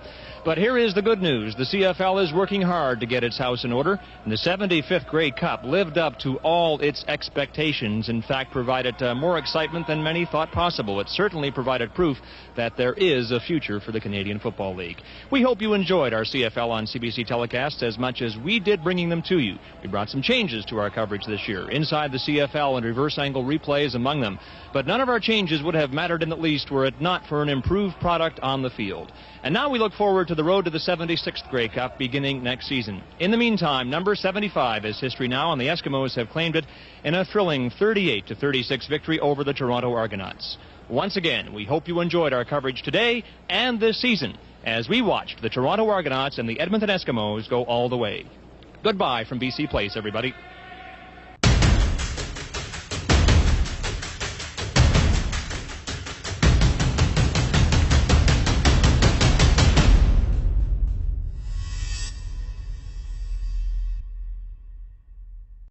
But here is the good news. The CFL is working hard to get its house in order, and the 75th Grey Cup lived up to all its expectations. In fact, provided more excitement than many thought possible. It certainly provided proof that there is a future for the Canadian Football League. We hope you enjoyed our CFL on CBC telecasts as much as we did bringing them to you. We brought some changes to our coverage this year, inside the CFL and reverse angle replays among them. But none of our changes would have mattered in the least were it not for an improved product on the field. And now we look forward to the road to the 76th Grey Cup beginning next season. In the meantime, number 75 is history now, and the Eskimos have claimed it in a thrilling 38-36 victory over the Toronto Argonauts. Once again, we hope you enjoyed our coverage today and this season as we watched the Toronto Argonauts and the Edmonton Eskimos go all the way. Goodbye from BC Place, everybody.